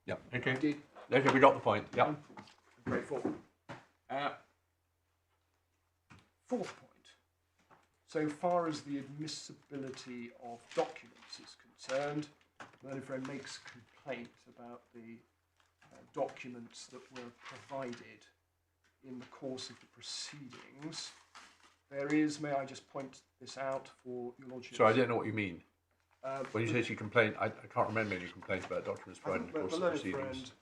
Yep. Okay. Did Okay, we got the point. Yep. grateful. Fourth point. So far as the admissibility of documents is concerned, the learned friend makes complaint about the documents that were provided in the course of the proceedings. There is, may I just point this out for your lordship? So I don't know what you mean. When you say she complained, I can't remember any complaints about documents provided in the course of the proceedings.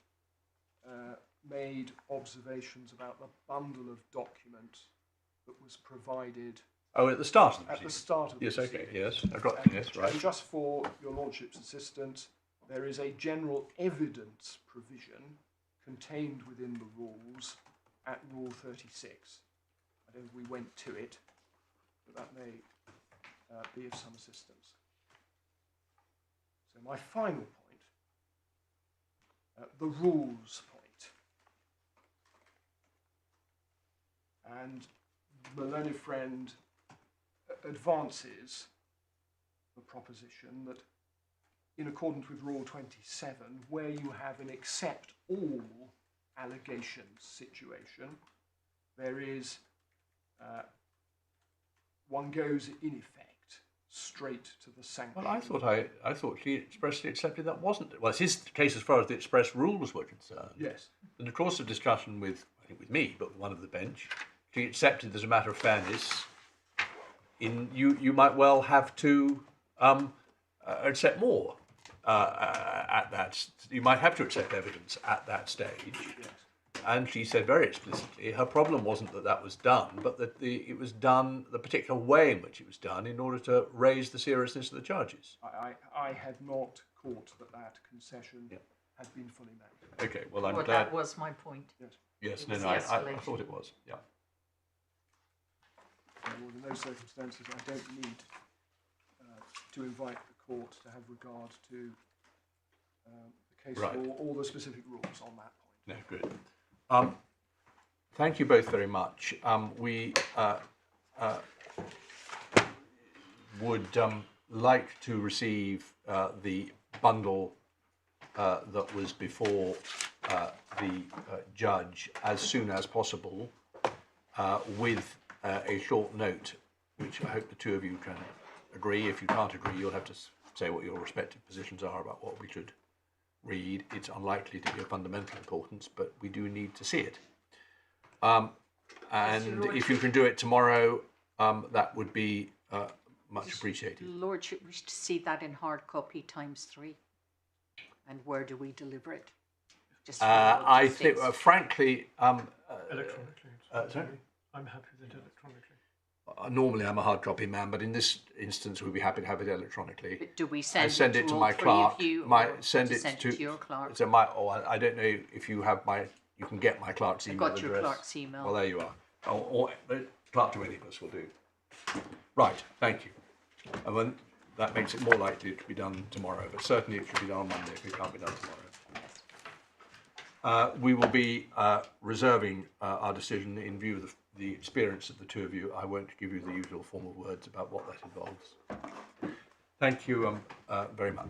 The learned friend made observations about the bundle of documents that was provided. Oh, at the start of the At proceedings? the start of the yes, proceedings. okay, yes. I've got yes, right. And just for your lordship's assistance, there is a general evidence provision contained within the rules at Rule 36. I don't think we went to it, but that may be of some assistance. So my final point, the rules point. And the learned friend advances the proposition that in accordance with Rule 27, where you have an accept all allegations situation, there is, one goes in effect straight to the sanction. Well, I thought she expressly accepted that wasn't. Well, it's his case as far as the express rules were concerned. Yes. In the course of discussion with, I think with me, but with one of the bench, she accepted as a matter of fairness. You might well have to accept more at that. You might have to accept evidence at that stage. Yes. And she said very explicitly her problem wasn't that was done, but that it was done the particular way in which it was done in order to raise the seriousness of the charges. I had not caught that concession had been fully made. Okay, well, I'm glad. That was my point. Yes, It no, was no, the I escalation. thought it was, yeah. Well, in those circumstances, I don't need to invite the court to have regard to the case Right. law or the specific rules on that point. No, good. Thank you both very much. We would like to receive the bundle that was before the judge as soon as possible with a short note, which I hope the two of you can agree. If you can't agree, you'll have to say what your respective positions are about what we should read. It's unlikely to be of fundamental importance, but we do need to see it. And if you can do it tomorrow, that would be much appreciated. Lordship wish to see that in hard copy ×3. And where do we deliver it? Just for I think, logistics. frankly, Electronically. sorry? I'm happy with it electronically. Normally I'm a hard copy man, but in this instance we'd be happy to have it electronically. But do we I send it to my clerk. Send it to your clerk? So I don't know if you have you can get my clerk's email Got address. your clerk's email. Well, there you are. Or clerk to any of us will do. Right, thank you. And then that makes it more likely it to be done tomorrow, but certainly it should be done on Monday if it can't be done tomorrow. We will be reserving our decision in view of the experience of the two of you. I won't give you the usual formal words about what that involves. Thank you very much.